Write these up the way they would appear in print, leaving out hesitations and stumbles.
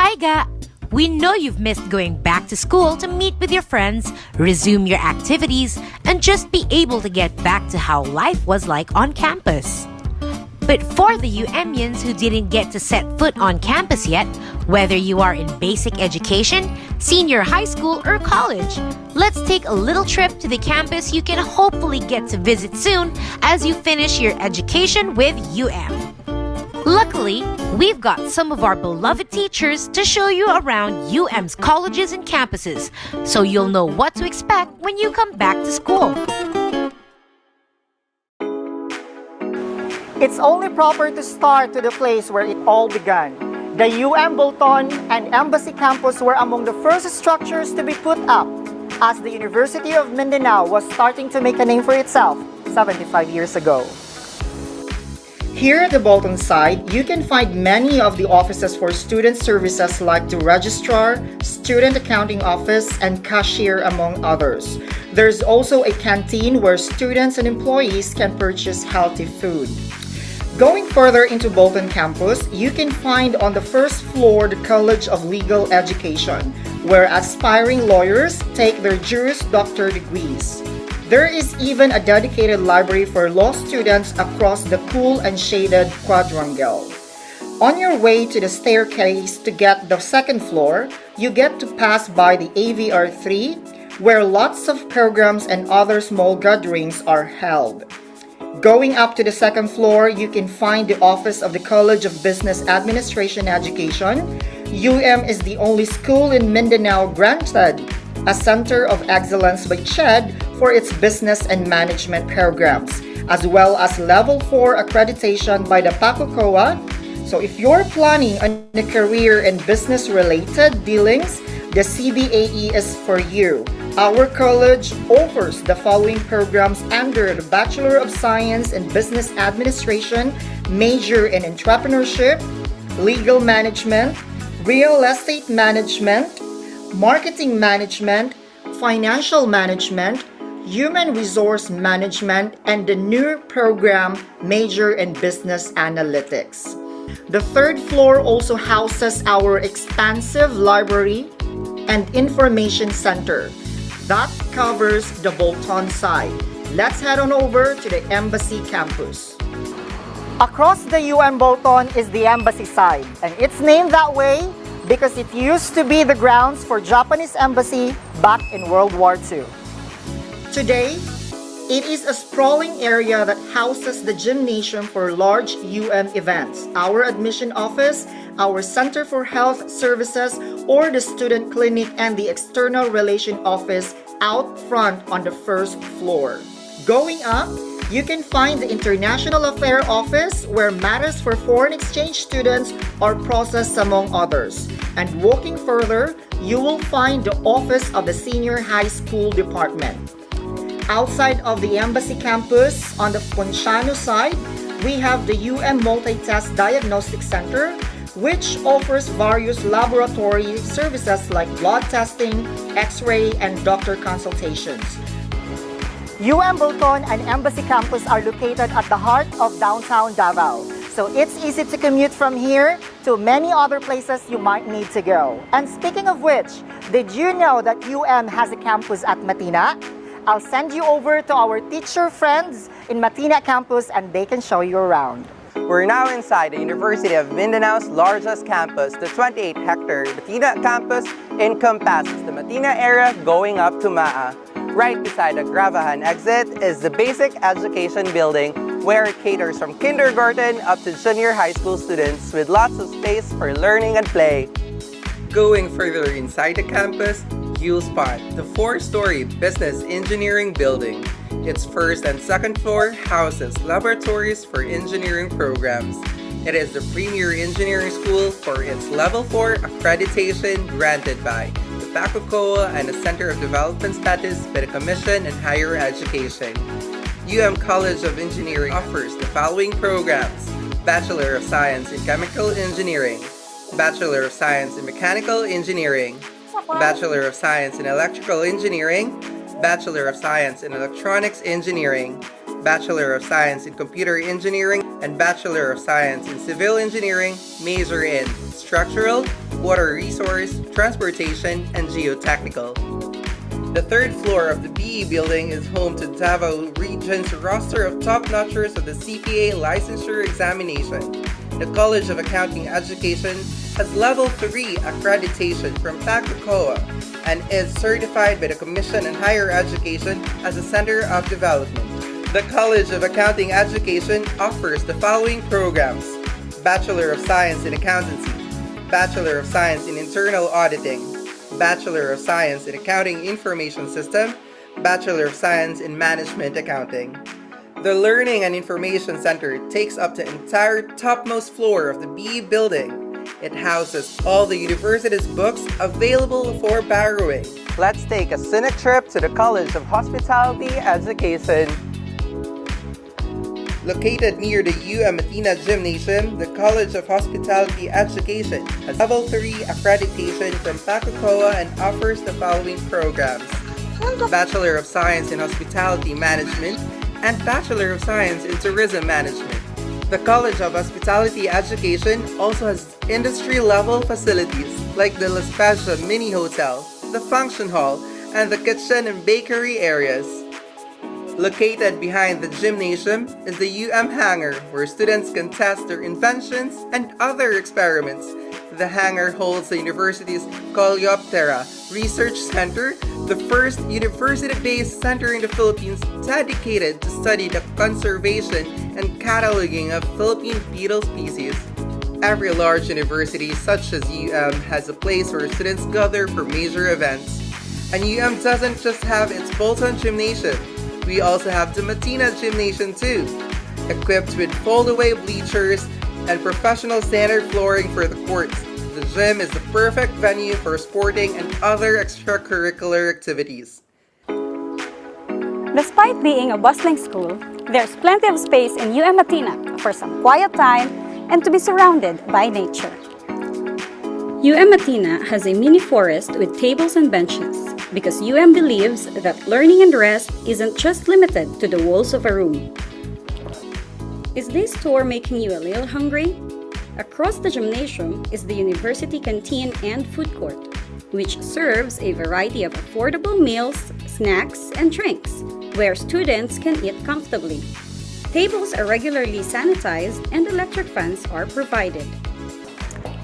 Higa! We know you've missed going back to school to meet with your friends, resume your activities, and just be able to get back to how life was like on campus. But for the UMians who didn't get to set foot on campus yet, whether you are in basic education, senior high school, or college, let's take a little trip to the campus you can hopefully get to visit soon as you finish your education with UM. Luckily, we've got some of our beloved teachers to show you around UM's colleges and campuses, so you'll know what to expect when you come back to school. It's only proper to start to the place where it all began. The UM Bolton and Embassy campus were among the first structures to be put up as the University of Mindanao was starting to make a name for itself 75 years ago. Here at the Bolton side, you can find many of the offices for student services like the registrar, student accounting office, and cashier, among others. There's also a canteen where students and employees can purchase healthy food. Going further into Bolton campus, you can find on the first floor the College of Legal Education, where aspiring lawyers take their Juris Doctor degrees. There is even a dedicated library for law students across the cool and shaded quadrangle. On your way to the staircase to get the second floor, you get to pass by the AVR3, where lots of programs and other small gatherings are held. Going up to the second floor, you can find the office of the College of Business Administration Education. UM is the only school in Mindanao granted a Center of Excellence by CHED for its business and management programs, as well as Level 4 accreditation by the PACOCOA. So if you're planning a career in business-related dealings, the CBAE is for you. Our college offers the following programs under the Bachelor of Science in Business Administration, major in Entrepreneurship, Legal Management, Real Estate Management, Marketing Management, Financial Management, Human Resource Management, and the new program Major in Business Analytics. The third floor also houses our expansive library and information center. That covers the Bolton side. Let's head on over to the Embassy campus. Across the UM Bolton is the Embassy side, and it's named that way because it used to be the grounds for Japanese embassy back in World War II. Today, it is a sprawling area that houses the gymnasium for large UM events, our admission office, our Center for Health Services, or the student clinic and the external relation office out front on the first floor. Going up, you can find the International Affairs Office where matters for foreign exchange students are processed among others. And walking further, you will find the office of the Senior High School Department. Outside of the Embassy campus, on the Ponciano side, we have the UM Multi-Test Diagnostic Center, which offers various laboratory services like blood testing, X-ray, and doctor consultations. UM Bolton and Embassy campus are located at the heart of downtown Davao. So it's easy to commute from here to many other places you might need to go. And speaking of which, did you know that UM has a campus at Matina? I'll send you over to our teacher friends in Matina campus and they can show you around. We're now inside the University of Mindanao's largest campus. The 28-hectare Matina campus encompasses the Matina area going up to Maa. Right beside the Gravahan exit is the Basic Education Building, where it caters from kindergarten up to junior high school students with lots of space for learning and play. Going further inside the campus, you'll spot the 4-story Business Engineering Building. Its first and second floor houses laboratories for engineering programs. It is the premier engineering school for its Level 4 accreditation granted by the PACOCOA and the Center of Development Status by the Commission on Higher Education. UM College of Engineering offers the following programs: Bachelor of Science in Chemical Engineering, Bachelor of Science in Mechanical Engineering, Bachelor of Science in Electrical Engineering, Bachelor of Science in Electronics Engineering, Bachelor of Science in Computer Engineering, and Bachelor of Science in Civil Engineering, major in Structural, water resource, transportation, and geotechnical. The third floor of the BE building is home to Davao Region's roster of top-notchers of the CPA licensure examination. The College of Accounting Education has Level 3 accreditation from PACACOA and is certified by the Commission on Higher Education as a Center of Development. The College of Accounting Education offers the following programs: Bachelor of Science in Accountancy, Bachelor of Science in Internal Auditing, Bachelor of Science in Accounting Information System, Bachelor of Science in Management Accounting. The Learning and Information Center takes up the entire topmost floor of the BE building. It houses all the university's books available for borrowing. Let's take a scenic trip to the College of Hospitality Education. Located near the Matina Gymnasium, the College of Hospitality Education has Level 3 accreditation from PACACOA and offers the following programs: Bachelor of Science in Hospitality Management and Bachelor of Science in Tourism Management. The College of Hospitality Education also has industry-level facilities like the La Spezia Mini Hotel, the Function Hall, and the kitchen and bakery areas. Located behind the gymnasium is the hangar, where students can test their inventions and other experiments. The hangar holds the university's Coleoptera Research Center, the first university-based center in the Philippines dedicated to study the conservation and cataloging of Philippine beetle species. Every large university, such as has a place where students gather for major events. And doesn't just have its Bolton Gymnasium. We also have the Matina Gymnasium too, equipped with fold-away bleachers and professional standard flooring for the courts. The gym is the perfect venue for sporting and other extracurricular activities. Despite being a bustling school, there's plenty of space in Matina for some quiet time and to be surrounded by nature. Matina has a mini forest with tables and benches because believes that learning and rest isn't just limited to the walls of a room. Is this tour making you a little hungry? Across the gymnasium is the university canteen and food court, which serves a variety of affordable meals, snacks, and drinks, where students can eat comfortably. Tables are regularly sanitized and electric fans are provided.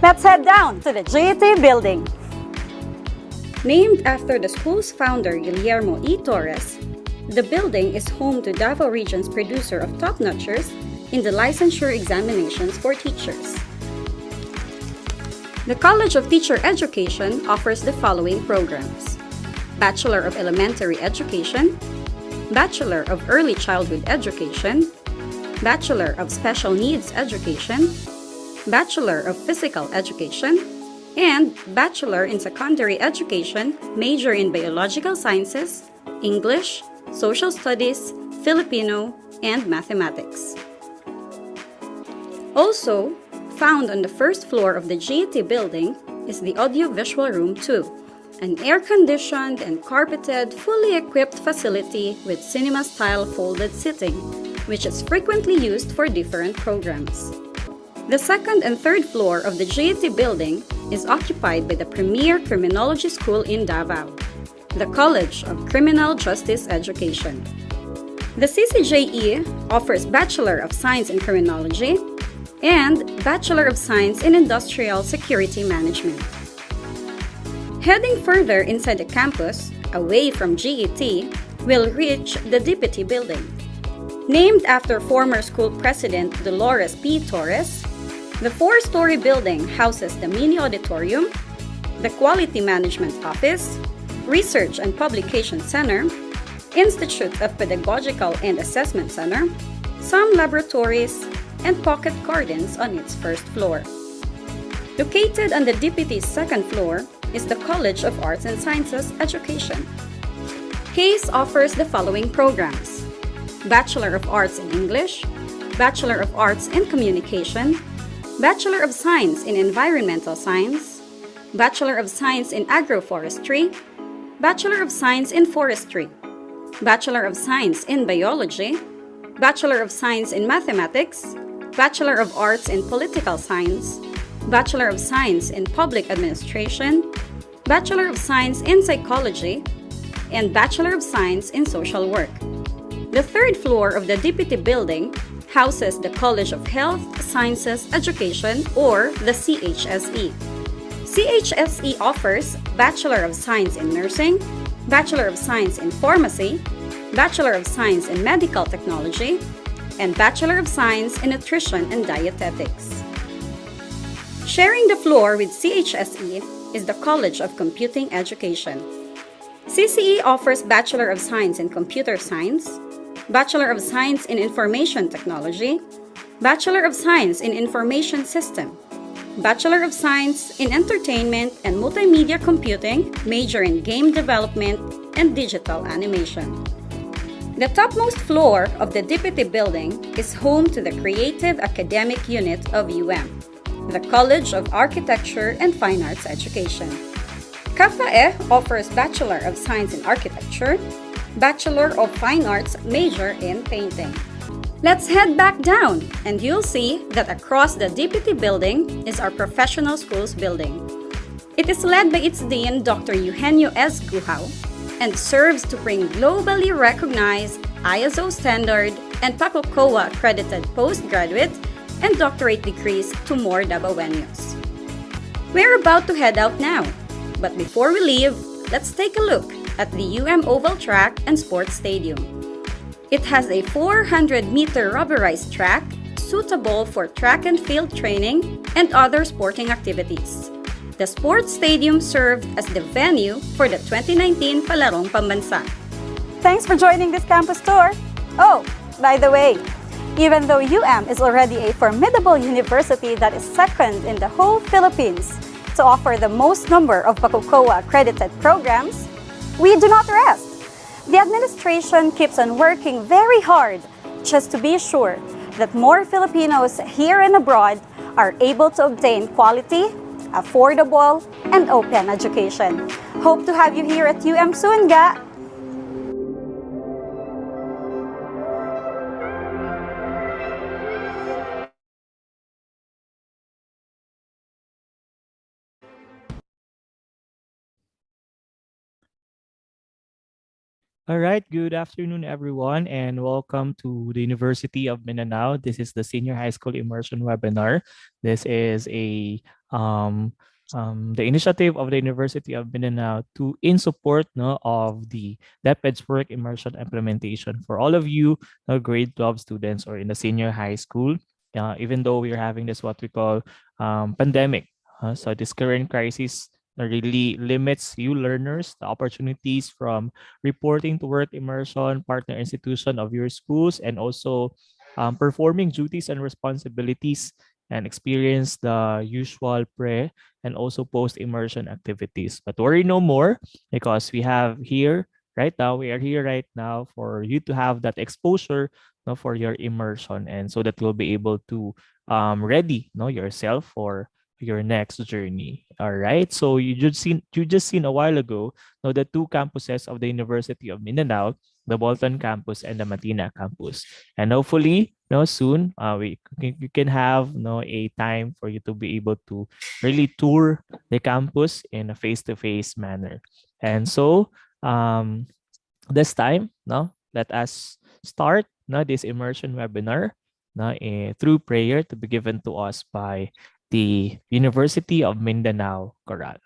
Let's head down to the GET building. Named after the school's founder, Guillermo E. Torres, the building is home to Davao Region's producer of top-notchers in the licensure examinations for teachers. The College of Teacher Education offers the following programs: Bachelor of Elementary Education, Bachelor of Early Childhood Education, Bachelor of Special Needs Education, Bachelor of Physical Education, and Bachelor in Secondary Education, major in Biological Sciences, English, Social Studies, Filipino, and Mathematics. Also, found on the first floor of the GET building is the Audio-Visual Room 2, an air-conditioned and carpeted, fully equipped facility with cinema-style folded seating, which is frequently used for different programs. The second and third floor of the GET building is occupied by the premier criminology school in Davao, the College of Criminal Justice Education. The CCJE offers Bachelor of Science in Criminology and Bachelor of Science in Industrial Security Management. Heading further inside the campus, away from GET, we'll reach the DPT building. Named after former school president Dolores P. Torres, the four-story building houses the mini auditorium, the Quality Management Office, Research and Publication Center, Institute of Pedagogical and Assessment Center, some laboratories, and pocket gardens on its first floor. Located on the DPT's second floor is the College of Arts and Sciences Education. CASE offers the following programs: Bachelor of Arts in English, Bachelor of Arts in Communication, Bachelor of Science in Environmental Science, Bachelor of Science in Agroforestry, Bachelor of Science in Forestry, Bachelor of Science in Biology, Bachelor of Science in Mathematics, Bachelor of Arts in Political Science, Bachelor of Science in Public Administration, Bachelor of Science in Psychology, and Bachelor of Science in Social Work. The third floor of the DPT building houses the College of Health Sciences Education, or the CHSE. CHSE offers Bachelor of Science in Nursing, Bachelor of Science in Pharmacy, Bachelor of Science in Medical Technology, and Bachelor of Science in Nutrition and Dietetics. Sharing the floor with CHSE is the College of Computing Education. CCE offers Bachelor of Science in Computer Science, Bachelor of Science in Information Technology, Bachelor of Science in Information System, Bachelor of Science in Entertainment and Multimedia Computing, major in Game Development and Digital Animation. The topmost floor of the DPT building is home to the Creative Academic Unit of the College of Architecture and Fine Arts Education. CAFAE offers Bachelor of Science in Architecture, Bachelor of Fine Arts major in Painting. Let's head back down and you'll see that across the DPT building is our Professional Schools building. It is led by its Dean, Dr. Eugenio S. Guhao, and serves to bring globally recognized ISO standard and PACOCOA accredited postgraduate and doctorate degrees to more Dabaweños. We're about to head out now, but before we leave, let's take a look at the Oval Track and Sports Stadium. It has a 400-meter rubberized track suitable for track and field training and other sporting activities. The sports stadium served as the venue for the 2019 Palarong Pambansa. Thanks for joining this campus tour. Oh, by the way, even though is already a formidable university that is second in the whole Philippines to offer the most number of PACOCOA accredited programs, we do not rest. The administration keeps on working very hard just to be sure that more Filipinos here and abroad are able to obtain quality, affordable, and open education. Hope to have you here at soon, ga! All right, good afternoon, everyone, and welcome to the University of Mindanao. This is the Senior High School Immersion webinar. This is the initiative of the University of Mindanao in support of the DepEd's work immersion implementation for all of you grade 12 students or in the senior high school, even though we're having this what we call pandemic. So this current crisis really limits you learners the opportunities from reporting to work immersion, partner institution of your schools, and also performing duties and responsibilities and experience the usual pre and also post immersion activities. But worry no more, because we are here right now for you to have that exposure for your immersion, and so that you'll be able to ready yourself for your next journey. All right. So you just seen a while ago the two campuses of the University of Mindanao, the Bolton campus and the Matina campus. And hopefully, soon you can have a time for you to be able to really tour the campus in a face-to-face manner. And so this time, let us start this immersion webinar through prayer to be given to us by the University of Mindanao Chorale.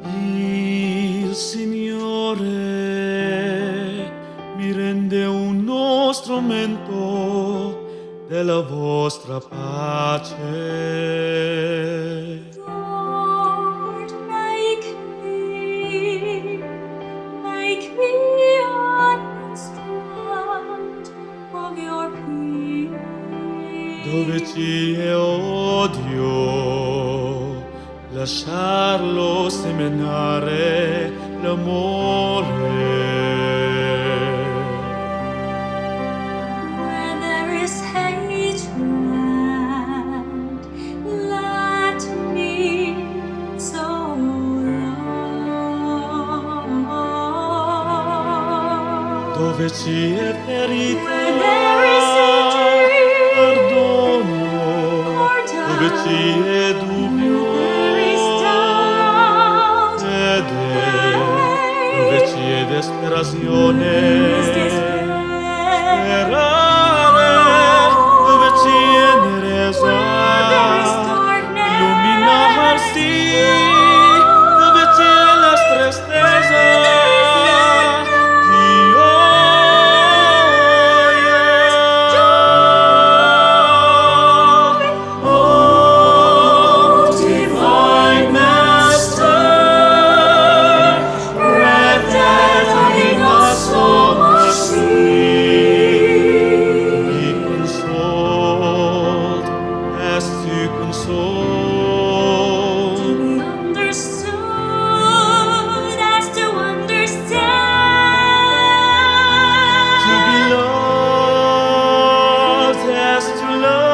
Il Signore mi rende uno strumento della vostra pace. Lord, make me an instrument of your peace. Dove ci è odio, lasciarlo seminare l'amore. Where there is hatred, let me sow love. Dove ci è ferita, Where there is injury, perdono. Dove ci è dubbio, there is doubt, fede. Dove ci è desperazione, sperare. Dove ci è nerezza, illuminarsi. Dove c'è la tristezza, oh, divine Master, grant that in us so much sweet, be consoled as to console. to be understood as to understand, To be loved as to love.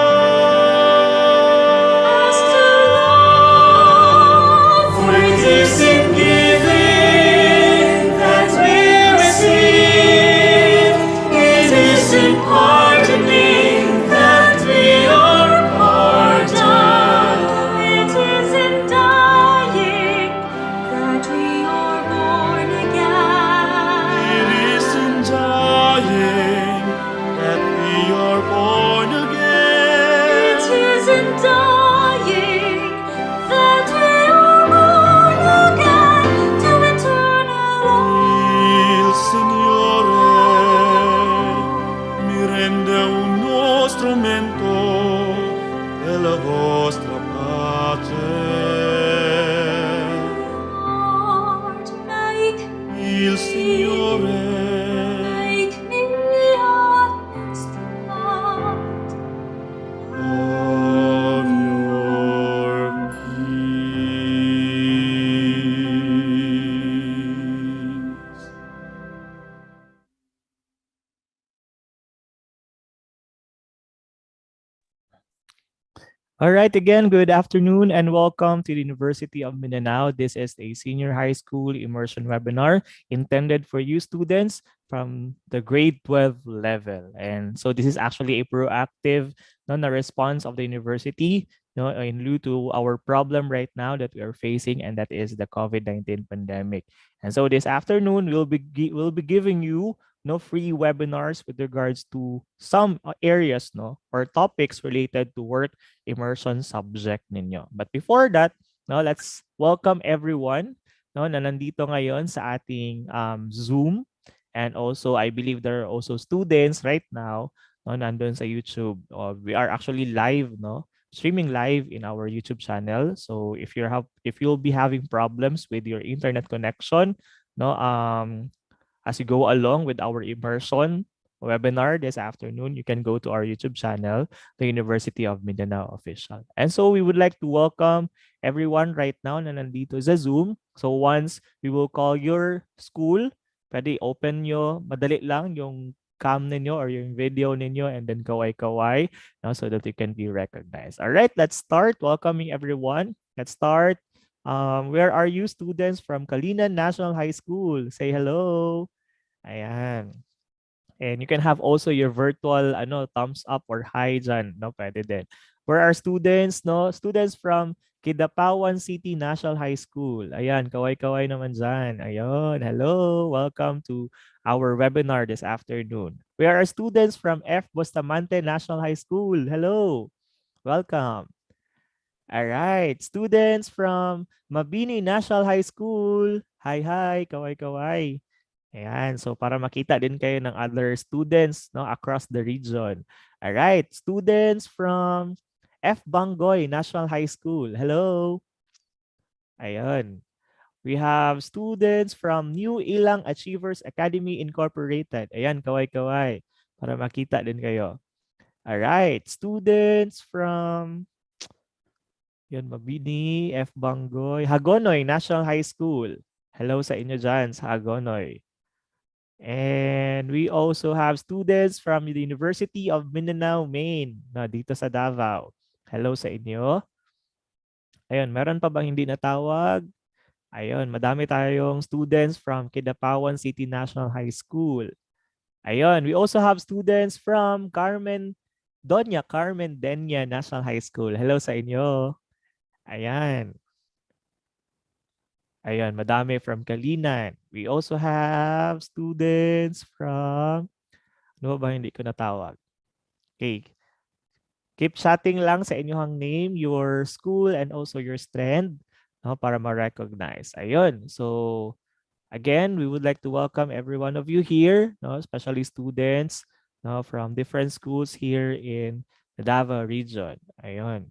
For it is in giving that we receive, it is in pardoning that we are pardoned. It is in dying that we are born again. It is in dying that we are born again. It is in dying that we are born again to eternal Il Signore mi rende uno strumento della vostra pace. Lord, make Il Signore make me an instrument of your peace. All right, again, good afternoon and welcome to the University of Mindanao. This is a senior high school immersion webinar intended for you students from the grade 12 level. And so this is actually a proactive response of the university in lieu to our problem right now that we are facing, and that is the COVID-19 pandemic. And so this afternoon, we'll be giving you free webinars with regards to some areas or topics related to work immersion subject ninyo. But before that, let's welcome everyone na nandito ngayon sa ating Zoom. And also, I believe there are also students right now nandun sa YouTube. We are actually live, streaming live in our YouTube channel. So if you'll be having problems with your internet connection, as you go along with our immersion webinar this afternoon, you can go to our YouTube channel, the University of Mindanao Official. And so we would like to welcome everyone right now na nandito sa Zoom. So once we will call your school, pwede open nyo, madali lang yung cam ninyo or yung video ninyo, and then kaway-kaway so that you can be recognized. All right, let's start welcoming everyone. Let's start. Where are you students from Kalinan National High School? Say hello. Ayan. And you can have also your virtual thumbs up or hi dyan, pwede din. Where are students, Students from Kidapawan City National High School. Ayan, kaway-kaway naman dyan. Ayun, hello. Welcome to our webinar this afternoon. Where are students from F. Bustamante National High School? Hello. Welcome. All right, students from Mabini National High School. Hi, kaway-kaway. Ayan, so para makita din kayo ng other students across the region. All right, students from F. Bangoy National High School. Hello. Ayun. We have students from New Ilang Achievers Academy Incorporated. Ayan, kaway-kaway. Para makita din kayo. All right, students from Yun, Mabini, F. Bangoy, Hagonoy National High School. Hello sa inyo dyan sa Hagonoy. And we also have students from the University of Mindanao, Maine, na dito sa Davao. Hello sa inyo. Ayun, meron pa bang hindi natawag? Ayun, madami tayong students from Kidapawan City National High School. Ayun, we also have students from Carmen Denia National High School. Hello sa inyo. Ayan. Ayun, madami from Kalinan. We also have students from, ano ba hindi ko natawag? Okay. Keep chatting lang sa inyong name, your school, and also your strand, no, para ma-recognize. Ayun. So, again, we would like to welcome every one of you here, no, especially students, no, from different schools here in the Davao region. Ayun.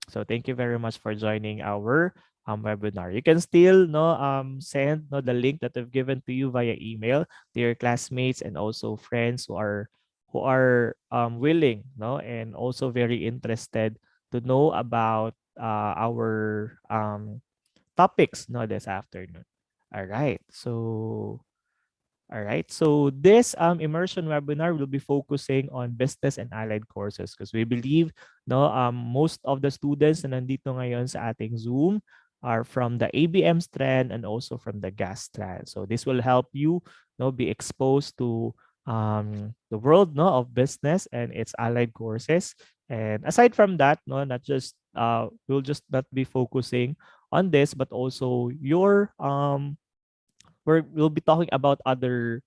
So thank you very much for joining our webinar. You can still send the link that I've given to you via email to your classmates and also friends who are willing and also very interested to know about our topics this afternoon. All right. So this immersion webinar will be focusing on business and allied courses because we believe most of the students na nandito ngayon sa ating Zoom are from the ABM strand and also from the GAS strand. So this will help you be exposed to the world of business and its allied courses. And aside from that, not just we'll just not be focusing on this, but also your we'll be talking about other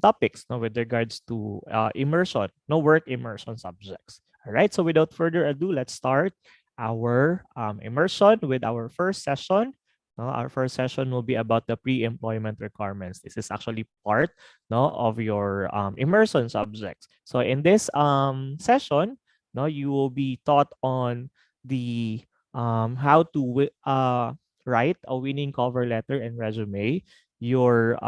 topics with regards to immersion, work immersion subjects. All right, so without further ado, let's start our immersion with our first session. Our first session will be about the pre-employment requirements. This is actually part of your immersion subjects. So in this session, you will be taught on the how to write a winning cover letter and resume, your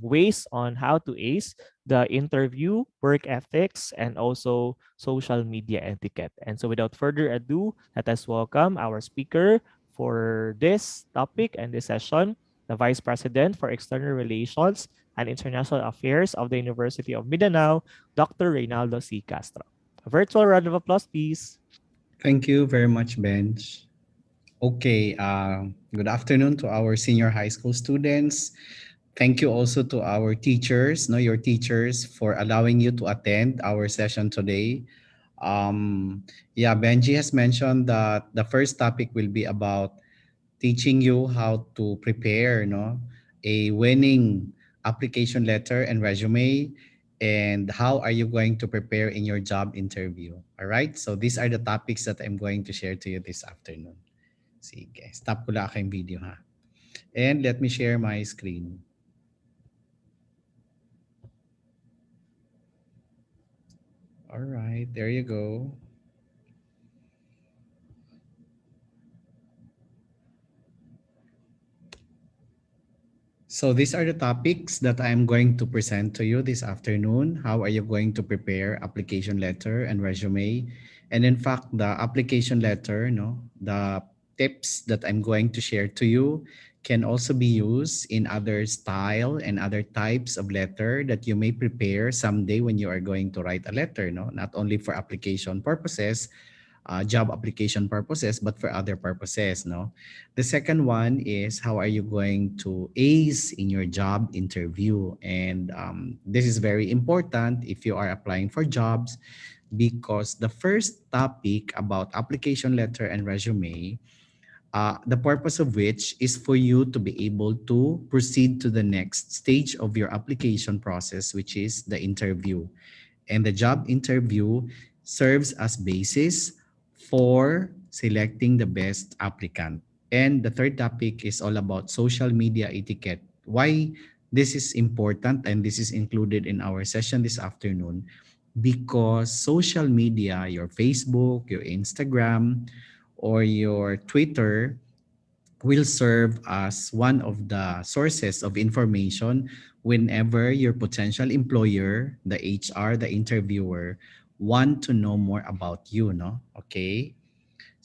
ways on how to ace the interview, work ethics, and also social media etiquette. And so without further ado, let us welcome our speaker for this topic and this session, the Vice President for External Relations and International Affairs of the University of Mindanao, Dr. Reynaldo C. Castro. A virtual round of applause, please. Thank you very much, Benj. Okay, good afternoon to our senior high school students. Thank you also to our teachers, your teachers, for allowing you to attend our session today. Benji has mentioned that the first topic will be about teaching you how to prepare, a winning application letter and resume, and how are you going to prepare in your job interview. All right, so these are the topics that I'm going to share to you this afternoon. Sige, stop ko lang aking video ha. And let me share my screen. All right, there you go. So these are the topics that I'm going to present to you this afternoon. How are you going to prepare application letter and resume? And in fact, the application letter, the tips that I'm going to share to you can also be used in other style and other types of letter that you may prepare someday when you are going to write a letter, not only for application purposes, job application purposes, but for other purposes. The second one is how are you going to ace in your job interview? And this is very important if you are applying for jobs, because the first topic about application letter and resume, the purpose of which is for you to be able to proceed to the next stage of your application process, which is the interview. And the job interview serves as basis for selecting the best applicant. And the third topic is all about social media etiquette. Why this is important and this is included in our session this afternoon? Because social media, your Facebook, your Instagram, or your Twitter will serve as one of the sources of information whenever your potential employer, the HR, the interviewer, want to know more about you, Okay?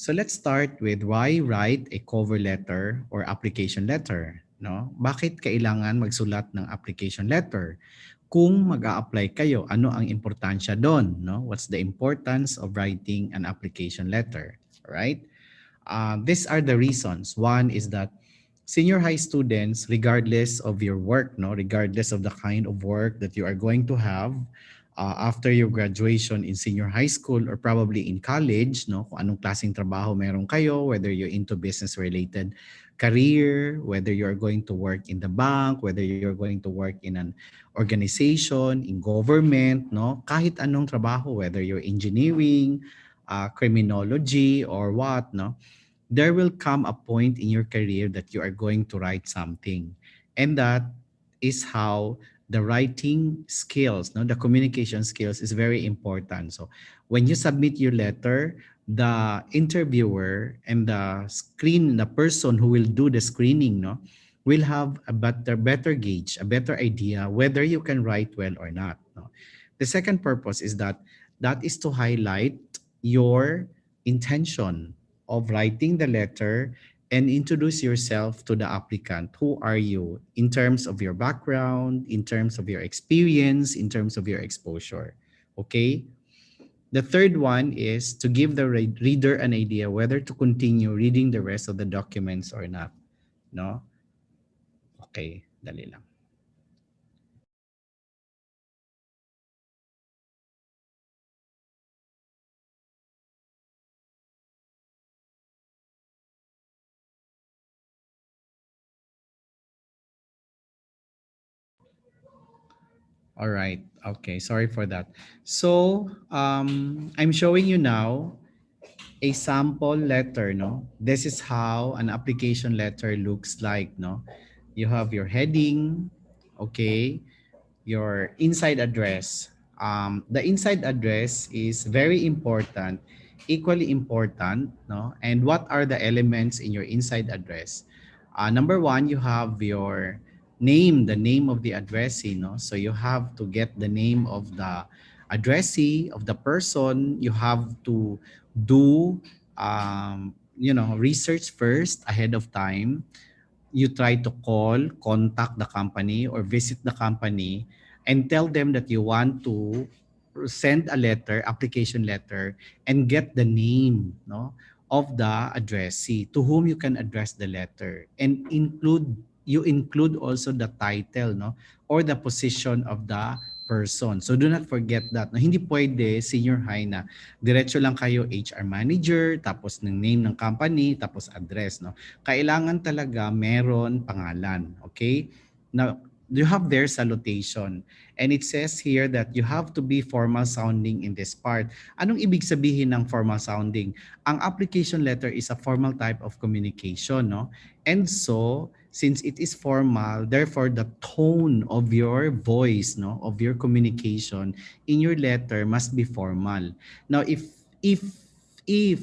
So let's start with why write a cover letter or application letter, no? Bakit kailangan magsulat ng application letter? Kung mag-a-apply kayo, ano ang importansya doon, no? What's the importance of writing an application letter, right? These are the reasons. One is that senior high students, regardless of your work, no, regardless of the kind of work that you are going to have after your graduation in senior high school or probably in college, no, kung anong klaseng trabaho meron kayo, whether you're into business-related career, whether you're going to work in the bank, whether you're going to work in an organization, in government, no, kahit anong trabaho, whether you're engineering, criminology, or what, no, there will come a point in your career that you are going to write something. And that is how the writing skills, no, the communication skills is very important. So when you submit your letter, the interviewer and the person who will do the screening, no, will have a better gauge, a better idea whether you can write well or not. No? The second purpose is that is to highlight your intention of writing the letter and introduce yourself to the applicant. Who are you in terms of your background, in terms of your experience, in terms of your exposure? Okay? The third one is to give the reader an idea whether to continue reading the rest of the documents or not. No? Okay, dali lang. All right. Okay. Sorry for that. So I'm showing you now a sample letter. No, this is how an application letter looks like. No, you have your heading. Okay, your inside address. The inside address is very important, equally important. No, and what are the elements in your inside address? Number one, you have your name, the name of the addressee. No, so you have to get the name of the addressee of the person. You have to do research first ahead of time. You try to call, contact the company or visit the company and tell them that you want to send a letter, application letter, and get the name, no, of the addressee to whom you can address the letter, and include also the title, no, or the position of the person. So do not forget that. No, hindi pwede senior high na diretso lang kayo HR manager, tapos ng name ng company, tapos address, no. Kailangan talaga meron pangalan, okay? Now, you have their salutation. And it says here that you have to be formal sounding in this part. Anong ibig sabihin ng formal sounding? Ang application letter is a formal type of communication, no? And so, since it is formal, therefore the tone of your voice, no, of your communication in your letter must be formal. Now, if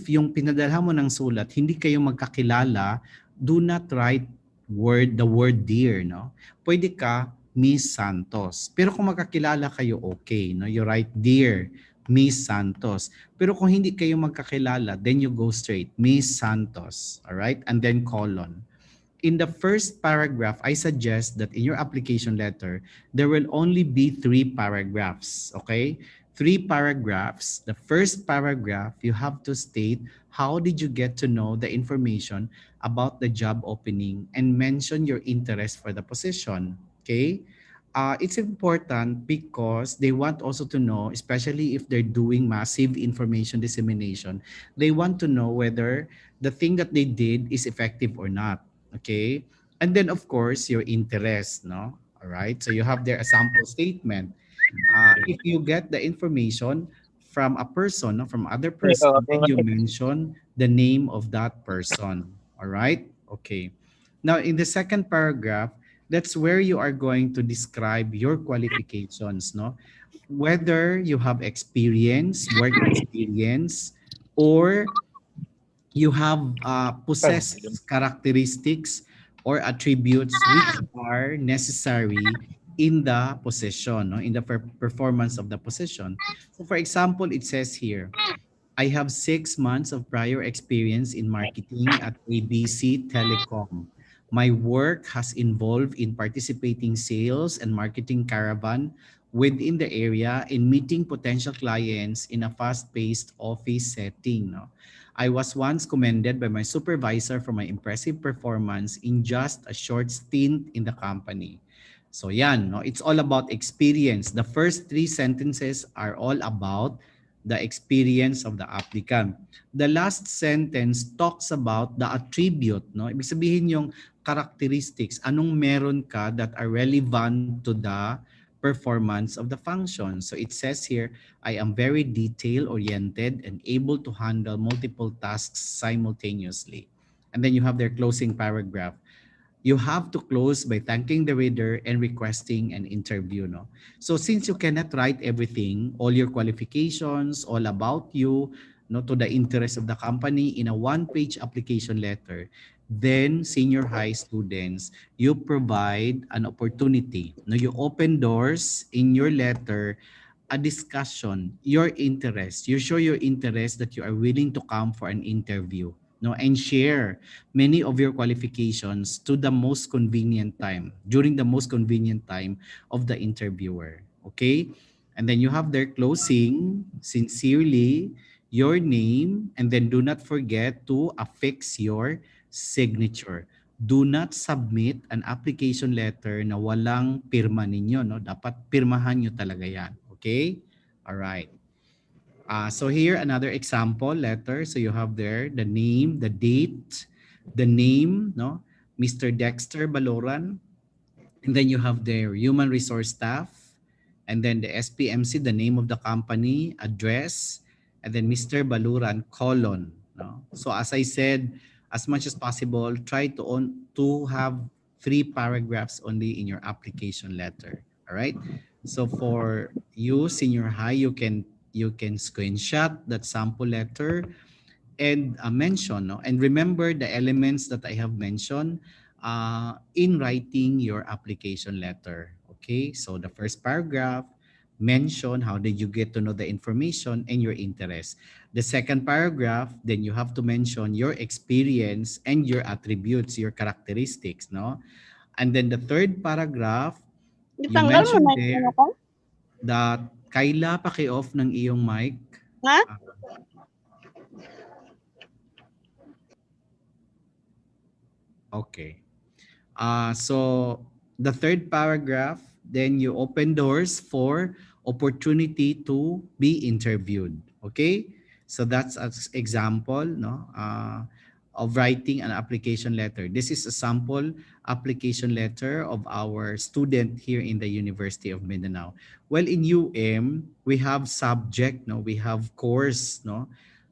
yung pinadala mo ng sulat, hindi kayo magkakilala, do not write the word dear, no? Pwede ka Miss Santos. Pero kung magkakilala kayo, okay, no? You write dear Miss Santos. Pero kung hindi kayo magkakilala, then you go straight Miss Santos, all right? And then colon. In the first paragraph, I suggest that in your application letter, there will only be 3 paragraphs, okay? 3 paragraphs. The first paragraph, you have to state how did you get to know the information about the job opening and mention your interest for the position, okay? It's important because they want also to know, especially if they're doing massive information dissemination, they want to know whether the thing that they did is effective or not. Okay, and then of course your interest, no? All right, so you have there a sample statement. If you get the information from a person, no, from other person, then you mention the name of that person. All right, okay. Now in the second paragraph, that's where you are going to describe your qualifications, no? Whether you have experience, work experience, or you have possessed characteristics or attributes which are necessary in the position, no? In the performance of the position. So for example, it says here, I have 6 months of prior experience in marketing at ABC Telecom. My work has involved in participating sales and marketing caravan within the area in meeting potential clients in a fast-paced office setting. No? I was once commended by my supervisor for my impressive performance in just a short stint in the company. So yan, no? It's all about experience. The first three sentences are all about the experience of the applicant. The last sentence talks about the attribute, no? Ibig sabihin yung characteristics, anong meron ka that are relevant to the performance of the function. So it says here, I am very detail-oriented and able to handle multiple tasks simultaneously. And then you have their closing paragraph. You have to close by thanking the reader and requesting an interview. No? So since you cannot write everything, all your qualifications, all about you, no, to the interest of the company in a one-page application letter, then senior high students, you provide an opportunity. No, you open doors in your letter, a discussion, your interest. You show your interest that you are willing to come for an interview, no, and share many of your qualifications to the most convenient time, during the most convenient time of the interviewer. Okay? And then you have their closing, sincerely, your name, and then do not forget to affix your signature. Do not submit an application letter na walang pirma ninyo, no? Dapat pirmahan nyo talaga yan. Okay? All right. So here, another example letter. So you have there the name, the date, the name, no? Mr. Dexter Baloran. And then you have their human resource staff. And then the SPMC, the name of the company, address, and then Mr. Baluran, colon. No? So as I said, as much as possible, try to have 3 paragraphs only in your application letter. All right. So for you, senior high, you can screenshot that sample letter and mention, no? And remember the elements that I have mentioned in writing your application letter. Okay, so the first paragraph, mention how did you get to know the information and your interest. The second paragraph, then you have to mention your experience and your attributes, your characteristics, no? And then the third paragraph, you Itanggal mo mentioned na yung ano there ko? that Kayla, paki-off ng iyong mic. Ha? Ah, okay. So the third paragraph, then you open doors for opportunity to be interviewed. Okay, so that's an example, no, of writing an application letter. This is a sample application letter of our student here in the University of Mindanao. Well, in UM, we have subject, no, we have course, no,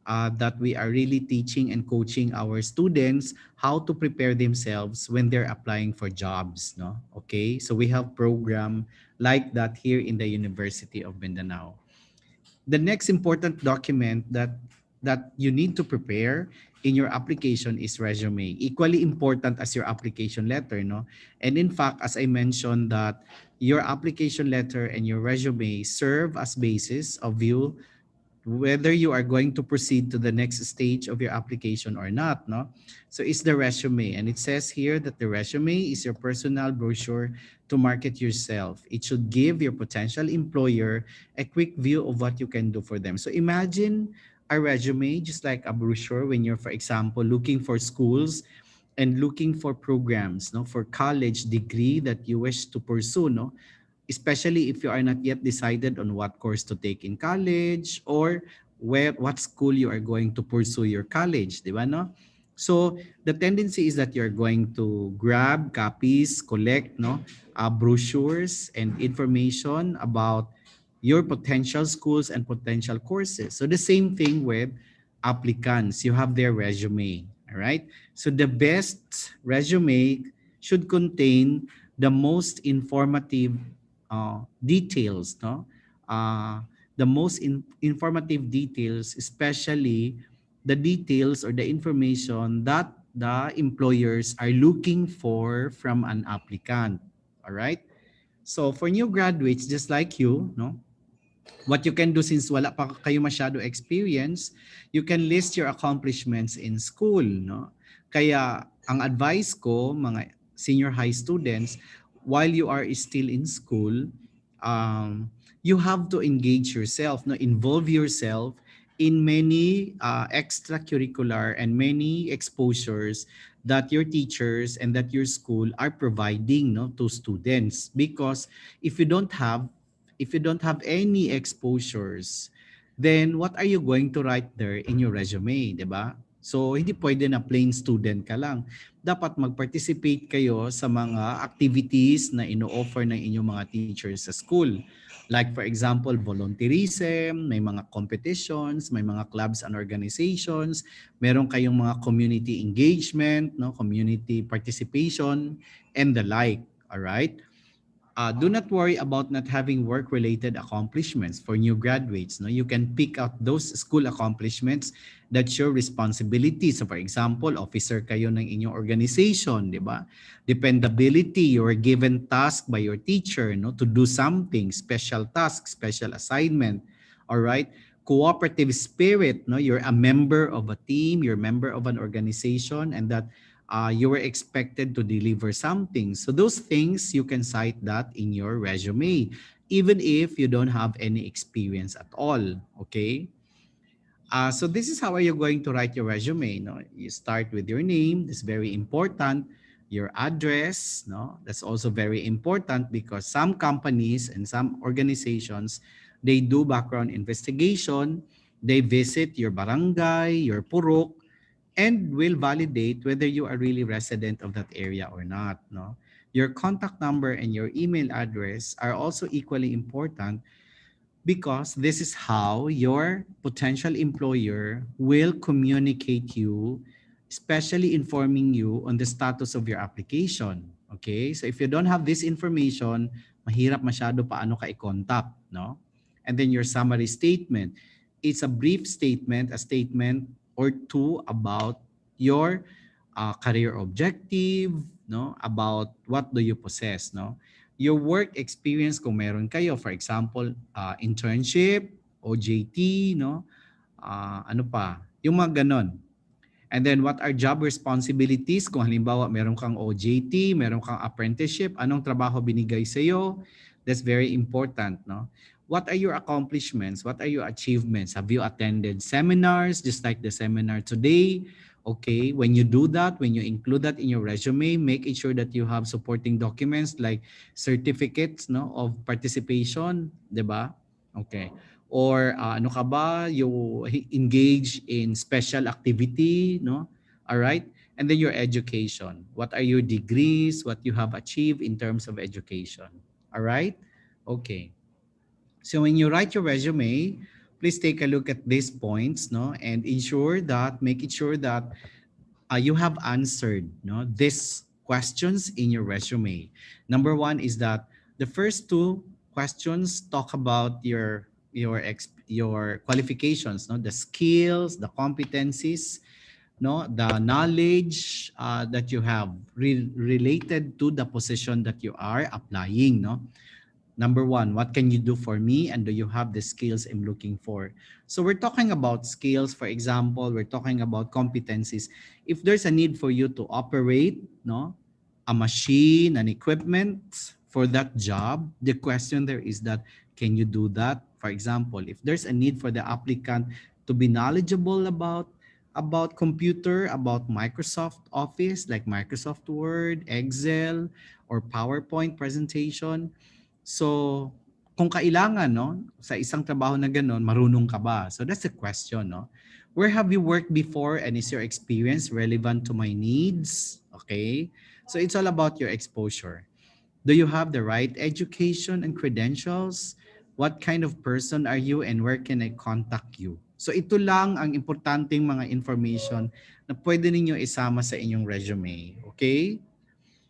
that we are really teaching and coaching our students how to prepare themselves when they're applying for jobs, no? Okay, so we have program like that here in the University of Mindanao. The next important document that you need to prepare in your application is resume, equally important as your application letter, no? And in fact, as I mentioned, that your application letter and your resume serve as basis of you whether you are going to proceed to the next stage of your application or not, no? So it's the resume, and it says here that the resume is your personal brochure to market yourself. It should give your potential employer a quick view of what you can do for them. So imagine a resume just like a brochure when you're, for example, looking for schools and looking for programs, no, for college degree that you wish to pursue, no, especially if you are not yet decided on what course to take in college or what school you are going to pursue your college, di ba, no? So the tendency is that you're going to grab copies, collect, no, brochures and information about your potential schools and potential courses. So the same thing with applicants. You have their resume, all right? So the best resume should contain the most informative details, no? The most informative details, especially the details or the information that the employers are looking for from an applicant. All right. So for new graduates, just like you, no, What you can do, since wala pa kayo masyado experience, you can list your accomplishments in school, no? Kaya ang advice ko, mga senior high students, while you are still in school, you have to engage yourself, no? Involve yourself in many extracurricular and many exposures that your teachers and that your school are providing, no, to students. Because if you don't have any exposures, then what are you going to write there in your resume, di ba? So, hindi pwede na plain student ka lang. Dapat mag-participate kayo sa mga activities na ino-offer ng inyong mga teachers sa school. Like for example, volunteerism, may mga competitions, may mga clubs and organizations, meron kayong mga community engagement, no, community participation, and the like. All right? Do not worry about not having work-related accomplishments for new graduates. No, you can pick out those school accomplishments that's your responsibility. So, for example, officer kayo ng inyong organization, di ba? Dependability, you are given task by your teacher, no, to do something, special task, special assignment. All right. Cooperative spirit, no, you're a member of a team, you're a member of an organization, and that you were expected to deliver something. So those things, you can cite that in your resume, even if you don't have any experience at all, okay? So this is how are you going to write your resume, no? You start with your name, that's very important, your address, no? That's also very important because some companies and some organizations, they do background investigation, they visit your barangay, your purok, and will validate whether you are really resident of that area or not, no? Your contact number and your email address are also equally important because this is how your potential employer will communicate you, especially informing you on the status of your application. Okay? So if you don't have this information, mahirap masyado paano ka i-contact, no? And then your summary statement. It's a brief statement, a statement or two about your career objective, no? About what do you possess, no? Your work experience kung meron kayo, for example, internship, OJT, no? Ano pa? Yung mga ganon. And then what are job responsibilities? Kung halimbawa meron kang OJT, meron kang apprenticeship, anong trabaho binigay sa iyo? That's very important, no? What are your accomplishments? What are your achievements? Have you attended seminars just like the seminar today? Okay, when you do that, when you include that in your resume, make it sure that you have supporting documents like certificates, no, of participation, 'di ba? Okay. Or ano ka ba, you engage in special activity, no? All right? And then your education. What are your degrees? What you have achieved in terms of education? All right? Okay. So when you write your resume, please take a look at these points, no, and make it sure that you have answered, no, these questions in your resume. Number one is that the first two questions talk about your qualifications, no, the skills, the competencies, no, the knowledge that you have related to the position that you are applying, no. Number one, what can you do for me, and do you have the skills I'm looking for? So we're talking about skills. For example, we're talking about competencies. If there's a need for you to operate, no, a machine, an equipment for that job, the question there is that, can you do that? For example, if there's a need for the applicant to be knowledgeable about computer, about Microsoft Office, like Microsoft Word, Excel, or PowerPoint presentation. So, kung kailangan, no, sa isang trabaho na gano'n, marunong ka ba? So that's the question, no? Where have you worked before, and is your experience relevant to my needs? Okay? So it's all about your exposure. Do you have the right education and credentials? What kind of person are you, and where can I contact you? So ito lang ang importanteng mga information na pwede ninyo isama sa inyong resume. Okay?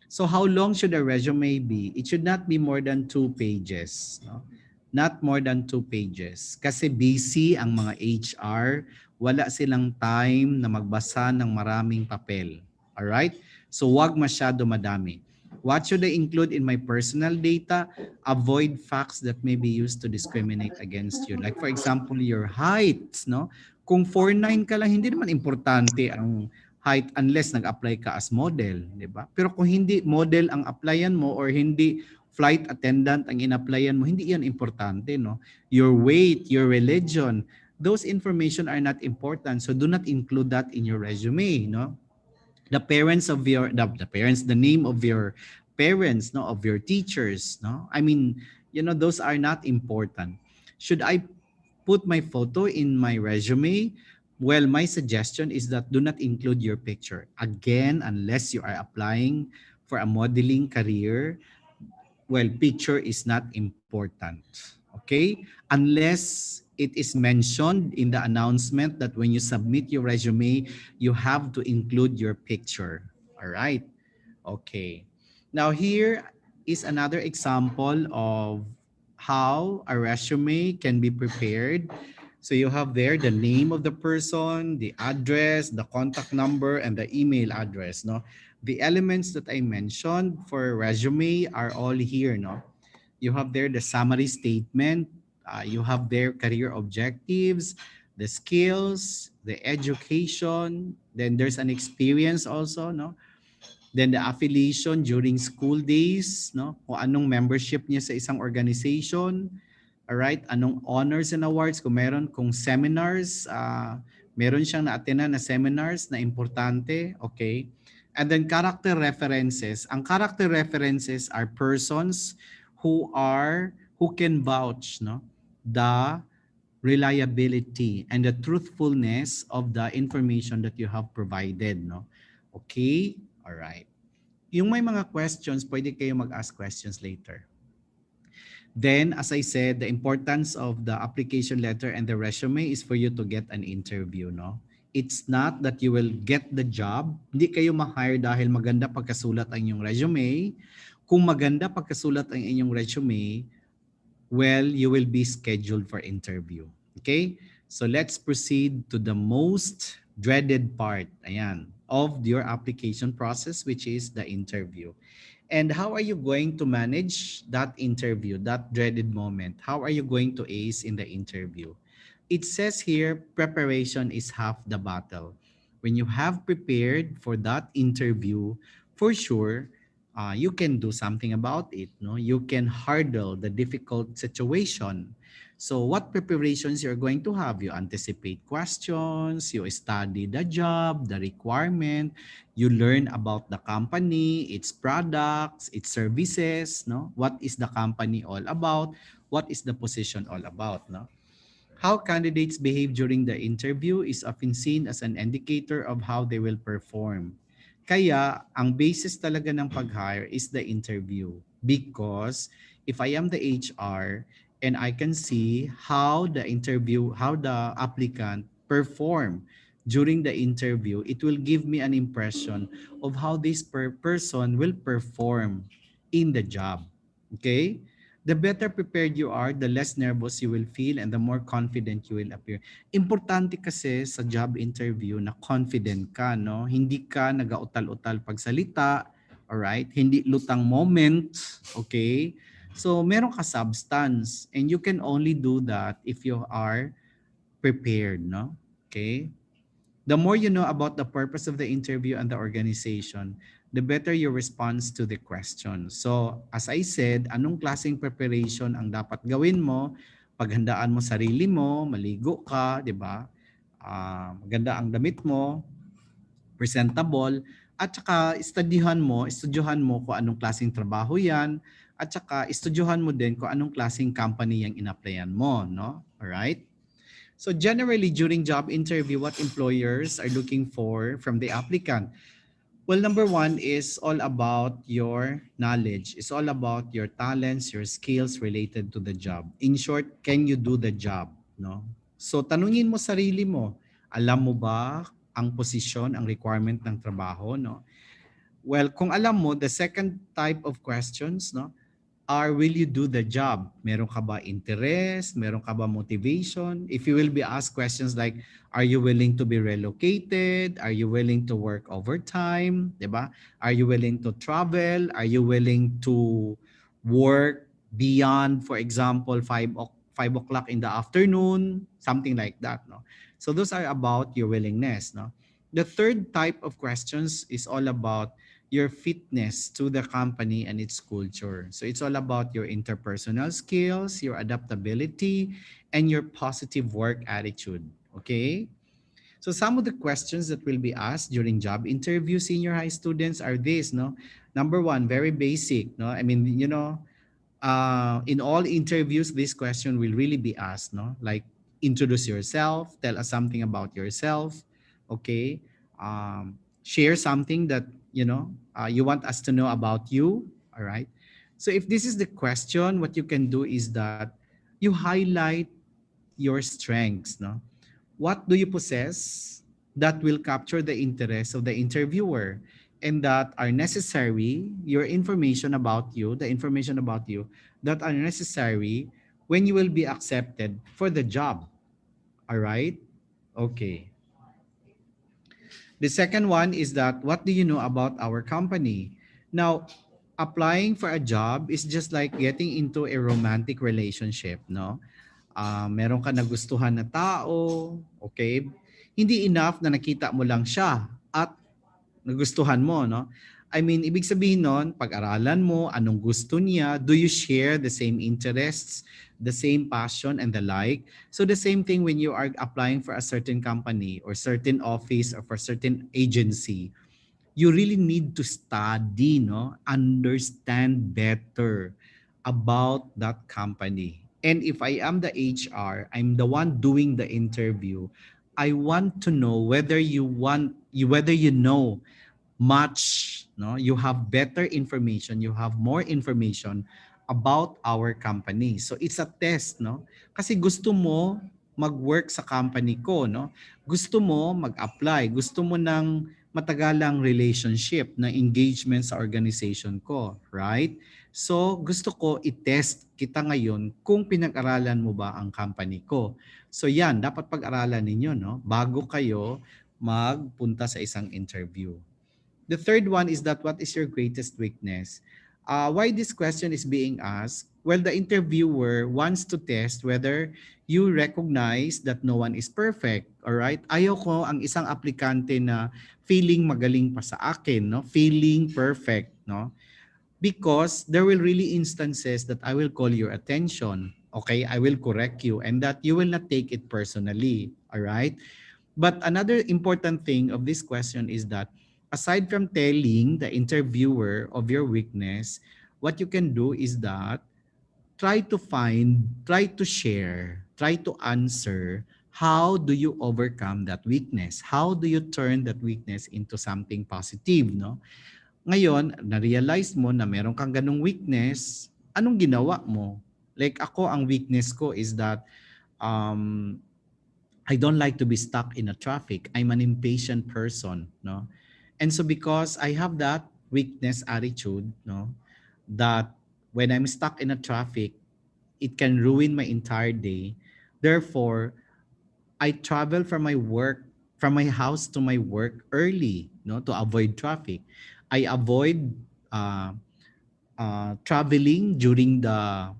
So how long should a resume be? It should not be more than 2 pages. No? Not more than 2 pages. Kasi busy ang mga HR, wala silang time na magbasa ng maraming papel. Alright? So wag masyado madami. What should I include in my personal data? Avoid facts that may be used to discriminate against you. Like for example, your height, no? Kung 4'9" ka lang, hindi naman importante ang height unless nag-apply ka as model, di ba? Pero kung hindi model ang applyan mo or hindi flight attendant ang in-applyan mo, hindi yan importante, no? Your weight, your religion, those information are not important. So do not include that in your resume, no? The parents of your the name of your parents, no, of your teachers, no, I mean, those are not important. Should I put my photo in my resume? Well, my suggestion is that do not include your picture again unless you are applying for a modeling career. Well, picture is not important, okay, unless it is mentioned in the announcement that when you submit your resume, you have to include your picture. All right. Okay. Now here is another example of how a resume can be prepared. So you have there the name of the person, the address, the contact number, and the email address. No, the elements that I mentioned for resume are all here. No, you have there the summary statement. You have their career objectives, the skills, the education. Then there's an experience also. No, then the affiliation during school days, no? Kung anong membership niya sa isang organization, all right? Anong honors and awards kung meron, kung seminars, meron siyang na-attendan na seminars na importante, okay? And then character references. Ang character references are persons who can vouch, no? The reliability and the truthfulness of the information that you have provided, no? Okay? All right. Yung may mga questions, pwede kayo mag-ask questions later. Then, as I said, the importance of the application letter and the resume is for you to get an interview, no? It's not that you will get the job. Hindi kayo ma-hire dahil maganda pagkasulat ang inyong resume. Kung maganda pagkasulat ang inyong resume, well, you will be scheduled for interview. Okay? So let's proceed to the most dreaded part, ayan, of your application process, which is the interview. And how are you going to manage that interview, that dreaded moment? How are you going to ace in the interview? It says here, preparation is half the battle. When you have prepared for that interview, for sure, you can do something about it. No, you can hurdle the difficult situation. So what preparations you're going to have? You anticipate questions, you study the job, the requirement, you learn about the company, its products, its services, no? What is the company all about? What is the position all about, no? How candidates behave during the interview is often seen as an indicator of how they will perform. Kaya, ang basis talaga ng pag-hire is the interview. Because if I am the HR and I can see how the applicant perform during the interview, it will give me an impression of how this person will perform in the job. Okay? The better prepared you are, the less nervous you will feel and the more confident you will appear. Importante kasi sa job interview na confident ka, no? Hindi ka nag-autal-utal pagsalita, alright? Hindi lutang moment, okay? So, meron ka substance and you can only do that if you are prepared, no? Okay? The more you know about the purpose of the interview and the organization, the better your response to the question. So, as I said, anong klaseng preparation ang dapat gawin mo? Paghandaan mo sarili mo, maligo ka, di ba? Maganda ang damit mo, presentable, at saka estudyuhan mo kung anong klaseng trabaho yan, at saka estudyuhan mo din kung anong klaseng company yung in-applyan mo, no? Alright? So generally, during job interview, what employers are looking for from the applicant? Well, number one is all about your knowledge. It's all about your talents, your skills related to the job. In short, can you do the job? No? So tanungin mo sarili mo, alam mo ba ang posisyon, ang requirement ng trabaho? No? Well, kung alam mo, the second type of questions, no? or will you do the job? Meron ka ba interest? Meron ka ba motivation? If you will be asked questions like, are you willing to be relocated? Are you willing to work overtime? Diba? Are you willing to travel? Are you willing to work beyond, for example, 5 o'clock in the afternoon? Something like that. No? So those are about your willingness. No? The third type of questions is all about your fitness to the company and its culture. So it's all about your interpersonal skills, your adaptability, and your positive work attitude. Okay? So some of the questions that will be asked during job interview senior high students are this, no? Number one, very basic, no? I mean, in all interviews, this question will really be asked, no? Like, introduce yourself, tell us something about yourself, okay? Share something that, you want us to know about you, all right? So if this is the question, what you can do is that you highlight your strengths, no? What do you possess that will capture the interest of the interviewer and that are necessary, your information about you, the information about you that are necessary when you will be accepted for the job. All right? Okay. The second one is that what do you know about our company? Now, applying for a job is just like getting into a romantic relationship, no? Meron ka nagustuhan na tao, okay? Hindi enough na nakita mo lang siya at nagustuhan mo, no? I mean, ibig sabihin nun, pag-aralan mo, anong gusto niya, do you share the same interests, the same passion, and the like? So the same thing when you are applying for a certain company or certain office or for certain agency, you really need to study, no? Understand better about that company. And if I am the HR, I'm the one doing the interview. I want to know whether you know much, no? You have better information, you have more information about our company. So it's a test, no? Kasi gusto mo mag-work sa company ko, no? Gusto mo mag-apply, gusto mo ng matagalang relationship, na engagement sa organization ko, right? So gusto ko i-test kita ngayon kung pinag-aralan mo ba ang company ko. So yan, dapat pag-aralan ninyo, no? Bago kayo magpunta sa isang interview. The third one is that what is your greatest weakness? Why this question is being asked? Well, the interviewer wants to test whether you recognize that no one is perfect. All right? Ayaw ko ang isang aplikante na feeling magaling pa sa akin, no? Feeling perfect, no? Because there will really instances that I will call your attention. Okay? I will correct you and that you will not take it personally. All right? But another important thing of this question is that aside from telling the interviewer of your weakness, what you can do is that try to share, try to answer how do you overcome that weakness? How do you turn that weakness into something positive, no? Ngayon, na-realize mo na meron kang ganung weakness, anong ginawa mo? Like ako, ang weakness ko is that um, I don't like to be stuck in a traffic. I'm an impatient person, no? And so because I have that weakness attitude, no, that when I'm stuck in a traffic, it can ruin my entire day. Therefore, I travel from my house to my work early, no, to avoid traffic. I avoid uh, traveling during the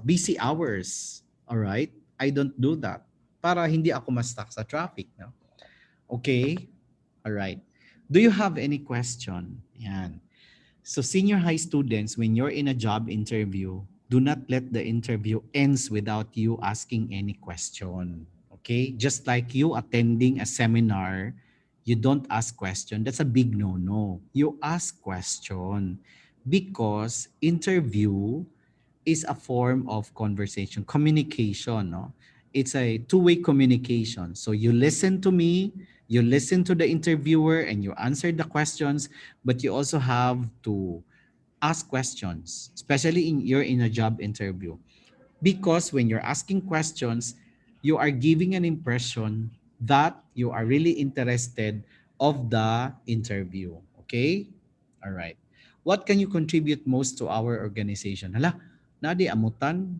busy hours. All right? I don't do that para hindi ako ma-stuck sa traffic, no? Okay? All right. Do you have any question? Yan. So senior high students, when you're in a job interview, do not let the interview ends without you asking any question. Okay? Just like you attending a seminar, you don't ask question. That's a big no-no. You ask question because interview is a form of conversation, communication, no? It's a two-way communication. So you listen to me, you listen to the interviewer, and you answer the questions, but you also have to ask questions, especially you're in a job interview. Because when you're asking questions, you are giving an impression that you are really interested of the interview. Okay? All right. What can you contribute most to our organization? Hala, nadi amutan.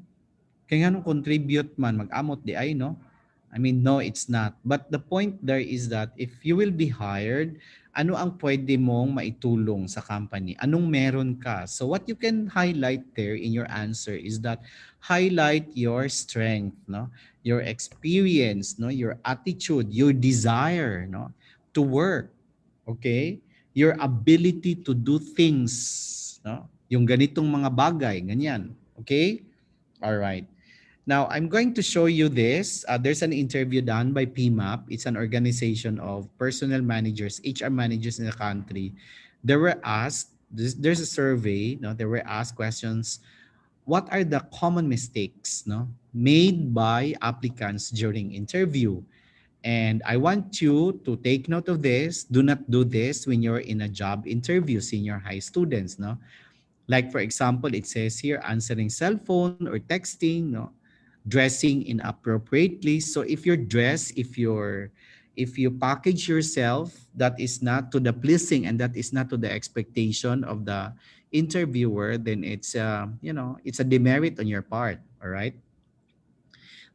Kaya nga nung contribute man, mag-amot di ay, no? I mean, no, it's not. But the point there is that if you will be hired, ano ang pwede mong maitulong sa company? Anong meron ka? So what you can highlight there in your answer is that highlight your strength, no? Your experience, no? Your attitude, your desire, no? To work. Okay? Your ability to do things, no? Yung ganitong mga bagay, ganyan. Okay? All right. Now, I'm going to show you this. There's an interview done by PMAP. It's an organization of personnel managers, HR managers in the country. They were asked, there's a survey, no? They were asked questions. What are the common mistakes, no, made by applicants during interview? And I want you to take note of this. Do not do this when you're in a job interview, senior high students, no? Like for example, it says here answering cell phone or texting, no, dressing inappropriately. So if you're dressed, if you package yourself that is not to the pleasing and that is not to the expectation of the interviewer, then it's it's a demerit on your part. All right.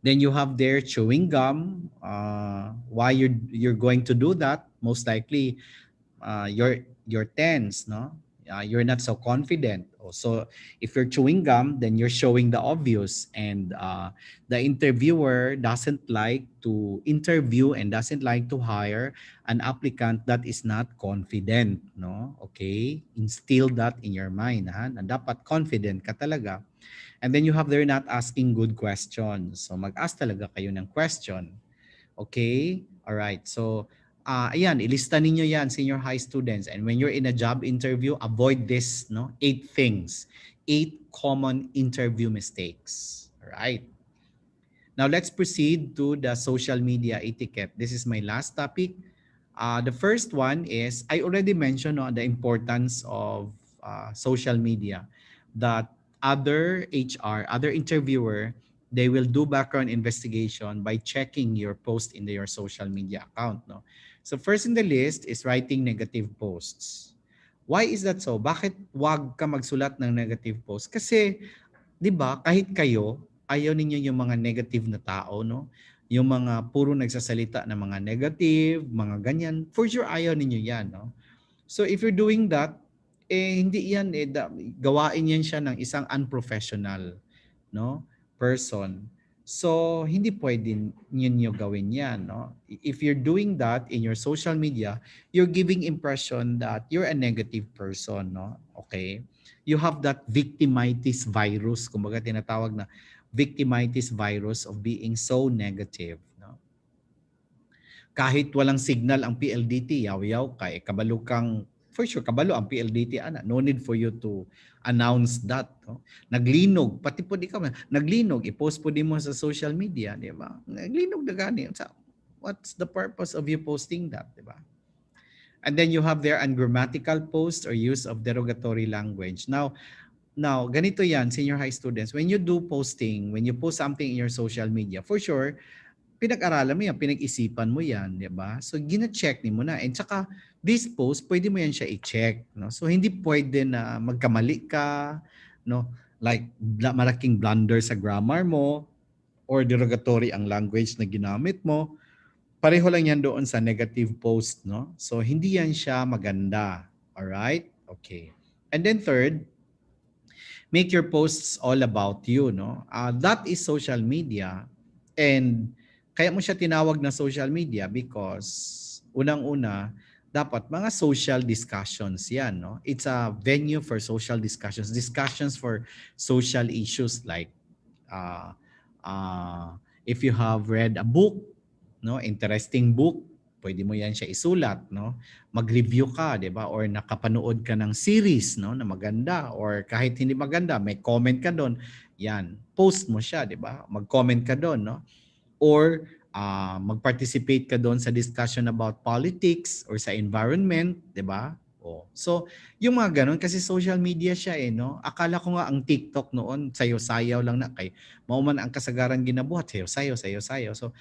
Then you have there chewing gum. Why you're going to do that? Most likely you're tense, no? You're not so confident. So if you're chewing gum, then you're showing the obvious, and the interviewer doesn't like to interview and doesn't like to hire an applicant that is not confident, no? Okay, instill that in your mind, ha? Na dapat confident ka talaga. And then you have there not asking good questions. So mag-ask talaga kayo ng question. Okay? All right. So ayan, ilista ninyo yan, senior high students. And when you're in a job interview, avoid this, no? 8 things. 8 common interview mistakes. All right. Now let's proceed to the social media etiquette. This is my last topic. The first one is, I already mentioned the importance of social media, that other HR, other interviewer, they will do background investigation by checking your post in your social media account. No? So first in the list is writing negative posts. Why is that so? Bakit wag ka magsulat ng negative post? Kasi, di ba, kahit kayo, ayaw ninyo yung mga negative na tao, no? Yung mga puro nagsasalita ng mga negative, mga ganyan, for sure ayaw ninyo yan, no? So if you're doing that, hindi yan, gawain yan siya ng isang unprofessional, no, person. So hindi pwede ninyo gawin yan, no? If you're doing that in your social media, you're giving impression that you're a negative person, no? Okay? You have that victimitis virus, kumbaga tinatawag na victimitis virus of being so negative, no? Kahit walang signal ang PLDT, yaw-yaw ka, kabalo kang, for sure, kabalo ang PLDT, no need for you to announce that. No? Naglinog, pati po di ka, naglinog, i-post po din mo sa social media, di ba? Naglinog na gani. What's the purpose of you posting that, di ba? And then you have their ungrammatical post or use of derogatory language. Now, ganito yan, senior high students, when you do posting, when you post something in your social media, for sure, pinag-aralan mo yan, pinag-isipan mo yan, di ba? So, gina-check mo na. And saka, this post, pwede mo yan siya i-check. No? So, hindi pwede na magkamali ka, no? Like, malaking blunder sa grammar mo, or derogatory ang language na ginamit mo. Pareho lang yan doon sa negative post, no? So, hindi yan siya maganda. Alright? Okay. And then third, make your posts all about you, no? That is social media. And kaya mo siya tinawag na social media because unang-una, dapat mga social discussions yan, no? It's a venue for social discussions. Discussions for social issues like if you have read a book, no, interesting book, pwede mo yan siya isulat, no? Mag-review ka, 'di ba? Or nakapanood ka ng series, no, na maganda, or kahit hindi maganda, may comment ka doon. Yan, post mo siya, 'di ba? Mag-comment ka doon, no? Or mag-participate ka doon sa discussion about politics or sa environment, 'di ba? So, yung mga ganun, kasi social media siya no? Akala ko nga ang TikTok noon, sayo-sayaw lang na kay mauman ang kasagaran ginabuhat, sayo-sayaw. So,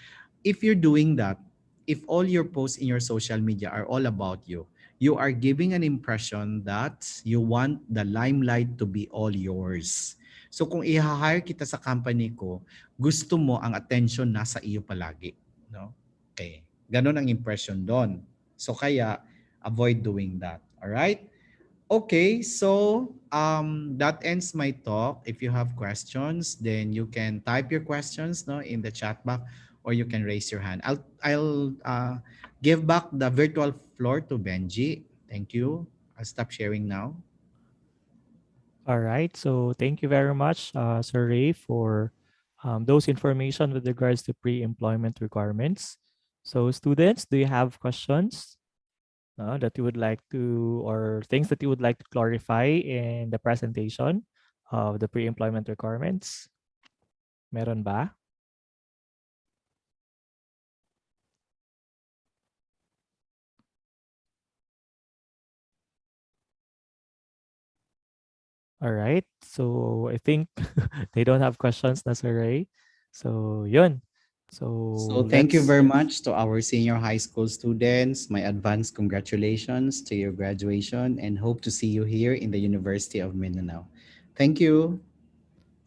if you're doing that, if all your posts in your social media are all about you, you are giving an impression that you want the limelight to be all yours. So kung i-hire kita sa company ko, gusto mo ang attention nasa iyo palagi, no? Okay. Ganon ang impression doon. So kaya avoid doing that. All right? Okay, so that ends my talk. If you have questions, then you can type your questions, no, in the chat box, or you can raise your hand. I'll give back the virtual floor to Benji. Thank you. I'll stop sharing now. All right. So thank you very much, Sir Ray, for those information with regards to pre-employment requirements. So students, do you have questions that you would like to, or things that you would like to clarify in the presentation of the pre-employment requirements? Meron ba? All right. So I think they don't have questions na, Sir Ray. So yun. So So thank you let's, very much to our senior high school students. My advance congratulations to your graduation and hope to see you here in the University of Mindanao. Thank you.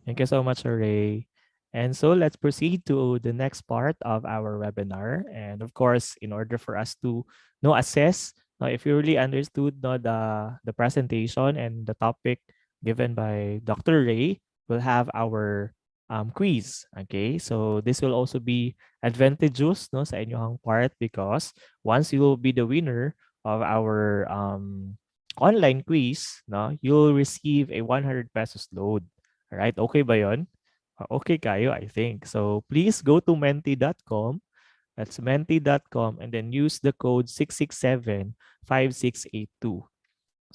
thank you so much, Sir Ray. And so let's proceed to the next part of our webinar. And of course, in order for us to assess if you really understood the presentation and the topic given by Dr. Ray, we'll have our quiz. Okay, so this will also be advantageous sa inyong part because once you will be the winner of our online quiz, you'll receive a 100 pesos load. All right, okay ba yon? Okay kayo, I think. So please go to menti.com. That's menti.com and then use the code 667-5682.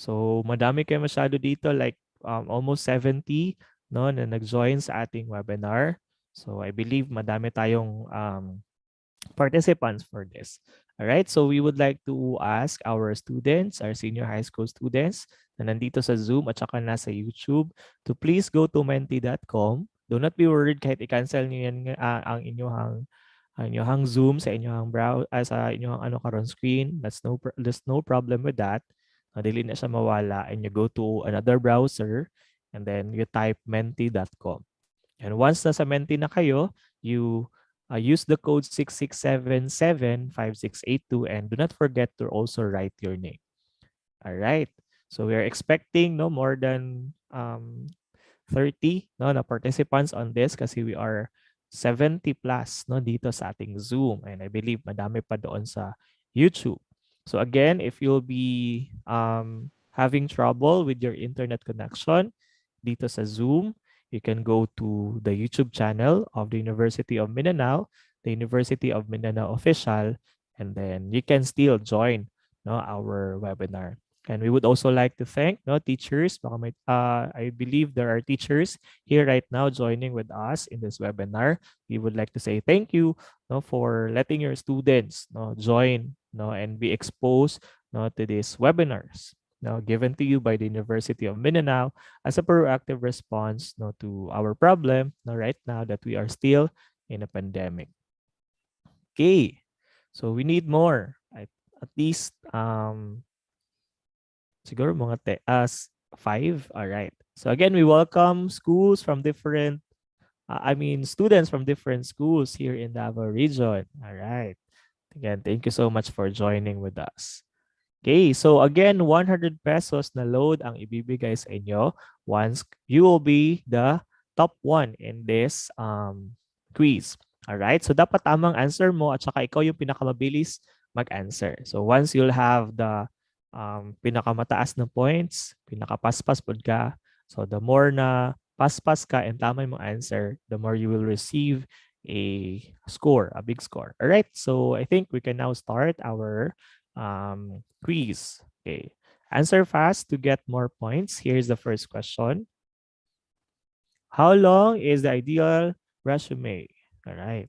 So madami kayo masyado dito, like almost 70 na nag-join sa ating webinar. So I believe madami tayong participants for this. All right, so we would like to ask our students, our senior high school students na nandito sa Zoom at saka nasa YouTube to please go to menti.com. Do not be worried kahit i-cancel niyo yan ang inyong Zoom sa inyong sa inyong karon screen. There's no problem with that. Dili na siya mawala and you go to another browser and then you type menti.com. And once nasa Menti na kayo, you use the code 667-5682 and do not forget to also write your name. All right. So we are expecting more than 30 na participants on this kasi we are 70 plus dito sa ating Zoom and I believe madami pa doon sa YouTube. So again, if you'll be having trouble with your internet connection dito sa Zoom, you can go to the YouTube channel of the University of Mindanao, the University of Mindanao official, and then you can still join our webinar. And we would also like to thank teachers. I believe there are teachers here right now joining with us in this webinar. We would like to say thank you for letting your students join and be exposed to these webinars given to you by the University of Mindanao as a proactive response to our problem right now that we are still in a pandemic. Okay, so we need more. At least siguro mga 5. All right. So again, we welcome schools from different, students from different schools here in Davao region. All right. Again, thank you so much for joining with us. Okay, so again, 100 pesos na load ang ibibigay sa inyo once you will be the top 1 in this quiz. Alright, so dapat tamang answer mo at saka ikaw yung pinakamabilis mag-answer. So once you'll have the pinakamataas na points, pinakapaspas pod ka, so the more na paspas ka and tama yung answer, the more you will receive a score, a big score. Alright, so I think we can now start our quiz. Okay, answer fast to get more points. Here's the first question. How long is the ideal resume? All right,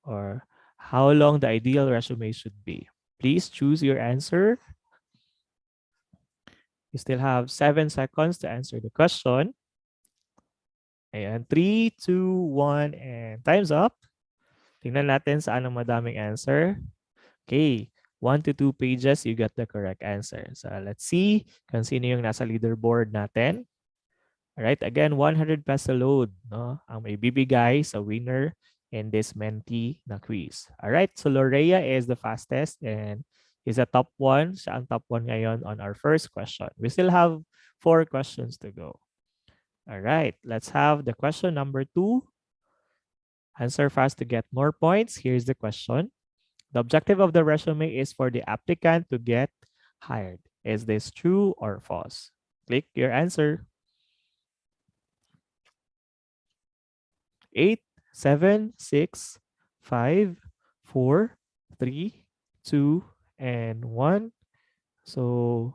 or how long the ideal resume should be? Please choose your answer. You still have 7 seconds to answer the question. And 3, 2, 1, and time's up. Tingnan natin saan ang madaming answer. Okay, 1 to 2 pages, you got the correct answer. So let's see kung sino yung nasa leaderboard natin. Alright, again, 100 peso load, no? Ang may bibigay sa winner in this mentee na quiz. Alright, so Lorea is the fastest and is a top 1. Siya ang top 1 ngayon on our first question. We still have 4 questions to go. Alright, let's have the question number 2. Answer fast to get more points. Here's the question. The objective of the resume is for the applicant to get hired. Is this true or false? Click your answer. 8, 7, 6, 5, 4, 3, 2, and 1. So,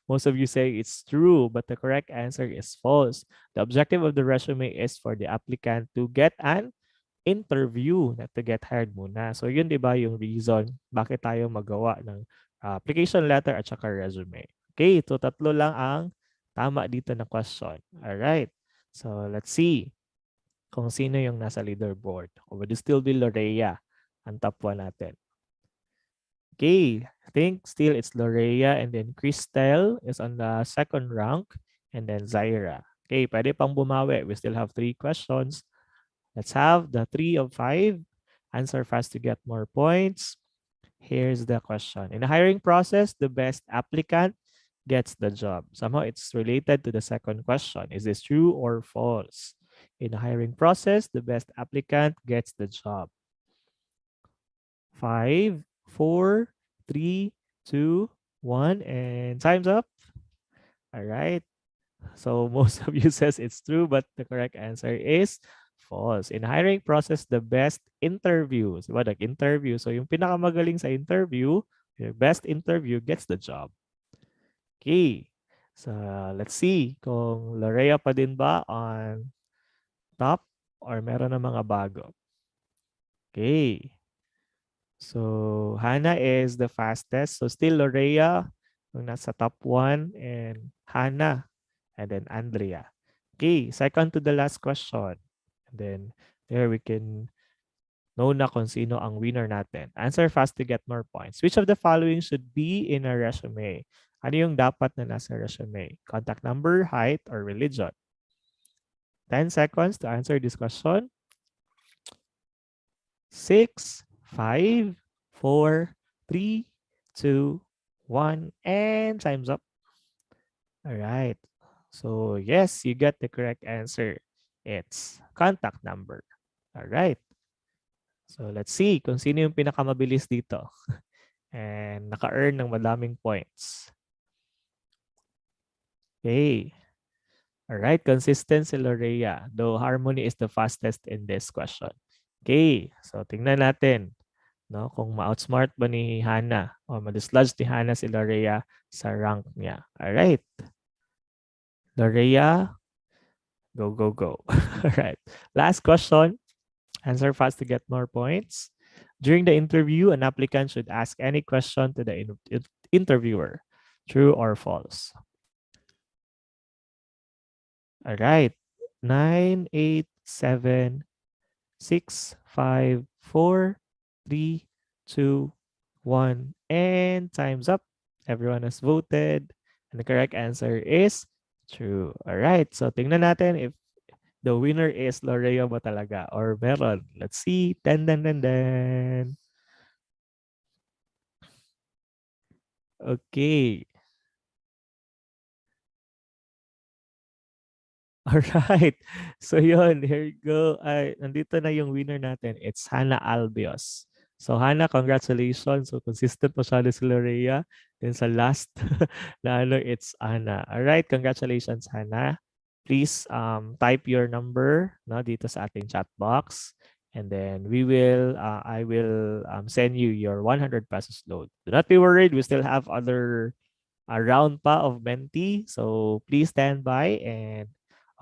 most of you say it's true, but the correct answer is false. The objective of the resume is for the applicant to get an interview, not to get hired muna. So, yun, di ba, yung reason bakit tayo magawa ng application letter at saka resume. Okay, so tatlo lang ang tama dito na question. Alright, so let's see kung sino yung nasa leaderboard. Or would it still be Lorea ang top 1 natin? Okay, I think still it's Lorea and then Cristel is on the second rank and then Zaira. Okay, pwede pang bumawi. We still have 3 questions. Let's have the 3 of 5. Answer fast to get more points. Here's the question. In the hiring process, the best applicant gets the job. Somehow it's related to the second question. Is this true or false? In the hiring process, the best applicant gets the job. 5, 4, 3, 2, 1, and time's up. All right. So most of you says it's true, but the correct answer is false. In the hiring process, the best interview. So what, like interview? So yung pinakamagaling sa interview, your best interview gets the job. Okay. So let's see kung Lorea pa din ba on top or meron na mga bago. Okay. So Hannah is the fastest. So still Lorea yung nasa top 1 and Hannah and then Andrea. Okay, second to the last question. And then there we can know na kung sino ang winner natin. Answer fast to get more points. Which of the following should be in a resume? Ano yung dapat na nasa resume? Contact number, height, or religion? 10 seconds to answer this question. 6, 5, 4, 3, 2, 1, and time's up. All right. So yes, you got the correct answer. It's contact number. All right. So let's see kung sino yung pinakamabilis dito and naka-earn ng madaming points. Okay. All right, consistent si Lorea, though Harmony is the fastest in this question. Okay, so tingnan natin no, kung ma-outsmart ba ni Hannah o ma-dislodge ni Hannah si Lorea sa rank niya. All right. Lorea, go, go, go. All right. Last question. Answer fast to get more points. During the interview, an applicant should ask any question to the interviewer. True or false? All right. 9, 8, 7, 6, 5, 4, 3, 2, 1, and time's up. Everyone has voted. And the correct answer is true. All right. So tingnan natin if the winner is Lorea ba talaga or meron. Let's see. Den. Okay. Alright. So yun, here you go. Ay, nandito na yung winner natin. It's Hannah Albios. So Hannah, congratulations. So consistent masyado si Lorea. Then sa last na ano, it's Anna. Alright, congratulations Hannah. Please type your number no, dito sa ating chat box. And then I will send you your 100 pesos load. Do not be worried. We still have other round pa of mentee. So please stand by and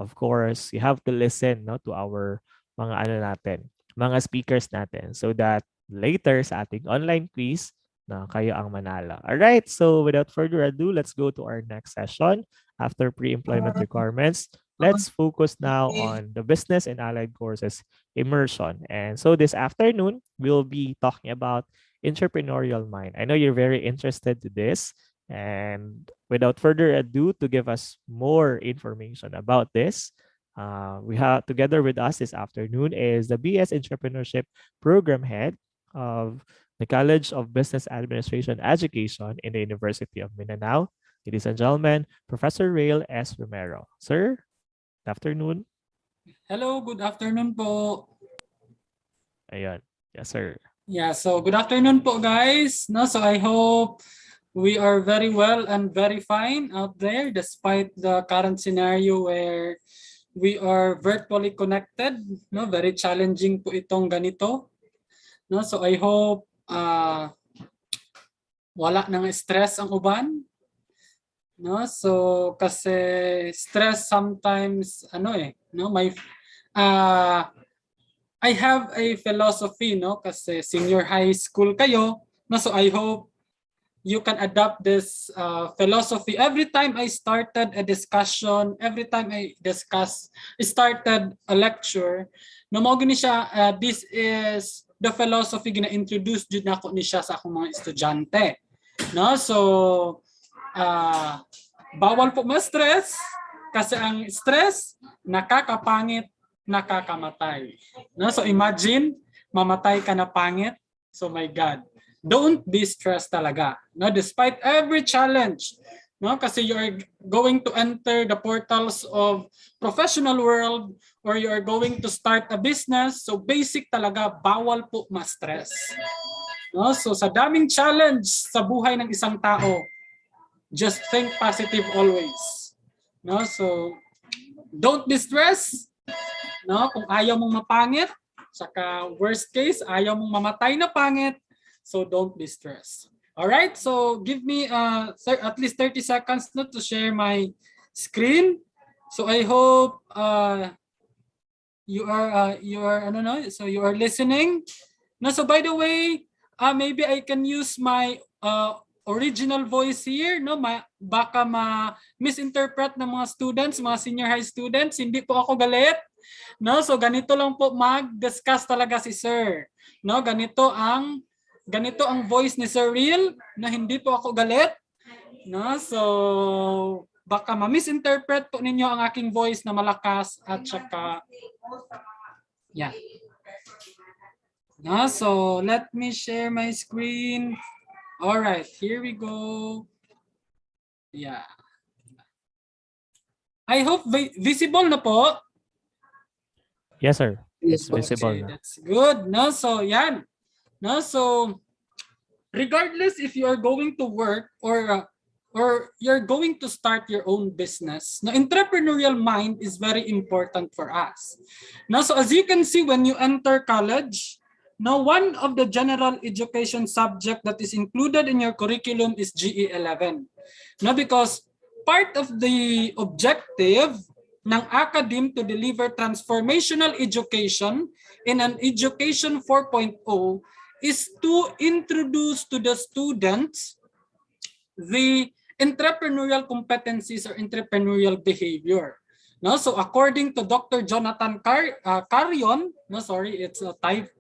of course, you have to listen no, to our mga ano natin, mga speakers natin so that later sa ating online quiz na kayo ang manalo. All right, so without further ado, let's go to our next session after pre-employment requirements. Let's focus now on the business and allied courses immersion. And so this afternoon, we'll be talking about entrepreneurial mind. I know you're very interested to this. And without further ado, to give us more information about this, we have together with us this afternoon is the BS Entrepreneurship Program Head of the College of Business Administration Education in the University of Mindanao. Ladies and gentlemen, Professor Rail S. Romero. Sir, good afternoon. Hello, good afternoon po. Ayan. Yes, sir. Yeah, so good afternoon po guys. No, so I hope we are very well and very fine out there despite the current scenario where we are virtually connected. No, very challenging po itong ganito. No, so I hope wala nang stress ang uban. No, so kasi stress sometimes I have a philosophy, no, kasi senior high school kayo, no, so I hope you can adopt this philosophy. Every time I started a discussion, every time I started a lecture, no mo gini siya, this is the philosophy gina-introduce jud nako ni siya sa akong mga estudyante. No, so bawal po ma-stress kasi ang stress nakakapangit, nakakamatay. No, so imagine mamatay ka na pangit. So my God, don't be stressed talaga. No, despite every challenge, no, kasi you are going to enter the portals of professional world or you are going to start a business. So basic talaga, bawal po ma-stress. No, so sa daming challenge sa buhay ng isang tao, just think positive always. No, so don't be stressed. No, kung ayaw mong mapangit, saka worst case, ayaw mong mamatay na pangit, so don't be stressed. All right, so give me at least 30 seconds no, to share my screen. So I hope you are so you are listening. No, so by the way, maybe I can use my original voice here, no, baka misinterpret ng mga students, mga senior high students. Hindi po ako galit. No, so ganito lang po mag-discuss talaga si Sir. No, ganito ang voice ni Sir Real, na hindi po ako galit. No, so baka ma-misinterpret po ninyo ang aking voice na malakas at saka yeah. No, so let me share my screen. All right, here we go. Yeah. I hope visible na po. Yes, sir. It's Okay, visible na. that's good. No, so yan. No, so regardless if you are going to work or you're going to start your own business, no, entrepreneurial mind is very important for us. No, so as you can see, when you enter college, no, one of the general education subject that is included in your curriculum is GE11. No, because part of the objective ng academe to deliver transformational education in an education 4.0 is to introduce to the students the entrepreneurial competencies or entrepreneurial behavior. No, so according to Dr. Jonathan Carion, no, sorry, it's a type.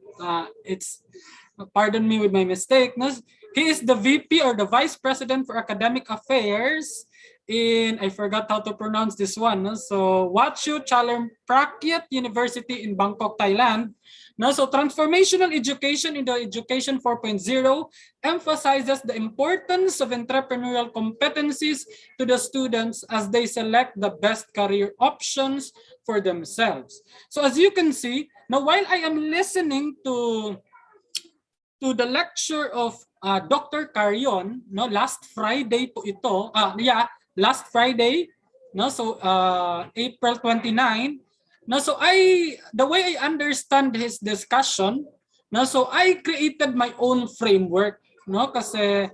Pardon me with my mistake. No, he is the VP or the Vice President for Academic Affairs in, I forgot how to pronounce this one. No? So Wat Siu Chalermprakyat University in Bangkok, Thailand. No? So transformational education in the Education 4.0 emphasizes the importance of entrepreneurial competencies to the students as they select the best career options for themselves. So as you can see, now while I am listening to the lecture of Dr. Carion, no, last Friday po ito, last Friday, no, so April 29, no, so the way I understand his discussion, no, so I created my own framework, no, kasi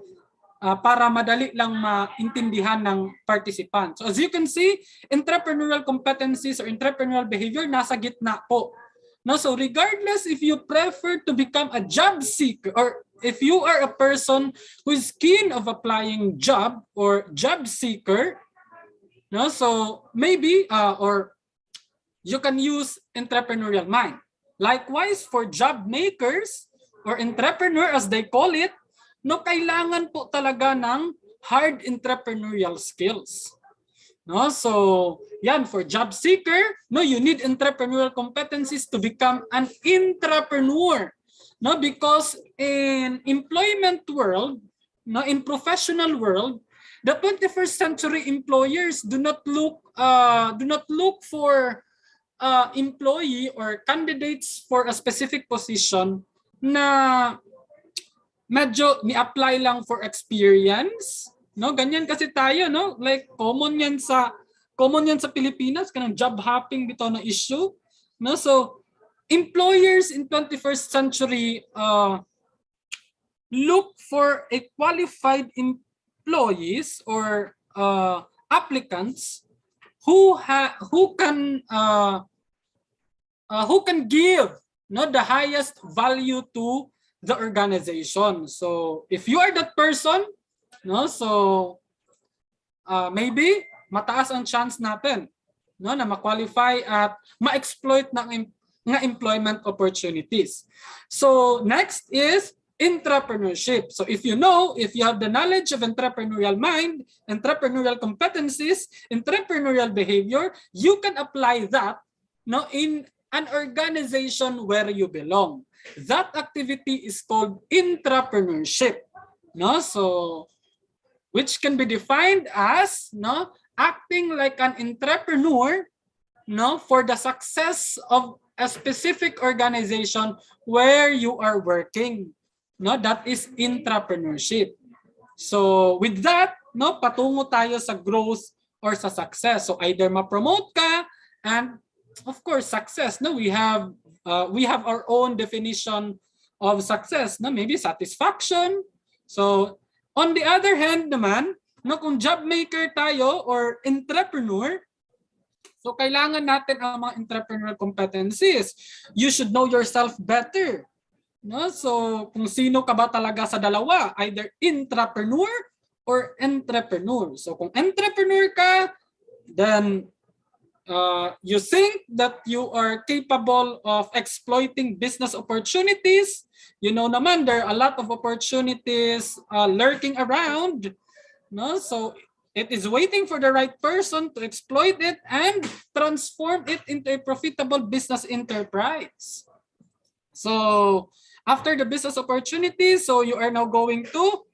para madali lang maintindihan ng participant. So as you can see, entrepreneurial competencies or entrepreneurial behavior nasa gitna po. No, so regardless if you prefer to become a job seeker or if you are a person who is keen of applying job or job seeker, no, so maybe or you can use entrepreneurial mind. Likewise, for job makers, or entrepreneur as they call it, no, kailangan po talaga ng hard entrepreneurial skills. No, so yan, for job seeker, no, you need entrepreneurial competencies to become an intrapreneur. No, because in employment world, no, in professional world, the 21st century employers do not look for employee or candidates for a specific position na medyo ni-apply lang for experience. No, ganyan kasi tayo, no? Like common yan sa Pilipinas, kanang job hopping bitaw na issue. No, so employers in 21st century look for a qualified employees or applicants who can give, no, the highest value to the organization. So if you are that person, no, so maybe mataas ang chance natin, no, na ma-qualify at ma-exploit ng employment opportunities. So next is entrepreneurship. So if you have the knowledge of entrepreneurial mind, entrepreneurial competencies, entrepreneurial behavior, you can apply that, no, in an organization where you belong. That activity is called entrepreneurship. No, so which can be defined as, no, acting like an entrepreneur, no, for the success of a specific organization where you are working. No, that is entrepreneurship. So with that, no, patungo tayo sa growth or sa success. So either ma-promote ka, and of course success, no, we have our own definition of success, no, maybe satisfaction. So on the other hand naman, no, kung job maker tayo or entrepreneur, so kailangan natin ang mga entrepreneurial competencies. You should know yourself better. No, so kung sino ka ba talaga sa dalawa, either intrapreneur or entrepreneur. So kung entrepreneur ka, then you think that you are capable of exploiting business opportunities. You know naman, there are a lot of opportunities lurking around. No, so it is waiting for the right person to exploit it and transform it into a profitable business enterprise. So after the business opportunity, so you are now going to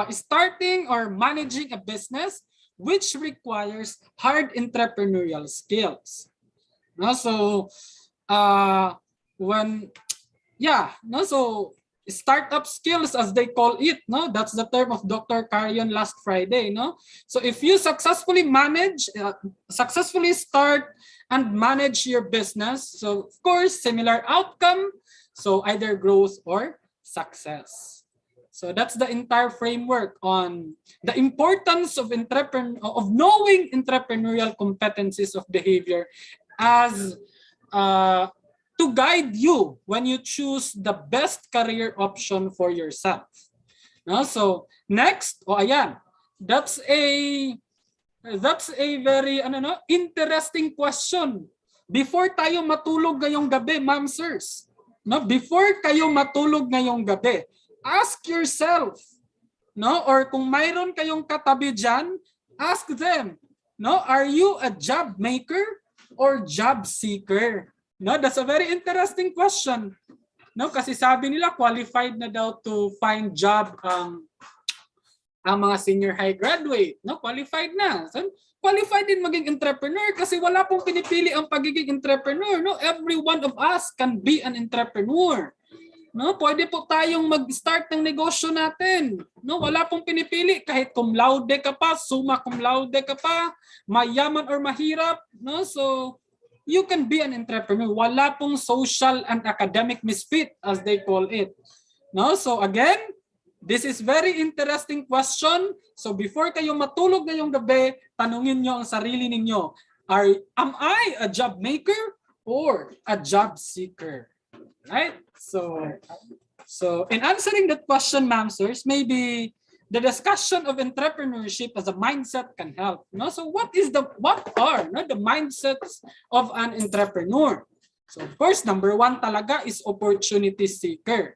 starting or managing a business which requires hard entrepreneurial skills. No, so so startup skills as they call it, no, that's the term of Dr. Carion last Friday, no. So if you successfully start and manage your business, so of course similar outcome, so either growth or success. So that's the entire framework on the importance of knowing entrepreneurial competencies of behavior as to guide you when you choose the best career option for yourself. No? So next, ayan, that's a very interesting question. Before tayo matulog ngayong gabi, ma'am, sirs, no, before kayo matulog ngayong gabi, ask yourself, no, or kung mayroon kayong katabi dyan, ask them, no, are you a job maker or job seeker? No, that's a very interesting question. No, kasi sabi nila qualified na daw to find job ang mga senior high graduate. No, qualified na. So, qualified din maging entrepreneur kasi wala pong pinipili ang pagiging entrepreneur. No, every one of us can be an entrepreneur. No, pwede po tayong mag-start ng negosyo natin. No, wala pong pinipili kahit cum laude ka pa, summa cum laude ka pa, mayaman or mahirap, no? So you can be an entrepreneur. Wala pong social and academic misfit as they call it. No, so again, this is very interesting question. So before kayo matulog ngayong gabi, tanungin nyo ang sarili ninyo, am I a job maker or a job seeker? Right? So in answering that question, ma'am, sirs, maybe the discussion of entrepreneurship as a mindset can help. No? So what are the mindsets of an entrepreneur? So of course, number one talaga is opportunity seeker.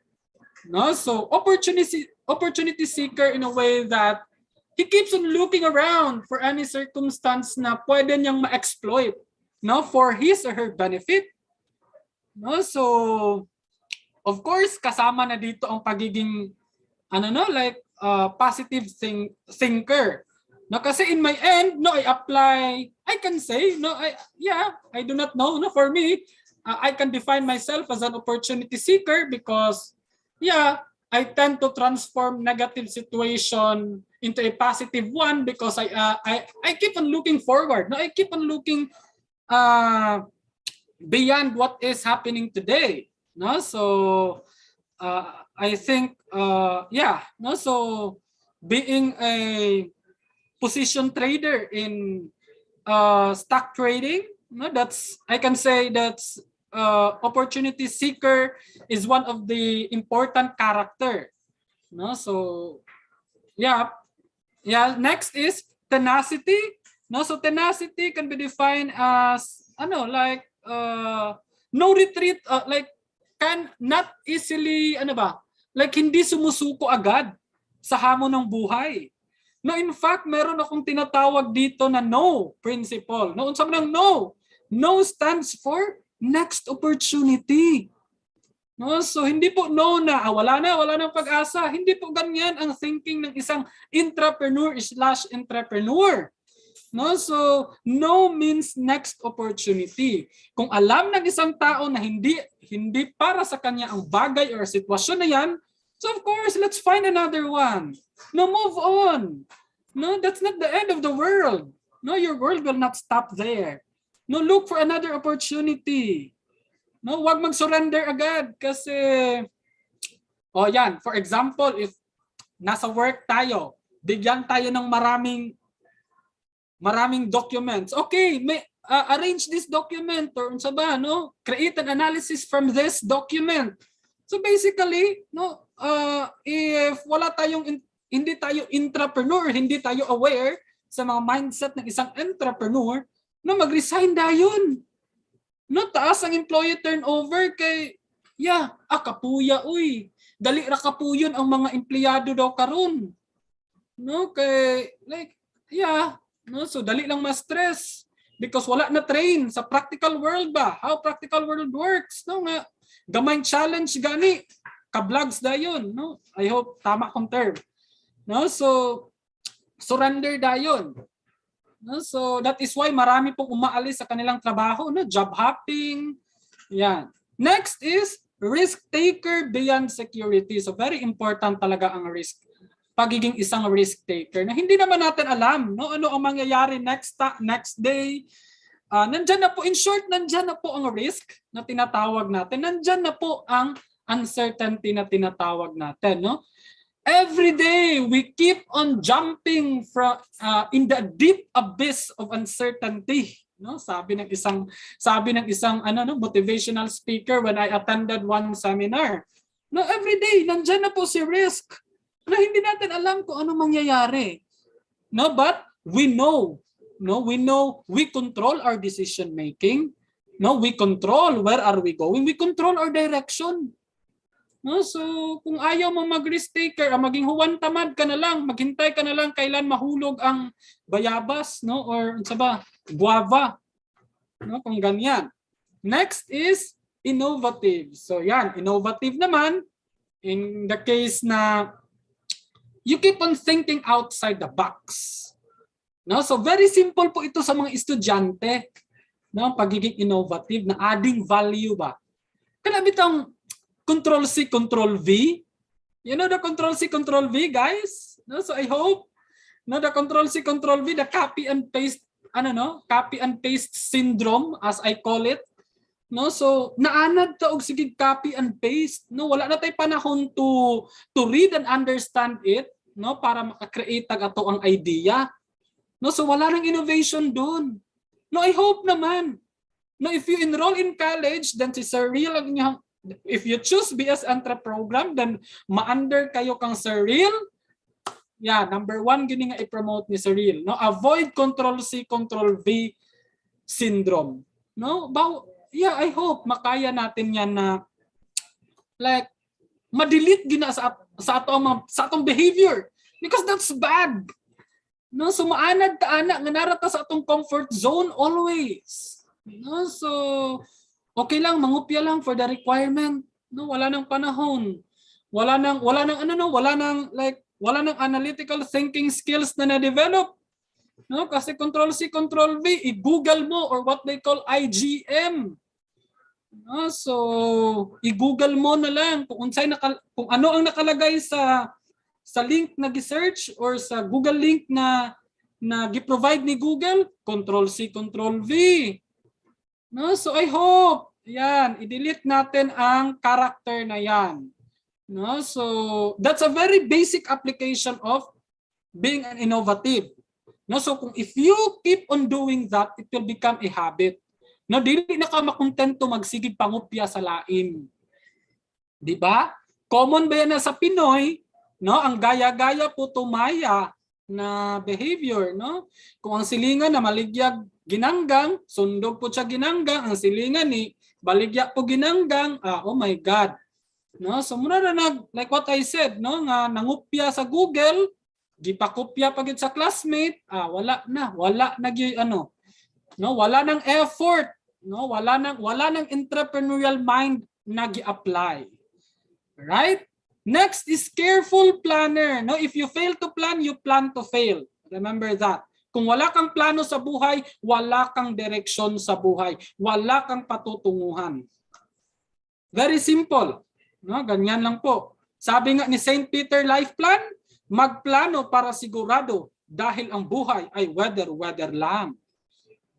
No, so opportunity seeker in a way that he keeps on looking around for any circumstance na pwede niyang ma-exploit, no, for his or her benefit. No, so of course, kasama na dito ang pagiging positive thinker. No, kasi in my end, no, I apply, I can say, no, I do not know, no, for me, I can define myself as an opportunity seeker because, I tend to transform negative situation into a positive one because I keep on looking forward. No, I keep on looking beyond what is happening today. No, so I think no, so being a position trader in stock trading, no, I can say that's opportunity seeker is one of the important character. No, so next is tenacity. No, so tenacity can be defined as no retreat, like can not easily like hindi sumusuko agad sa hamon ng buhay. No, in fact, meron akong tinatawag dito na no principle. No, unsa man ang no? No stands for next opportunity. No, so hindi po no na wala nang pag-asa. Hindi po ganyan ang thinking ng isang intrapreneur/entrepreneur. No, so no means next opportunity. Kung alam ng isang tao na hindi para sa kanya ang bagay or sitwasyon na yan, so of course, let's find another one. No, move on. No, that's not the end of the world. No, your world will not stop there. No, look for another opportunity. No, wag mag-surrender agad kasi for example, if nasa work tayo, bigyan tayo ng maraming documents. Okay, may arrange this document or unsa ba, no? Create an analysis from this document. So basically, no, if hindi tayo intrapreneur, hindi tayo aware sa mga mindset ng isang entrepreneur, no, mag-resign dayon. No, taas ang employee turnover kay kapuya uy. Dali ra kapuyon ang mga empleyado daw karon. No, kay no, so dali lang ma-stress because wala na train sa practical world ba? How practical world works, no nga. Gamay challenge gani. Ka-vlogs dayon, no? I hope tama kong term. No, so surrender dayon. No, so that is why marami pong umaalis sa kanilang trabaho, no? Job hopping. Yan. Next is risk taker beyond security. So very important talaga ang risk. Pagiging isang risk taker na hindi naman natin alam, no, ano ang mangyayari next day. Nandyan na po, in short, nandyan na po ang risk na tinatawag natin. Nandyan na po ang uncertainty na tinatawag natin, no? Every day we keep on jumping from in the deep abyss of uncertainty, no? Sabi ng isang motivational speaker when I attended one seminar. No, every day nandiyan na po si risk. Na hindi natin alam kung ano mangyayari. No, but we know, we control our decision making. No, we control where are we going. We control our direction. No, so kung ayaw mo mag-risk taker, maging huwan tamad ka na lang, maghintay ka na lang kailan mahulog ang bayabas, no, or guava. No, kung ganyan. Next is innovative. So yan, innovative naman in the case na you keep on thinking outside the box. No, so very simple po ito sa mga estudyante, no, pagiging innovative na adding value ba. Kana bitang Control-C, Control-V. You know the Control-C, Control-V, guys? No, so I hope, no, the Control-C, Control-V, the copy and paste, copy and paste syndrome, as I call it. No, so naanad ta og sige copy and paste. No, wala na tay panahon to read and understand it, no, para maka-create ato ang idea. No, so wala nang innovation doon. No, I hope naman. No, if you enroll in college, then si Sir Real ang inyong, if you choose BS Entre program, then ma-under kayo kang Sir Real. Yeah, number 1 gini nga i-promote ni Sir Real. No, avoid Control-C, Control-V syndrome. No, yeah, I hope makaya natin yan na like ma-delete gina sa atong behavior because that's bad. No, so maanad ta ana nga narata sa atong comfort zone always. No, so okay lang mangupya lang for the requirement. No, wala nang panahon. Wala nang analytical thinking skills na na-develop. No, kasi control C, control V, i-google mo or what they call IGM. No, so i-google mo na lang kung ano ang nakalagay sa link na gi-search or sa Google link na gi-provide ni Google, control C, control V. No, so I hope yan, i-delete natin ang character na yan. No, so that's a very basic application of being an innovative. No, so kung if you keep on doing that, it will become a habit. No, dili na ka makontento magsigig pangupya sa lain. Di ba? Common ba yan na sa Pinoy? No, ang gaya-gaya po tumaya na behavior, no? Kung ang silingan na maligyag ginanggang, sundog po siya ginanggang, ang silingan ni baligya po ginanggang, oh my God. No, so muna na like what I said, no, nga nangupya sa Google, gipakopya pagid sa classmate, wala na ano. No, wala nang effort, no, wala nang entrepreneurial mind na gi-apply. Right? Next is careful planner. No, if you fail to plan, you plan to fail. Remember that. Kung wala kang plano sa buhay, wala kang direksyon sa buhay, wala kang patutunguhan. Very simple. No, ganyan lang po. Sabi nga ni St. Peter Life Plan, magplano para sigurado dahil ang buhay ay weather lang.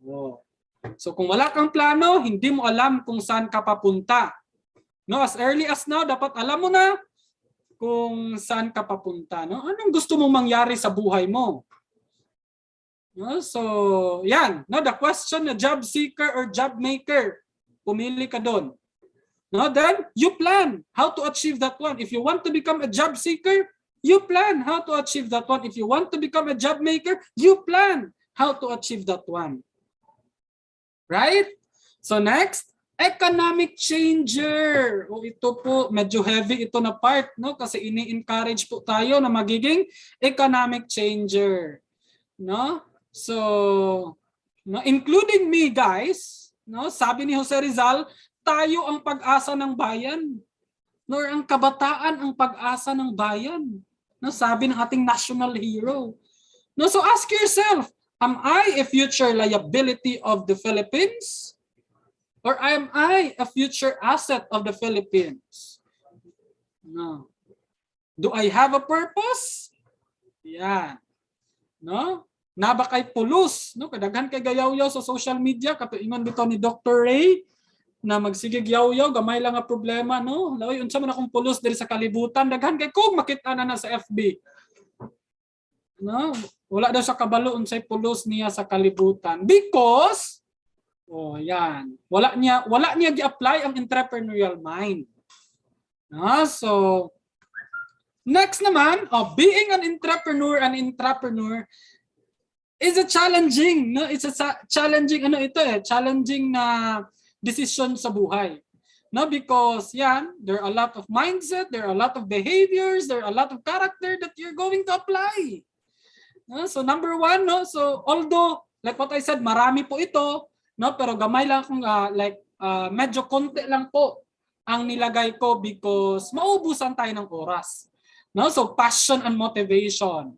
Wow. So kung wala kang plano, hindi mo alam kung saan ka papunta. No, as early as now, dapat alam mo na kung saan ka papunta. No? Anong gusto mong mangyari sa buhay mo? No, so, yan. No, the question na job seeker or job maker, pumili ka doon. No, then you plan how to achieve that one. If you want to become a job seeker, you plan how to achieve that one. If you want to become a job maker, you plan how to achieve that one. Right? So next, economic changer. O ito po, medyo heavy ito na part, no? Kasi ini-encourage po tayo na magiging economic changer. No? So, no, including me guys, no? Sabi ni Jose Rizal, tayo ang pag-asa ng bayan. Nor ang kabataan ang pag-asa ng bayan. No, sabi ng ating national hero. No, so ask yourself, am I a future liability of the Philippines? Or am I a future asset of the Philippines? No. Do I have a purpose? Yan. No? Naba kay pulos, no? Kadaghan kay gayaw-yaw sa social media, katuingon dito ni Dr. Ray, na magsigig yaw-yaw, gamay lang nga problema, no? Laway, unsa man akong pulos diri sa kalibutan, daghan kay kog makita na sa FB. No? Wala daw sa kabalo unsay pulos niya sa kalibutan. Because, yan. Wala niya gi-apply ang entrepreneurial mind. No? So, next naman, being an intrapreneur is a challenging, no? It's a challenging, challenging na decision sa buhay. No, because there are a lot of mindset, there are a lot of behaviors, there are a lot of character that you're going to apply. No, so number one, no, so although like what I said, marami po ito, no, pero gamay lang kung medyo konti lang po ang nilagay ko because maubusan tayo ng oras. No, so passion and motivation.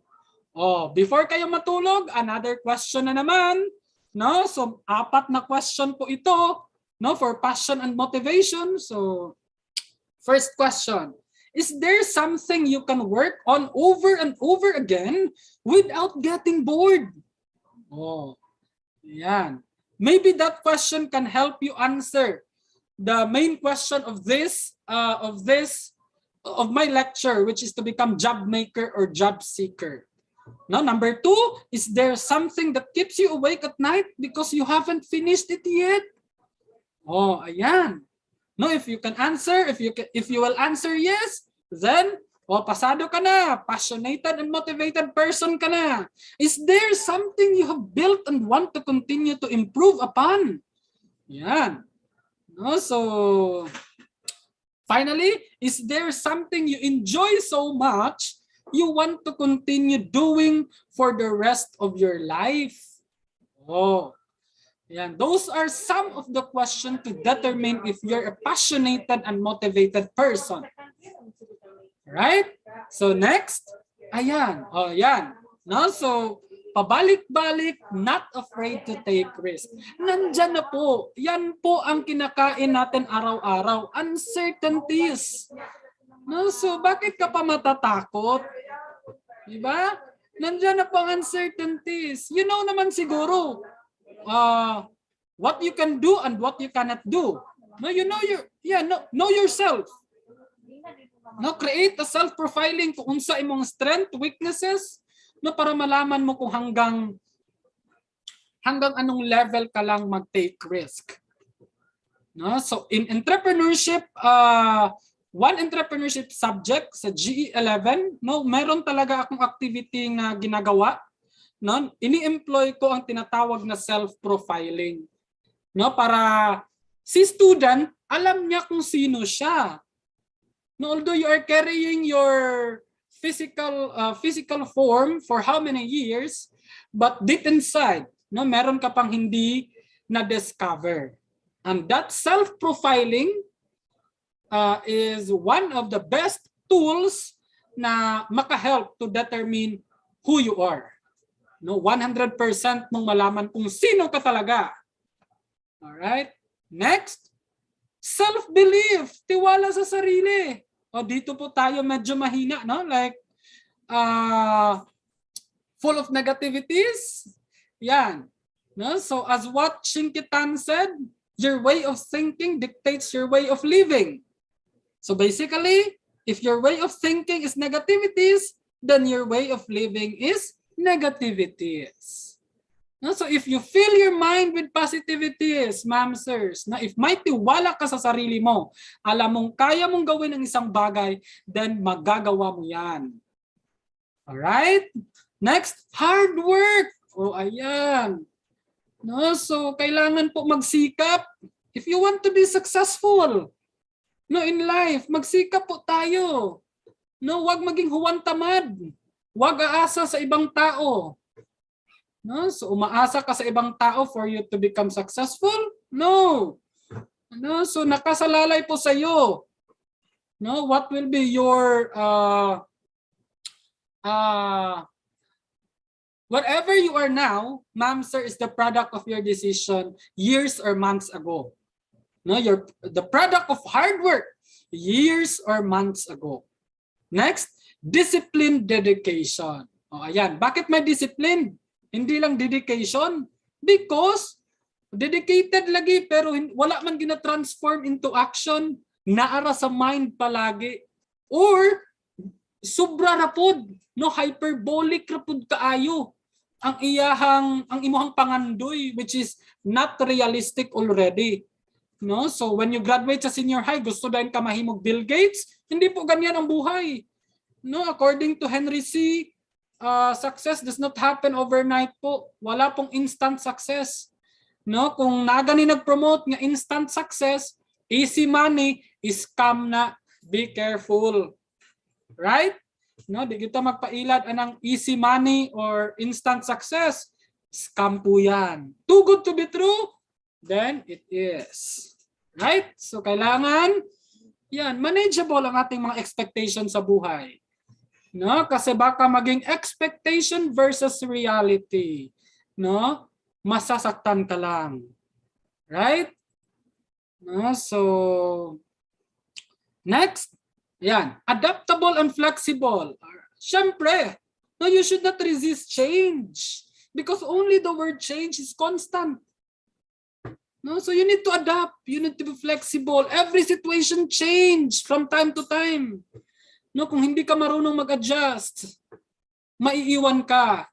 Before kayo matulog, another question na naman. No, so 4 na question po ito. No, for passion and motivation. So, first question, is there something you can work on over and over again without getting bored? Yan. Maybe that question can help you answer the main question of my lecture, which is to become job maker or job seeker. No, number 2, is there something that keeps you awake at night because you haven't finished it yet? Ayan. No, if you can answer, if you will answer yes, then pasado ka na, passionate and motivated person ka na. Is there something you have built and want to continue to improve upon? Yan. No? So, finally, is there something you enjoy so much you want to continue doing for the rest of your life? Oh, yeah. Those are some of the questions to determine if you're a passionate and motivated person. Right? So next, ayan. Oh, yan. No? So, pabalik-balik, not afraid to take risk. Nandyan na po. Yan po ang kinakain natin araw-araw. Uncertainties. No? So, bakit ka pa matatakot? Diba? Nandyan na po ang uncertainties. You know naman siguro what you can do and what you cannot do. No, you know know yourself. No, create a self-profiling kung unsa imong strength, weaknesses, no, para malaman mo kung hanggang anong level ka lang mag-take risk. No, so in entrepreneurship, one entrepreneurship subject sa GE11, no, meron talaga akong activity na ginagawa. No, ini-employ ko ang tinatawag na self-profiling. No, para si student alam niya kung sino siya. No, although you are carrying your physical form for how many years, but deep inside, no, meron ka pang hindi na discover. And that self-profiling is one of the best tools na makahelp to determine who you are. No, 100% mong malaman kung sino ka talaga. All right? Next, self-belief, tiwala sa sarili. O dito po tayo medyo mahina, no? Like full of negativities. Yan. No? So as what Shinkitan said, your way of thinking dictates your way of living. So basically, if your way of thinking is negativities, then your way of living is negativities. No, so if you fill your mind with positivities, ma'am, sirs, na if may tiwala ka sa sarili mo, alam mong kaya mong gawin ang isang bagay, then magagawa mo yan. Alright? Next, hard work. O ayan. No, so kailangan po magsikap. If you want to be successful, no, in life, magsikap po tayo. No, wag maging huwag tamad. Wag aasa sa ibang tao. No, so umaasa ka sa ibang tao for you to become successful? No. No, so nakasalalay po sa iyo. No, what will be your whatever you are now, ma'am, sir, is the product of your decision years or months ago. No, you're the product of hard work years or months ago. Next, discipline, dedication. O ayan, bakit may discipline? Hindi lang dedication. Because dedicated lagi pero wala man gina-transform into action, naara sa mind palagi. Or sobra ra pod, no, hyperbolic ra pod kaayo ang imuhang pangandoy, which is not realistic already. No, so when you graduate sa senior high, gusto din ka mahimog Bill Gates? Hindi po ganyan ang buhay. No, according to Henry C., success does not happen overnight po. Wala pong instant success. No, kung nagani nag-promote nga instant success, easy money, scam na. Be careful. Right? No, di kita magpailad anang easy money or instant success. Scam po yan. Too good to be true? Then it is. Right? So kailangan yan, manageable ang ating mga expectations sa buhay. No, kasi baka maging expectation versus reality. No? Masasaktan ka lang. Right? No, so next, yan, adaptable and flexible. Siyempre, no, you should not resist change because only the word change is constant. No, so you need to adapt, you need to be flexible. Every situation change from time to time. No, kung hindi ka marunong mag-adjust, maiiwan ka.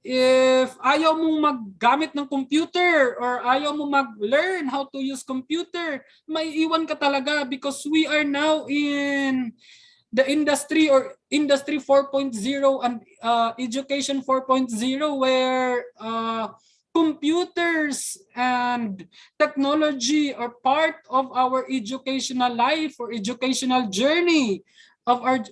If ayaw mong maggamit ng computer or ayaw mong mag-learn how to use computer, maiiwan ka talaga because we are now in the industry or industry 4.0 and education 4.0 where computers and technology are part of our educational life or educational journey of our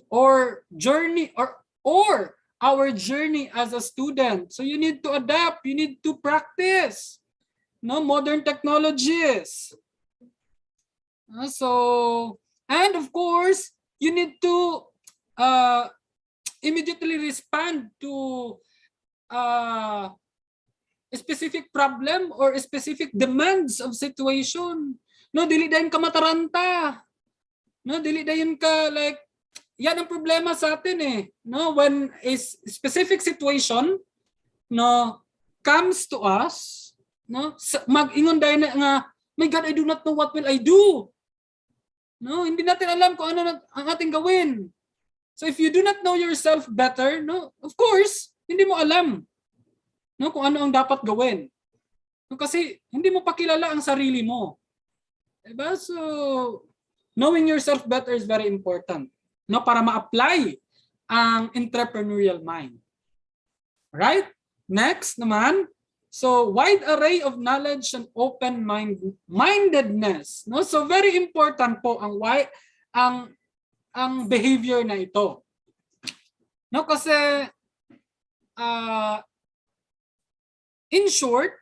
journey or our journey as a student. So you need to adapt, you need to practice modern technologies. And of course, you need to immediately respond to a specific problem or specific demands of situation. Dili dayon ka mataranta. Dili dayon ka like, yan ang problema sa atin eh. When a specific situation comes to us, mag-ingon dayon nga, my God, I do not know what will I do. Hindi natin alam kung ano ang ating gawin. So if you do not know yourself better, of course, hindi mo alam kung ano ang dapat gawin. Kasi hindi mo pa kilala ang sarili mo. Diba? So knowing yourself better is very important para ma-apply ang entrepreneurial mind. Right? Next naman, so wide array of knowledge and open-mindedness. So very important po ang behavior na ito. Kasi in short,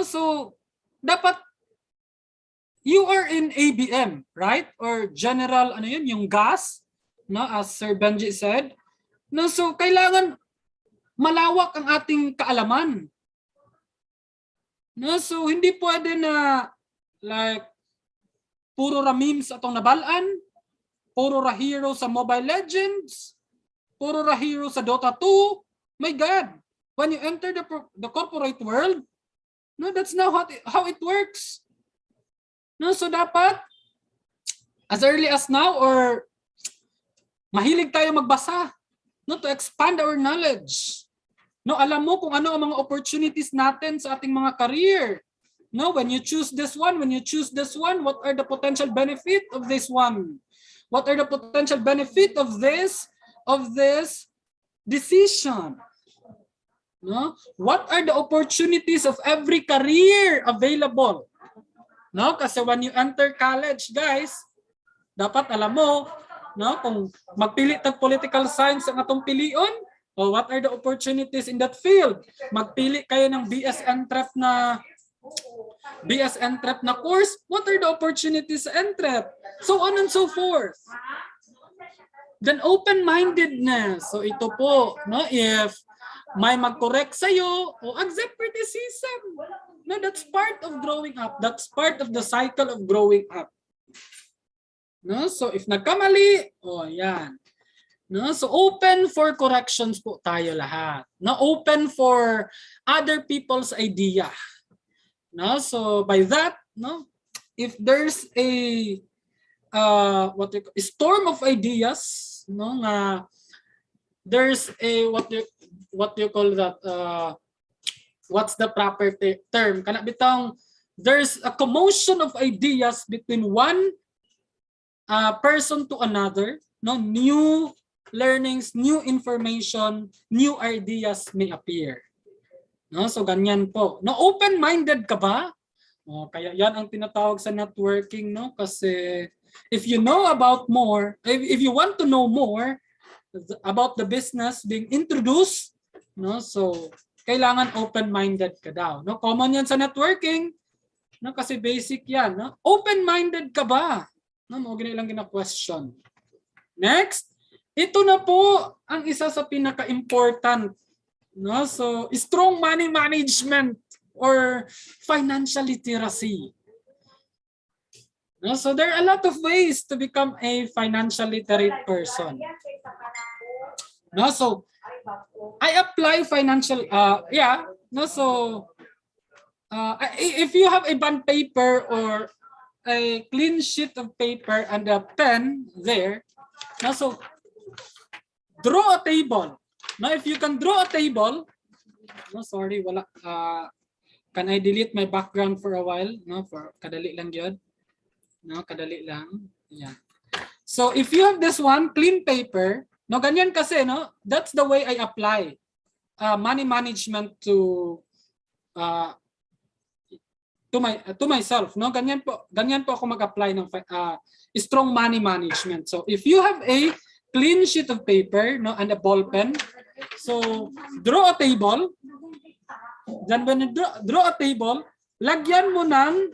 so dapat you are in ABM, right? Or general yung gas, as Sir Benji said. So kailangan malawak ang ating kaalaman. So hindi pwede na like puro ra memes atong nabalaan, puro ra hero sa Mobile Legends, puro ra hero sa Dota 2. My God, when you enter the corporate world, that's not how it works. So dapat as early as now or mahilig tayo magbasa, to expand our knowledge. Alam mo kung ano ang mga opportunities natin sa ating mga career. When you choose this one, what are the potential benefit of this one? What are the potential benefit of this decision? What are the opportunities of every career available? Kasi when you enter college, guys, dapat alam mo, kung magpili tag political science ang atong pilion, what are the opportunities in that field? Magpili kayo ng BS Entrep na course, what are the opportunities sa Entrep? So on and so forth. Then open-mindedness. So ito po, if may mag-correct sa'yo, accept criticism. That's part of growing up. That's part of the cycle of growing up. So if nagkamali, yan. So open for corrections po tayo lahat. Open for other people's idea. So by that, if there's a storm of ideas, there's a what you call that? What's the proper term? Kana bitang there's a commotion of ideas between one person to another. New learnings, new information, new ideas may appear. So ganyan po. Open-minded ka ba? Kaya yan ang tinatawag sa networking, kasi if you know about more, if you want to know more about the business being introduced, so kailangan open-minded ka daw. Common yan sa networking, kasi basic yan. Open-minded ka ba? Mga lang gina-question. Next, ito na po ang isa sa pinaka-important. So, strong money management or financial literacy. So, there are a lot of ways to become a financial literate person. So, I apply financial, if you have a bond paper or a clean sheet of paper and a pen there, so draw a table. If you can draw a table, sorry, wala. Can I delete my background for a while? For kadali lang yun. Kadali lang. Yeah. So if you have this one, clean paper, ganyan kasi, that's the way I apply money management to to myself, no? Ganyan po ako mag-apply ng strong money management. So if you have a clean sheet of paper, no, and a ball pen, so draw a table. Then when you draw a table, lagyan mo ng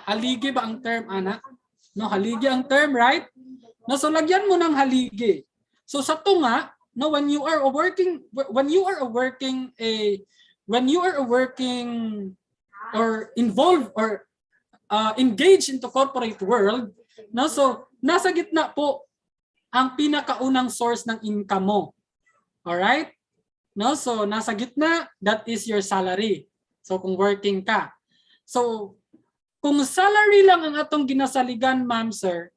haligi ba ang term, anak? No, haligi ang term, right? No, so lagyan mo ng haligi. So sa tunga, no, when you are working or involved or engaged into corporate world, no, so nasa gitna po ang pinakaunang source ng income mo. All right? No, so nasa gitna, that is your salary. So kung working ka. So kung salary lang ang atong ginasaligan, ma'am, sir,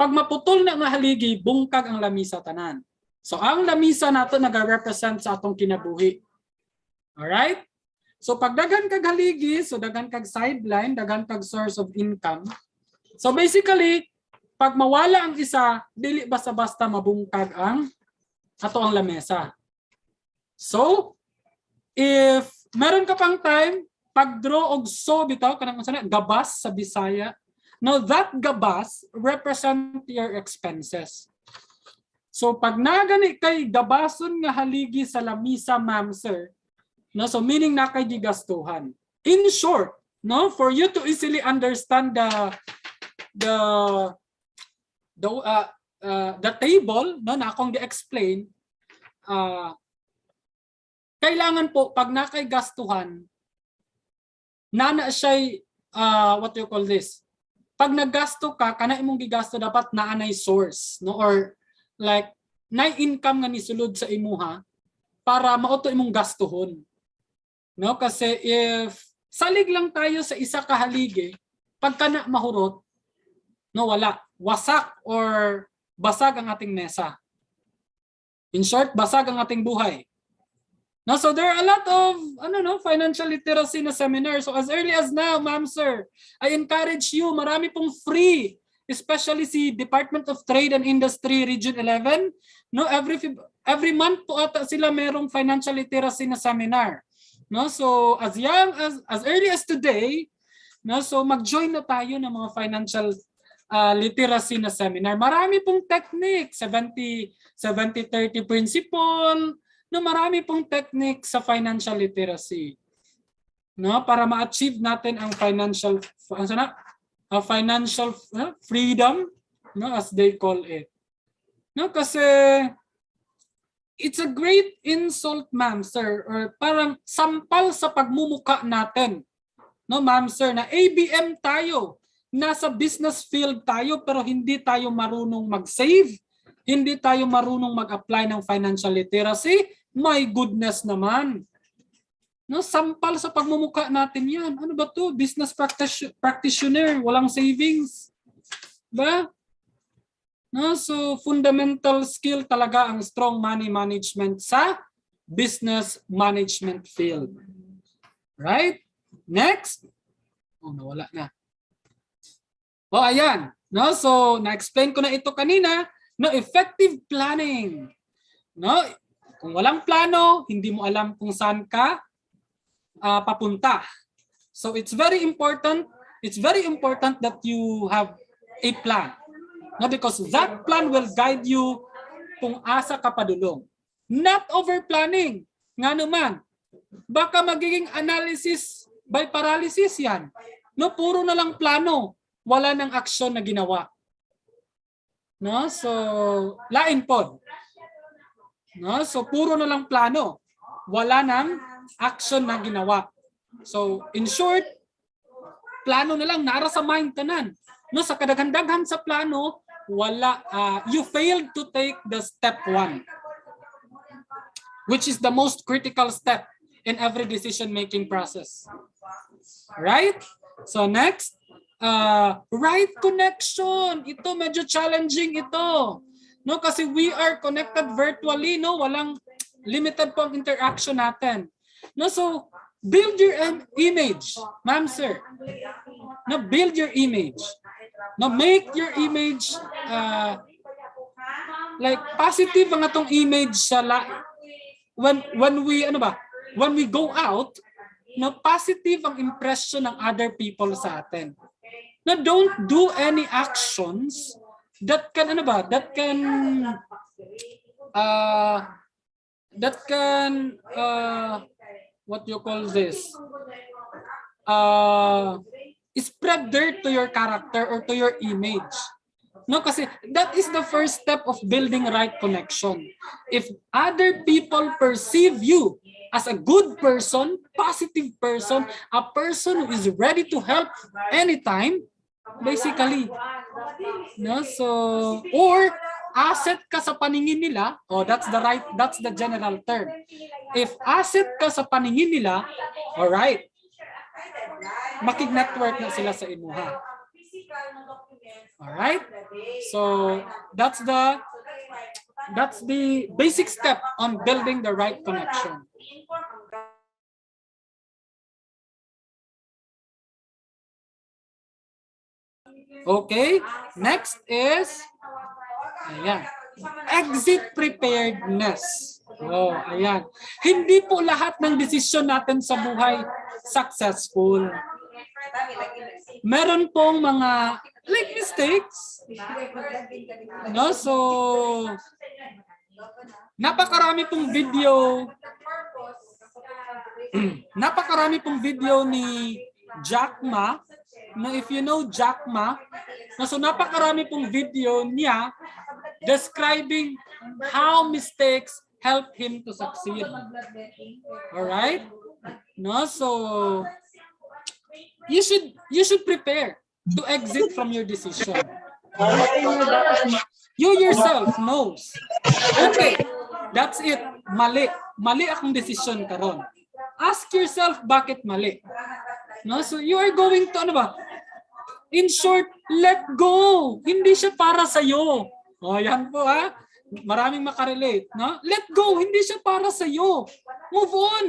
pag maputol na nga haligi, bungkag ang lamisa tanan. So ang lamisa nato nag-represent sa atong kinabuhi. All right? So pag daghan kag haligi, so daghan kag sideline, daghan kag source of income. So basically, pag mawala ang isa, dili basta-basta mabungkag ang ato ang lamesa. So, if meron ka pang time, pag-draw og so bitaw kanang sana gabas sa Bisaya. Now that gabas represent your expenses. So pag nagani kay gabason nga haligi sa lamisa, ma'am, sir, no, so meaning na kay gigastuhan. In short, no, for you to easily understand the table, no, na akong gi-explain, kailangan po pag nakay gastuhan, nana siya'y what do you call this? Pag naggasto ka, kana imong gigasto dapat naanay source, no, or like na income nga nisulod sa imuha para mauto imong gastuhon. No, kasi if salig lang tayo sa isa ka haligi, pagka na mahurot, no, wala, wasak or basag ang ating mesa. In short, basag ang ating buhay. No, so there are a lot of financial literacy na seminar. So as early as now, ma'am, sir, I encourage you, marami pong free, especially si Department of Trade and Industry Region 11. No, every month po ata sila merong financial literacy na seminar. No, so as early as today, no, so mag-join na tayo ng mga financial literacy na seminar. Marami pong technique, 70-30 principle, no, marami pong technique sa financial literacy. No, para ma-achieve natin ang financial freedom, no, as they call it. No, kasi it's a great insult, ma'am, sir, or parang sampal sa pagmumuka natin. No, ma'am, sir, na ABM tayo, nasa business field tayo, pero hindi tayo marunong mag-save, hindi tayo marunong mag-apply ng financial literacy. My goodness naman. No, sampal sa pagmumuka natin yan. Ano ba to? Business practitioner, walang savings. Ba? No, so fundamental skill talaga ang strong money management sa business management field. Right? Next. Oh, nawala na. Oh, ayan. No, so na-explain ko na ito kanina. No, effective planning. No, kung walang plano, hindi mo alam kung saan ka papunta. So it's very important that you have a plan. No, because that plan will guide you kung asa ka padulong. Not over-planning. Nga naman, baka magiging analysis by paralysis yan. No, puro na lang plano, wala nang aksyon na ginawa. No, so lain pod. No, so puro na lang plano, wala nang action na ginawa. So in short, plano na lang, nara sa mind tanan. No, sa kadaghan-daghan sa plano, wala, you failed to take the step 1, which is the most critical step in every decision-making process. Right? So next, right connection. Ito medyo challenging ito. No, kasi we are connected virtually, no? Walang limited po ang interaction natin. No, so build your image, ma'am, sir. No, build your image. No, make your image like positive ang atong image sa when we go out, no, positive ang impression ng other people sa atin. No, don't do any actions that can what you call this, spread dirt to your character or to your image. No, kasi that is the first step of building right connection. If other people perceive you as a good person, positive person, a person who is ready to help anytime, basically, no, so, or asset ka sa paningin nila, that's the general term. If asset ka sa paningin nila, all right, makig-network na sila sa imuha. All right? So that's the basic step on building the right connection. Okay, next is exit preparedness. Ayan. Hindi po lahat ng desisyon natin sa buhay successful. Meron pong mga mistakes. No, so napakarami pong video ni Jack Ma. No, if you know Jack Ma, so napakarami pong video niya describing how mistakes help him to succeed. All right? No, so you should prepare to exit from your decision. You yourself knows. Okay, that's it. Mali akong decision karon. Ask yourself bakit mali. No, so you are going to in short, let go. Hindi siya para sa iyo. Yan po ha. Maraming makarelate, no? Let go, hindi siya para sa iyo. Move on.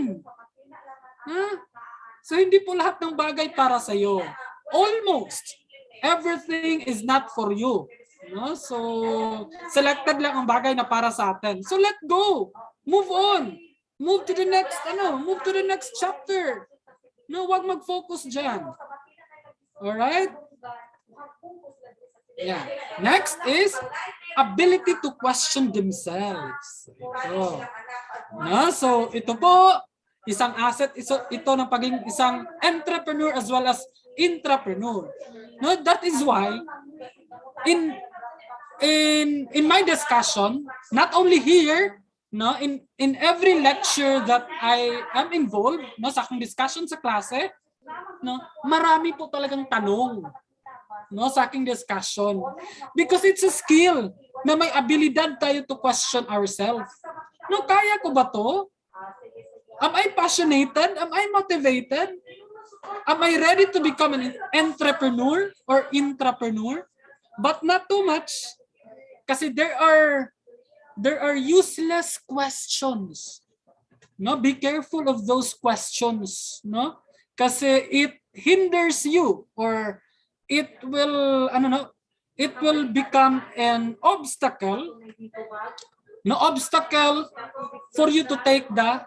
So hindi po lahat ng bagay para sa iyo. Almost everything is not for you. No? So selected lang ang bagay na para sa atin. So let go. Move on. Move to the next chapter. No, wag mag-focus diyan. All right? Yeah. Next is ability to question themselves. No, so ito po isang asset ito ng pagiging isang entrepreneur as well as intrapreneur. No, that is why in my discussion, not only here, no, in every lecture that I am involved, no, sa aking discussion sa klase, no, marami po talagang tanong, no, sa aking discussion, because it's a skill na may abilidad tayo to question ourselves. No, kaya ko ba to? Am I passionate? Am I motivated? Am I ready to become an entrepreneur or intrapreneur? But not too much, kasi there are useless questions. No, be careful of those questions, no? Kasi it hinders you, or it will become an obstacle for you to take the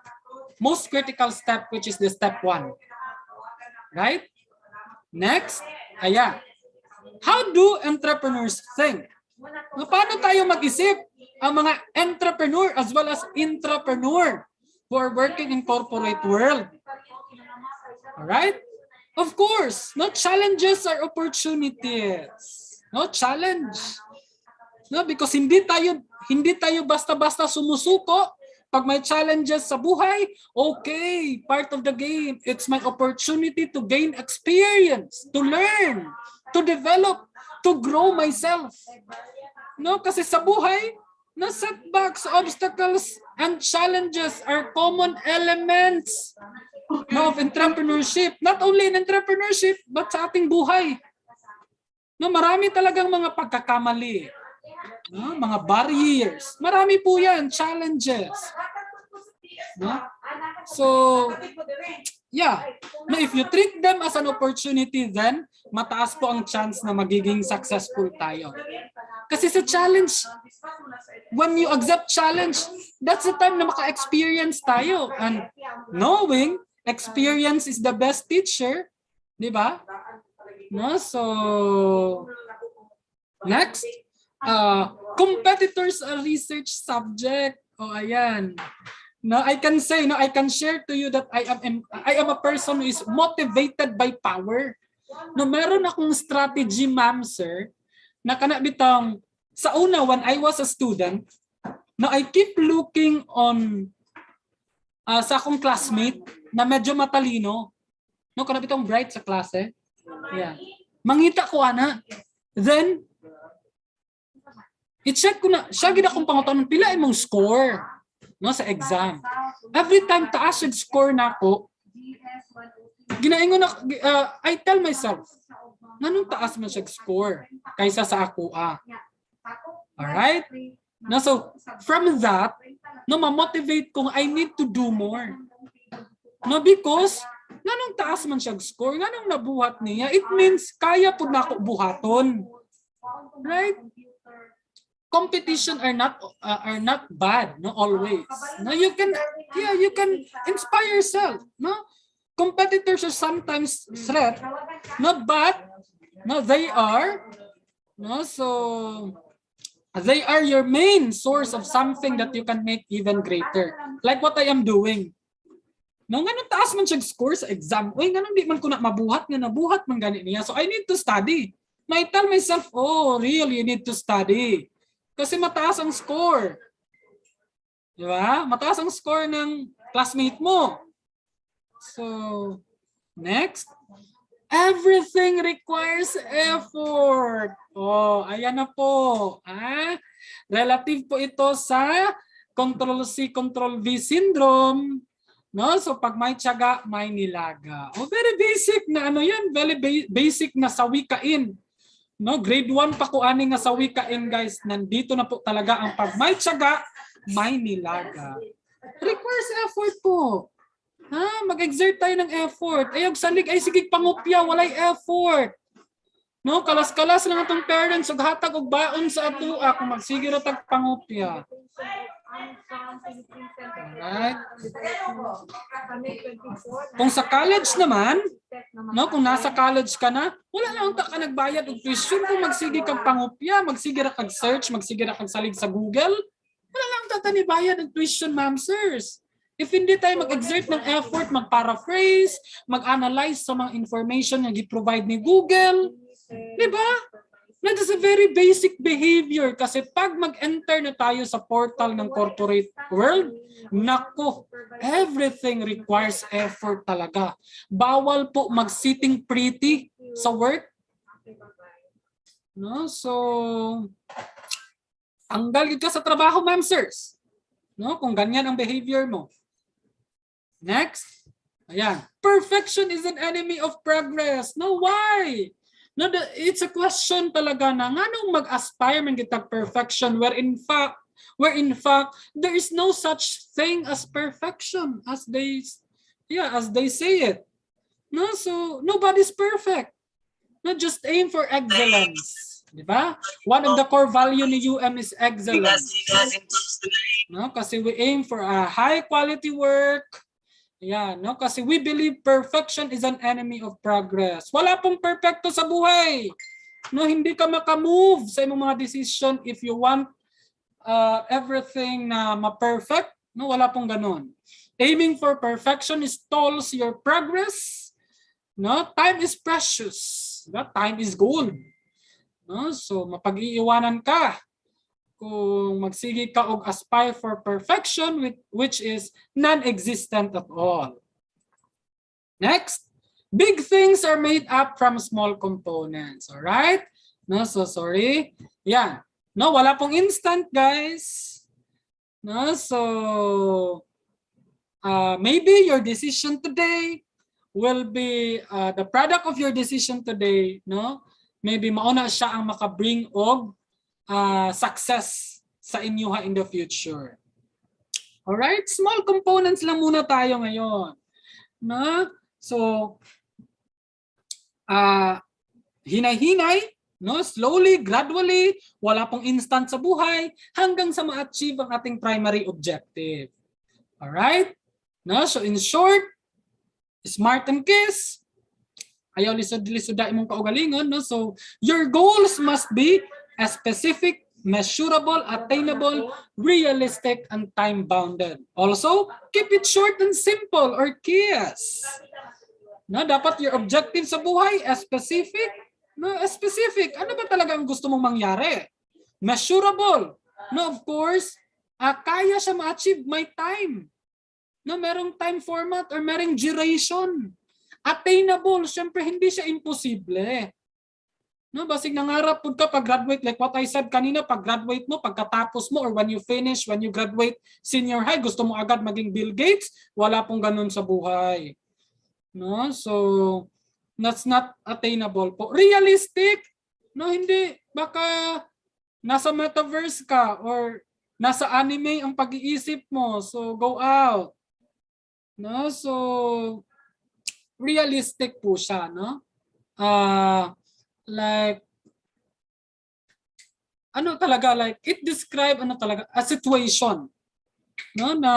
most critical step, which is the step 1. Right? Next, how do entrepreneurs think? Paano tayo mag-isip? Ang mga entrepreneur as well as intrapreneur who are working in corporate world. Alright? Of course, no, challenges are opportunities. No, challenge. No, because hindi tayo basta-basta sumusuko. Pag may challenges sa buhay, okay, part of the game. It's my opportunity to gain experience, to learn, to develop, to grow myself. No, kasi sa buhay, no, setbacks, obstacles, and challenges are common elements, no, of entrepreneurship. Not only in entrepreneurship, but sa ating buhay. No, marami talagang mga pagkakamali. No, mga barriers. Marami po yan, challenges. No? So, yeah. No, if you treat them as an opportunity, then mataas po ang chance na magiging successful tayo. Kasi sa challenge, when you accept challenge, that's the time na maka-experience tayo. And knowing experience is the best teacher, di ba? No, so next, competitors are research subject. Oh, ayan. No, I can say, no, I can share to you that I am a person who is motivated by power. No, meron akong strategy, ma'am, sir, na kanabitang sa una when I was a student, no, I keep looking on sa akong classmate na medyo matalino, no, kanabitang bright sa klase. Yeah. Mangita ko ana. Then i-check ko na, siya gid akong pangutan pila imong score, no, sa exam. Every time taas yung score na ako, ginaingon na, I tell myself, nganong taas man siya score kaysa sa ako Alright? No, so from that, no, ma-motivate kong I need to do more. No, because nganong taas man siya score, nganong nabuhat niya, it means kaya po na ako buhaton. Right? Competition are not bad, no, always. No, you can inspire yourself, no? Competitors are sometimes threat, no, but no, they are, no, so they are your main source of something that you can make even greater. Like what I am doing. No, ganun taas man siya score sa exam. Uy, ganun di man ko na mabuhat nga nabuhat man gani niya. So I need to study. I tell myself, oh, really, you need to study. Kasi mataas ang score. Di ba? Mataas ang score ng classmate mo. So, next. Everything requires effort. Oh, ayan na po. Relative po ito sa Control C, Control V syndrome. No? So, pag may tiyaga, may nilaga. Oh, very basic na ano yan. Very basic na sawikain. No, grade 1 pa ko ani nga sa wikain, guys. Nandito na po talaga ang pag may tiyaga, may nilaga. Requires effort po. Mag-exert tayo ng effort. Ayog salig ay sige pangupya, walay effort. No, kalas-kalas lang atong parents ug hatag og baon sa atua kung magsige ra tag pangupya. Alright. Kung sa college naman, no, kung nasa college ka na, wala lang ta ka nagbayad og tuition kung magsige kag pangupya, magsige ra kag search, magsige ra kag salig sa Google. Wala lang ta tanibayad og tuition, ma'am, sirs. If hindi tayo mag-exert ng effort, mag-paraphrase, mag-analyze sa mga information na gi-provide ni Google, di ba? That is a very basic behavior kasi pag mag-enter na tayo sa portal ng corporate world, nako, everything requires effort talaga. Bawal po mag-sitting pretty sa work. No? So, anggal ka sa trabaho, ma'am, sirs. No? Kung ganyan ang behavior mo. Next. Ayan. Perfection is an enemy of progress. No, why? No, it's a question talaga na nganong mag-aspire man kita perfection where in fact there is no such thing as perfection as they say it. No, so nobody's perfect. No, just aim for excellence, di ba? One of the core value ni UM is excellence. No, kasi we aim for a high quality work. Yeah, no, kasi we believe perfection is an enemy of progress. Wala pong perfecto sa buhay. No, hindi ka maka-move sa imong mga decision if you want everything na ma-perfect. No, wala pong ganun. Aiming for perfection stalls your progress. No, time is precious. Time is gold. No, so mapag-iiwanan ka kung magsige ka og aspire for perfection which is non-existent at all. Next, big things are made up from small components. All right? No, so sorry. Yan. No, wala pong instant, guys. No, so maybe your decision today will be the product of your decision today, no? Maybe mauna siya ang maka-bring og success sa inyo in the future. Alright? Small components lang muna tayo ngayon. No? So, hinay-hinay, no? Slowly, gradually, wala pong instant sa buhay hanggang sa ma-achieve ang ating primary objective. Alright? No? So, in short, smart and kiss. Ayaw lisod-lisod imong kaugalingon, no? So your goals must be specific, measurable, attainable, realistic, and time-bounded. Also, keep it short and simple or KISS. No, dapat your objective sa buhay specific. No, specific. Ano ba talaga ang gusto mong mangyari? Measurable. No, of course, kaya siya ma-achieve my time. No, merong time format or merong duration. Attainable, syempre hindi siya imposible. No, basig nangarap pud ka pag-graduate, like what I said kanina, pag-graduate mo, pagkatapos mo, or when you finish, when you graduate senior high, gusto mo agad maging Bill Gates, wala pong ganun sa buhay. No, so that's not attainable po. Realistic, no, hindi, baka nasa metaverse ka or nasa anime ang pag-iisip mo, so go out. No, so realistic po siya, no? Like ano talaga, like it describe ano talaga a situation, no, na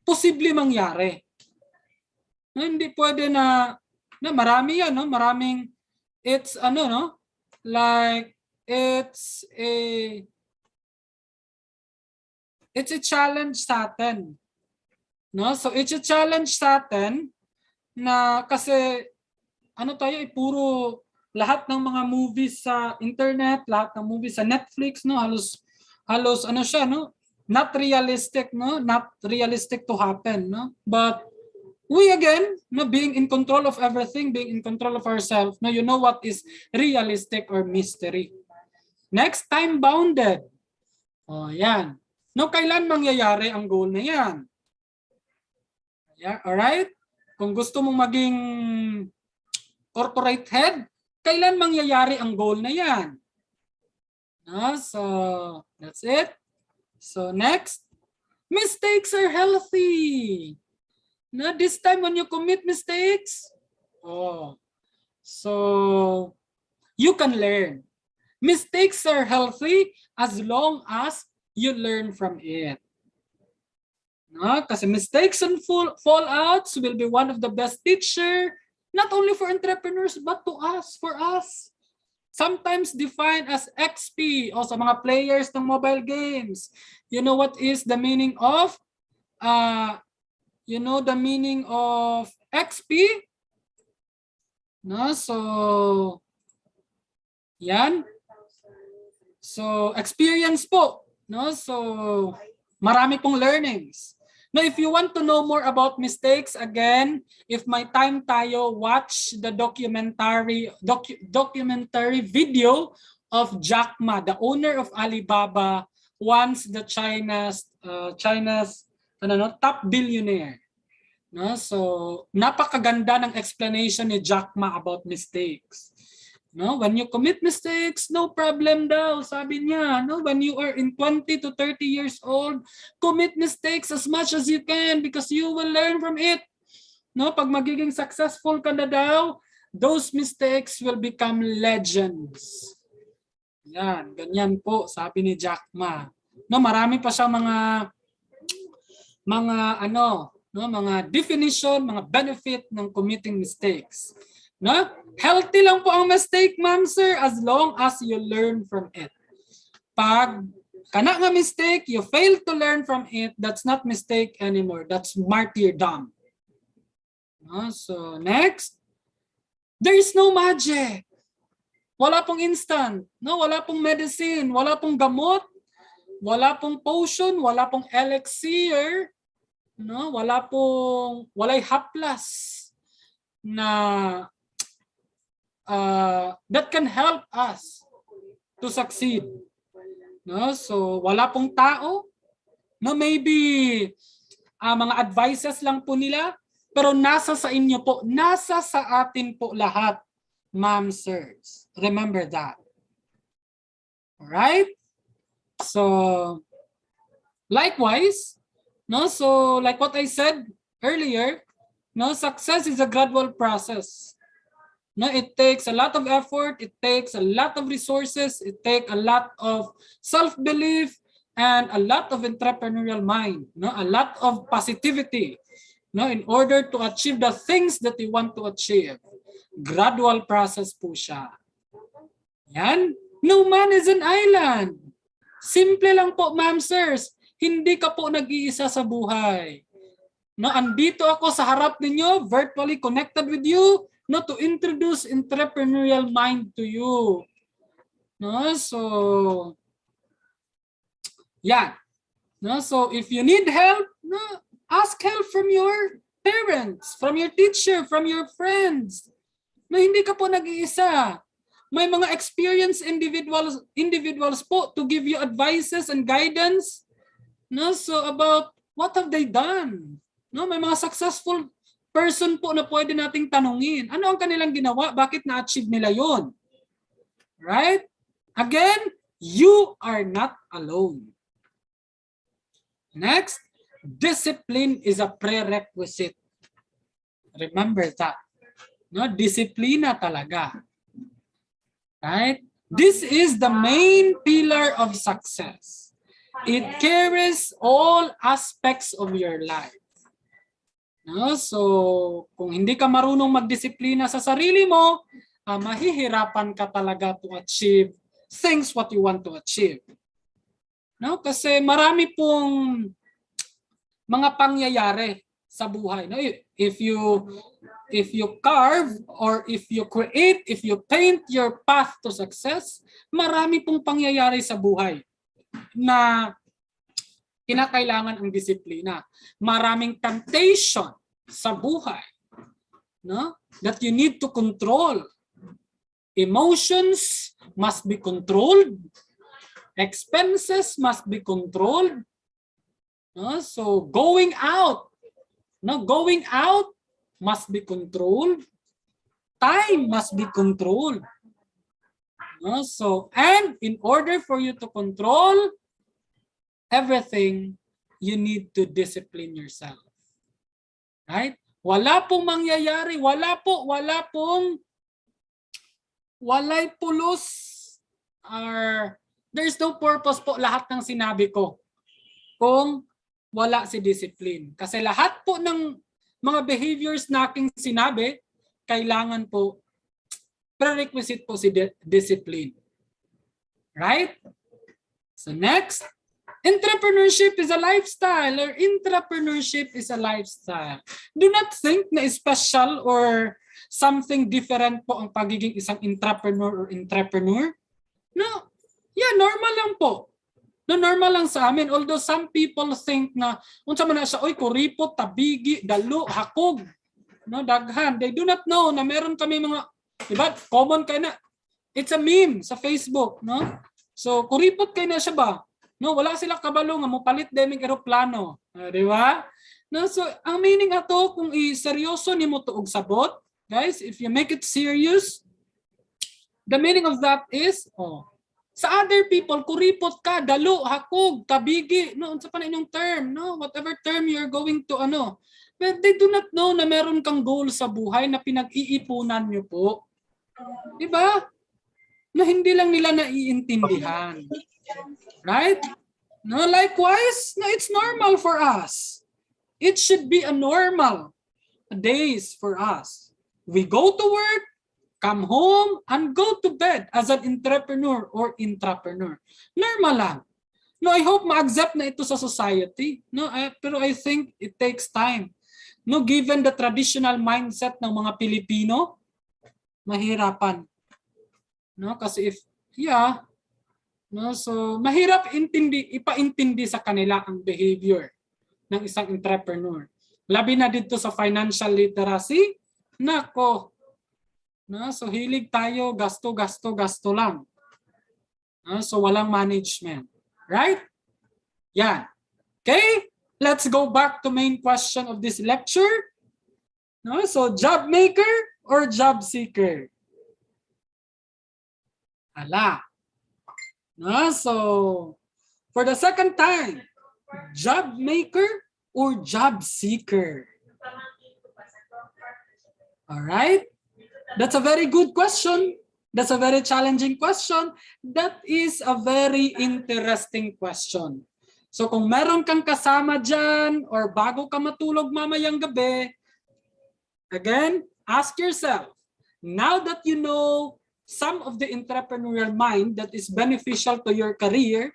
posible mangyari. No, hindi pwede na marami yan, no? Maraming it's ano, no? Like it's a challenge sa atin. No? So it's a challenge sa atin na kasi ano tayo, puro lahat ng mga movies sa internet, lahat ng movies sa Netflix, no, halos ano siya, no, not realistic, no, not realistic to happen, no, but we again, no, being in control of everything, being in control of ourselves, no, you know what is realistic or mystery. Next, time bounded. Oh, yan. No, kailan mangyayari ang goal na yan? Yeah, all right? Kung gusto mong maging corporate head, kailan mangyayari ang goal na yan? No, so that's it. So next, mistakes are healthy. No, this time when you commit mistakes, so you can learn. Mistakes are healthy as long as you learn from it. No, kasi mistakes and fallouts will be one of the best teacher, not only for entrepreneurs, but to us, for us. Sometimes defined as XP o sa mga players ng mobile games. You know what is the meaning of XP? No, so yan. So experience po, no? So marami pong learnings. Now, if you want to know more about mistakes, again, if may time tayo, watch the documentary video of Jack Ma, the owner of Alibaba, once the China's top billionaire. No, so napakaganda ng explanation ni Jack Ma about mistakes. No, when you commit mistakes, no problem daw, sabi niya. No, when you are in 20 to 30 years old, commit mistakes as much as you can because you will learn from it. No, pag magiging successful ka na daw, those mistakes will become legends. Yan, ganyan po, sabi ni Jack Ma. No, marami pa siya mga definition, mga benefit ng committing mistakes. No? Healthy lang po ang mistake, ma'am, sir, as long as you learn from it. Pag kana nga mistake, you fail to learn from it, that's not mistake anymore. That's martyrdom. No? So, next. There is no magic. Wala pong instant. No? Wala pong medicine. Wala pong gamot. Wala pong potion. Wala pong elixir. No? Walay haplas na that can help us to succeed. No, so wala pong tao. No, maybe mga advices lang po nila, pero nasa sa inyo po, nasa sa atin po lahat, ma'am, sirs. Remember that. All right? So likewise, no, so like what I said earlier, no, success is a gradual process. No, it takes a lot of effort, it takes a lot of resources, it takes a lot of self-belief and a lot of entrepreneurial mind, no, a lot of positivity. No, in order to achieve the things that you want to achieve. Gradual process po siya. Yan. No man is an island. Simple lang po, ma'am, sirs. Hindi ka po nag-iisa sa buhay. No, andito ako sa harap ninyo, virtually connected with you, no, to introduce entrepreneurial mind to you. No, so yeah. No, so if you need help, no, ask help from your parents, from your teacher, from your friends. No, hindi ka po nag-iisa. May mga experienced individuals po to give you advices and guidance. No, so about what have they done? No, may mga successful person po na pwede nating tanungin. Ano ang kanilang ginawa? Bakit na-achieve nila yon? Right? Again, you are not alone. Next, discipline is a prerequisite. Remember that. No, disiplina talaga. Right? This is the main pillar of success. It carries all aspects of your life. No, so kung hindi ka marunong magdisiplina sa sarili mo, mahihirapan ka talaga to achieve things what you want to achieve. No, kasi marami pong mga pangyayari sa buhay. No, if you carve or if you create, if you paint your path to success, marami pong pangyayari sa buhay na kinakailangan ang disiplina. Maraming temptation sa buhay, no, that you need to control. Emotions must be controlled. Expenses must be controlled. No, so going out must be controlled. Time must be controlled. No, so, and in order for you to control everything, you need to discipline yourself. Right? Wala pong mangyayari, walay pulos, or there's no purpose po lahat ng sinabi ko kung wala si discipline. Kasi lahat po ng mga behaviors na aking sinabi, kailangan po, prerequisite po si discipline. Right? So next, entrepreneurship is a lifestyle, or intrapreneurship is a lifestyle. Do not think na special or something different po ang pagiging isang intrapreneur or entrepreneur. No. Yeah, normal lang po. No, normal lang sa amin. Although some people think na unsa man na siya, oy, kuripot, tabigi, dalo, hakog, no, daghan. They do not know na meron kami mga, diba, common kay na. It's a meme sa Facebook, no? So, kuripot kay na siya ba? No, wala sila kabalo nga mo palit deming eroplano, di ba? No, so ang meaning ato kung seryoso nimo tuog sabot, guys, if you make it serious, the meaning of that is, sa other people, kuripot ka, dalo, hakog, kabigi, no, unsa pa na inyong term, no, whatever term you're going to, but they do not know na meron kang goal sa buhay na pinag-iipunan nyo po. Diba? Na hindi lang nila naiintindihan. Right? No, likewise, no, it's normal for us. It should be a normal days for us. We go to work, come home, and go to bed as an entrepreneur or intrapreneur. Normal lang. No, I hope ma-accept na ito sa society. No, pero I think it takes time. No, given the traditional mindset ng mga Pilipino, mahirapan. No, kasi no, so mahirap ipaintindi sa kanila ang behavior ng isang entrepreneur. Labi na dito sa financial literacy, nako. No, so hilig tayo, gasto lang. No, so walang management. Right? Yan. Okay? Let's go back to main question of this lecture. No, so job maker or job seeker? Ala. No, so for the second time, job maker or job seeker? All right? That's a very good question. That's a very challenging question. That is a very interesting question. So kung meron kang kasama dyan or bago ka matulog mamayang gabi, again, ask yourself, now that you know some of the entrepreneurial mind that is beneficial to your career,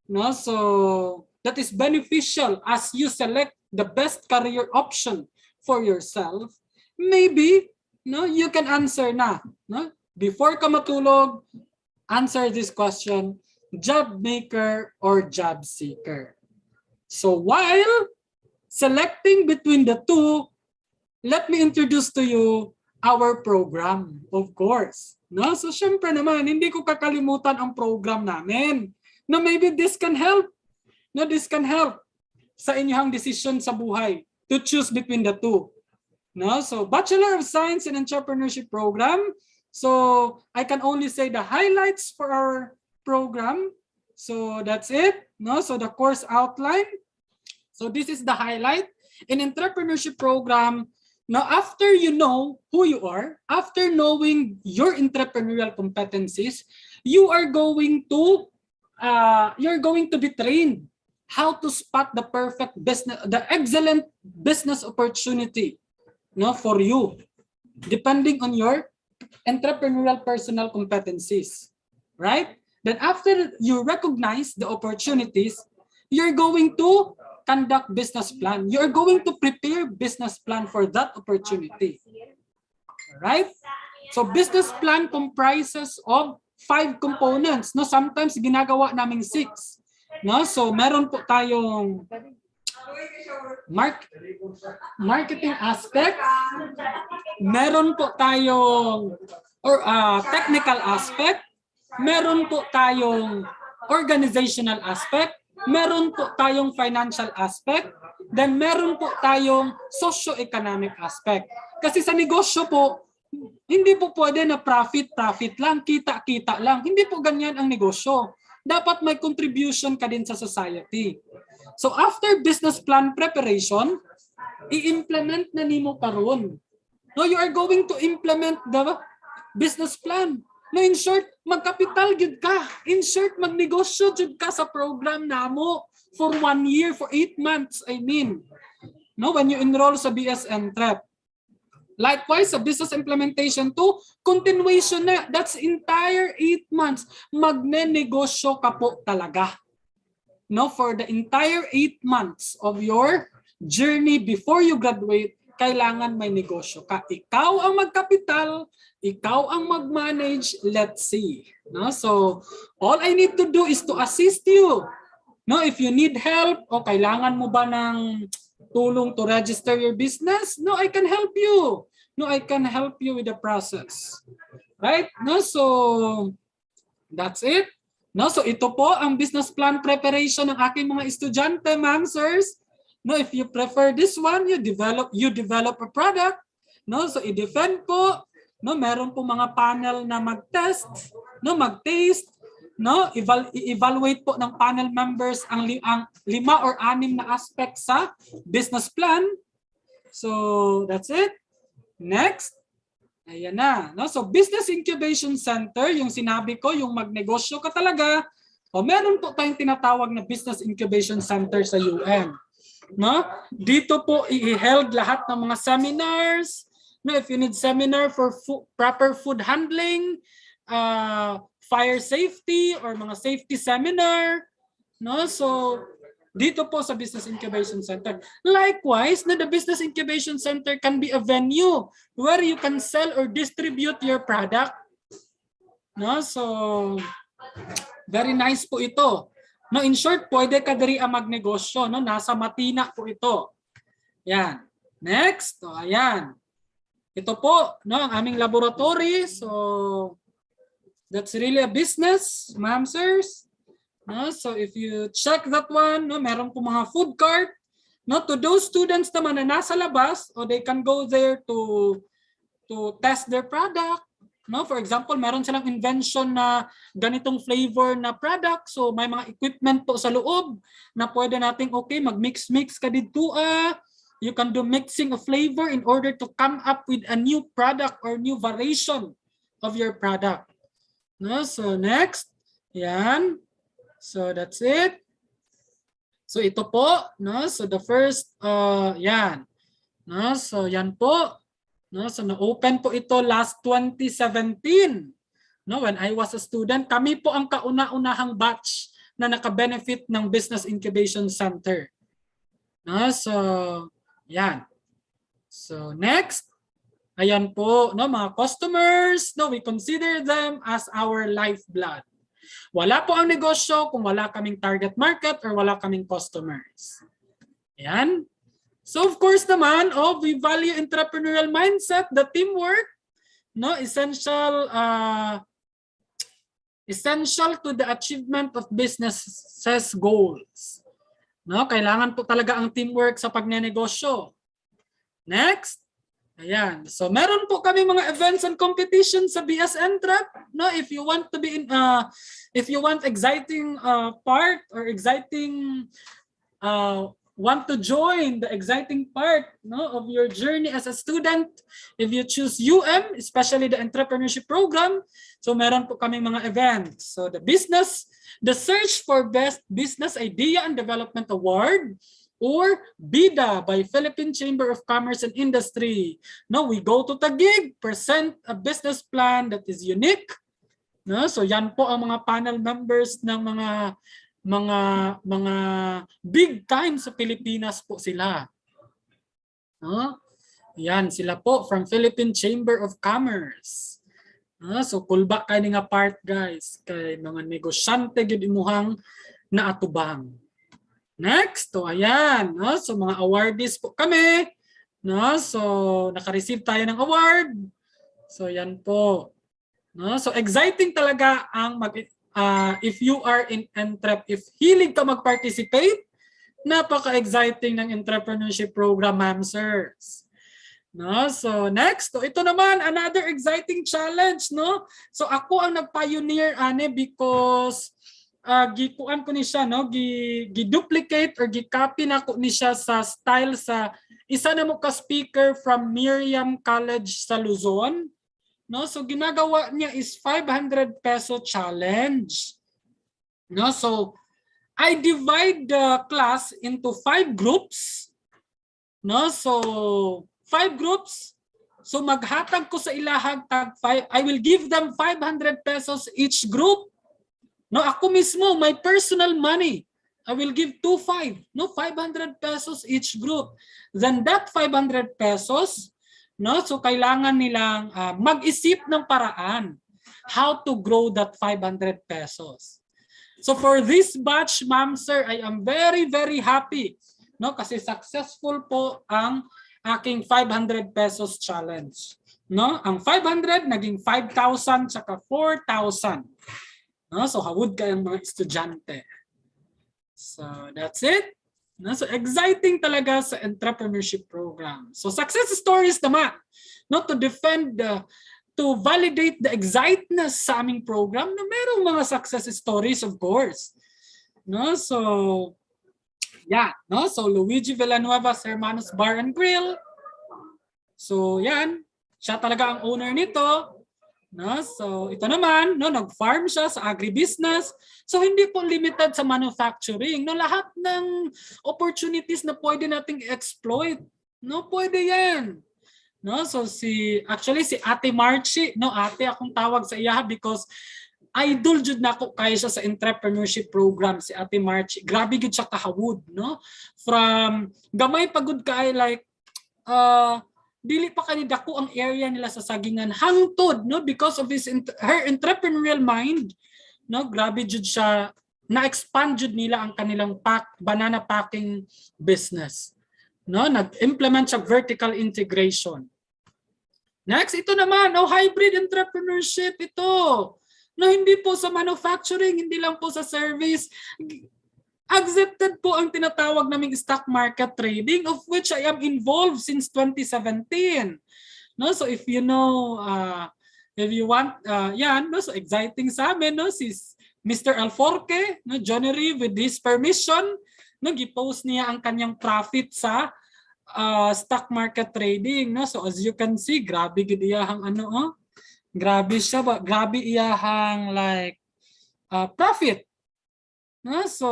no, so that is beneficial as you select the best career option for yourself, maybe no, you can answer na. No? Before ka matulog, answer this question, job maker or job seeker. So while selecting between the two, let me introduce to you our program, of course. No? So syempre naman, hindi ko kakalimutan ang program namin. No, maybe this can help. No, this can help sa inyong decision sa buhay to choose between the two. No, so Bachelor of Science in Entrepreneurship program. So I can only say the highlights for our program. So that's it. No, so the course outline. So this is the highlight in entrepreneurship program. Now, after you know who you are, after knowing your entrepreneurial competencies, you are going to be trained how to spot the perfect business, the excellent business opportunity, no, for you, depending on your entrepreneurial personal competencies, right? Then after you recognize the opportunities, you're going to conduct business plan. You're going to prepare business plan for that opportunity, right? So business plan comprises of 5 components. No, sometimes ginagawa naming 6. No, so meron po tayong marketing aspect, meron po tayong technical aspect, meron po tayong organizational aspect, meron po tayong financial aspect, then meron po tayong socio-economic aspect. Kasi sa negosyo po, hindi po pwede na profit lang, kita lang. Hindi po ganyan ang negosyo. Dapat may contribution ka din sa society. So after business plan preparation, i-implement na nimo karon. No, you are going to implement the business plan. No, in short, magkapital gyud ka. In short, magnegosyo gyud ka sa program namo for 1 year, for 8 months, I mean. No, when you enroll sa BS Entrep. Likewise, sa business implementation 2, continuation na. That's entire 8 months. Magne-negosyo ka po talaga. No, for the entire 8 months of your journey before you graduate, kailangan may negosyo ka. Ikaw ang magkapital, ikaw ang mag-manage, let's see. No, so all I need to do is to assist you. No, if you need help o kailangan mo ba ng tulong to register your business, no, I can help you. No, I can help you with the process. Right? No, so that's it. No, so ito po ang business plan preparation ng aking mga estudyante, ma'am, sirs. No, if you prefer this one, you develop a product. No, so i-defend po. No, meron po mga panel na mag-test, no, mag-taste. No, evaluate po ng panel members ang 5 or 6 na aspect sa business plan. So that's it. Next. Ayan na. No, so business incubation center, yung sinabi ko, yung magnegosyo ka talaga. O meron po tayong tinatawag na business incubation center sa UM. No? Dito po i-held lahat ng mga seminars. No, if you need seminar for proper food handling, fire safety or mga safety seminar, no, so dito po sa Business Incubation Center. Likewise, na the Business Incubation Center can be a venue where you can sell or distribute your product. No, so very nice po ito. No, in short, pwede ka diri ang magnegosyo, no, nasa Matina po ito. Yan. Next, so ayan. Ito po, no, ang aming laboratory. So that's really a business, ma'am, sirs. No, so if you check that one, no, meron po mga food cart. No, to those students naman na nasa labas, or they can go there to test their product. No, for example, meron silang invention na ganitong flavor na product. So may mga equipment po sa loob na pwede nating okay, mag-mix ka dito. You can do mixing of flavor in order to come up with a new product or new variation of your product. No, so next. Yan. So that's it. So ito po, no? So the first yan. No? So yan po. No? So na-open po ito last 2017. No, when I was a student, kami po ang kauna-unahang batch na naka-benefit ng Business Incubation Center. No, so yan. So next, ayan po, no, mga customers, no, we consider them as our lifeblood. Wala po ang negosyo kung wala kaming target market or wala kaming customers. Ayan. So of course naman, we value entrepreneurial mindset, the teamwork, no, essential to the achievement of businesses goals. No, kailangan po talaga ang teamwork sa pagnenegosyo. Next. Ayan. So meron po kami mga events and competitions sa BS Entrep. No, if you want to be in if you want exciting part or exciting want to join the exciting part, no, of your journey as a student, if you choose especially the entrepreneurship program, so meron po kaming mga events. So the search for best business idea and development award, or BIDA by Philippine Chamber of Commerce and Industry. No, we go to Taguig, present a business plan that is unique. No, so yan po ang mga panel members ng mga big time sa Pilipinas po sila. No? Yan sila po from Philippine Chamber of Commerce. So kulba kayo nga part guys kay mga negosyante gyud imuhang naatubang. Next, ayan, no? So mga awardees po kami. No? So naka-receive tayo ng award. So yan po. No? So exciting talaga ang if you are in Entrep, if hilig ka mag-participate, napaka-exciting ng entrepreneurship program, ma'am, sirs. No? So next, ito naman, another exciting challenge. No? So ako ang nag-pioneer, because gikuan ko ni siya, no? Gi-duplicate or gi-copy na ko ni siya sa style sa isa na mo ka-speaker from Miriam College sa Luzon. No, so ginagawa niya is 500 peso challenge. No, so I divide the class into 5 groups. No, so 5 groups. So maghatag ko sa ilahag tag 5. I will give them 500 pesos each group. No, ako mismo my personal money. I will give 2,500. No, 500 pesos each group. Then that 500 pesos, no, so kailangan nilang mag-isip ng paraan how to grow that 500 pesos. So for this batch, ma'am, sir, I am very, very happy, no, kasi successful po ang aking 500 pesos challenge. No, ang 500 naging 5,000 saka 4,000. No, so hawod kayong mga estudyante. So that's it. No, so exciting talaga sa entrepreneurship program. So success stories naman, no, to defend to validate the exciteness sa aming program na merong mga success stories, of course. No, so yeah, no, so Luigi Villanueva's Hermanos Bar and Grill. So yan, siya talaga ang owner nito. No, so ito naman, no, nag-farm siya sa agribusiness. So hindi po limited sa manufacturing. No, lahat ng opportunities na pwede nating exploit, no, pwede 'yan. No, so actually si Ate Marchi, no, ate akong tawag sa iya because idol jud nako kay siya sa entrepreneurship program, si Ate Marchi. Grabe gid siya kahawod, no? From gamay pagud kay like dili pa kanida ko ang area nila sa sagingan hangtod, no, because of her entrepreneurial mind, no, grabe jud siya, na-expand jud nila ang kanilang banana packing business, no, nag-implement siya vertical integration. Next, ito naman, no, hybrid entrepreneurship ito, no, hindi po sa manufacturing, hindi lang po sa service. Accepted po ang tinatawag naming stock market trading, of which I am involved since 2017. No, so if you know, if you want, yan, no, so exciting sa amin, no, si Mr. Alforque, no, Johnny with his permission, no, gipost niya ang kanyang profit sa stock market trading, no. So as you can see, grabe gid iyahang grabe siya ba, grabe iyahang like profit. No, so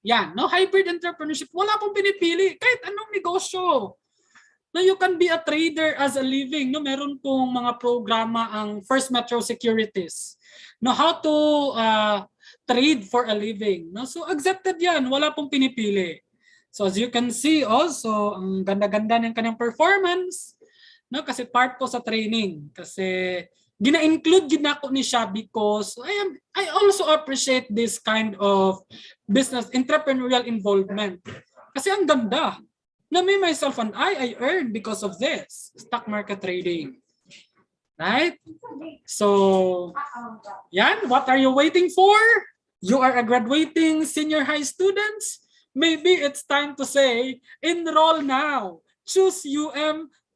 Yan, no? Hybrid entrepreneurship, wala pong pinipili. Kahit anong negosyo. No, you can be a trader as a living. No, meron pong mga programa ang First Metro Securities. No, how to trade for a living. No, so accepted yan. Wala pong pinipili. So as you can see also, ang ganda-ganda ng kanyang performance. No, kasi part po sa training. Kasi gina-include gid nako ni siya because I also appreciate this kind of business entrepreneurial involvement. Kasi ang ganda. Na me, myself, and I earned because of this, stock market trading. Right? So, yan, what are you waiting for? You are a graduating senior high students? Maybe it's time to say, enroll now. Choose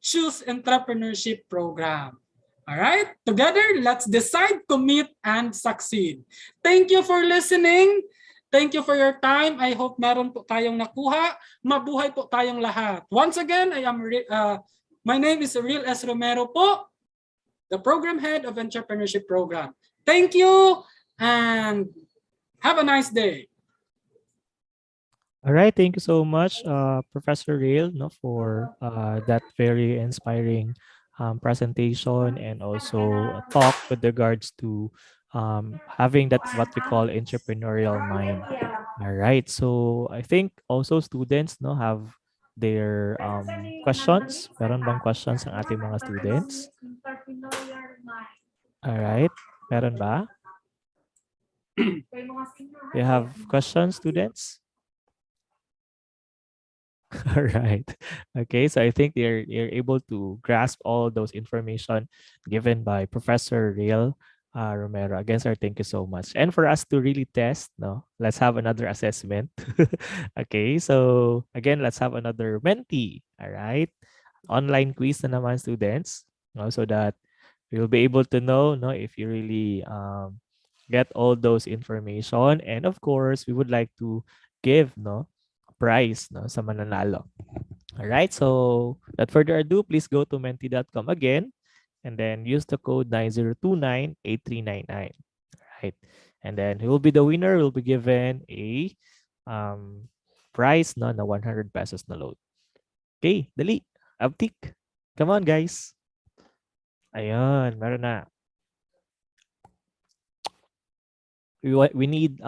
choose entrepreneurship program. All right? Together, let's decide, commit, and succeed. Thank you for listening. Thank you for your time. I hope meron po tayong nakuha. Mabuhay po tayong lahat. Once again, my name is Real S. Romero po, the Program Head of Entrepreneurship Program. Thank you and have a nice day. All right, thank you so much, Professor Rail, no, for that very inspiring presentation and also a talk with regards to having that what we call entrepreneurial mind. All right, so I think also students no have their questions. Meron bang questions ang ating mga students? All right, meron ba? You have questions, students? All right. Okay, so I think you're able to grasp all those information given by Professor Real Romero. Again, sir, thank you so much. And for us to really test, no, let's have another assessment. Okay, so again, let's have another mentee. All right, online quiz na naman, students, no, so that you'll be able to know, no, if you really get all those information. And of course, we would like to give, no, prize, no, sa mananalo. All right, so without further ado, please go to menti.com again and then use the code 90298399. Right, and then who will be the winner will be given a prize, no, na 100 pesos na load. Okay, dali, abtik. Come on, guys. Ayun, meron na. We need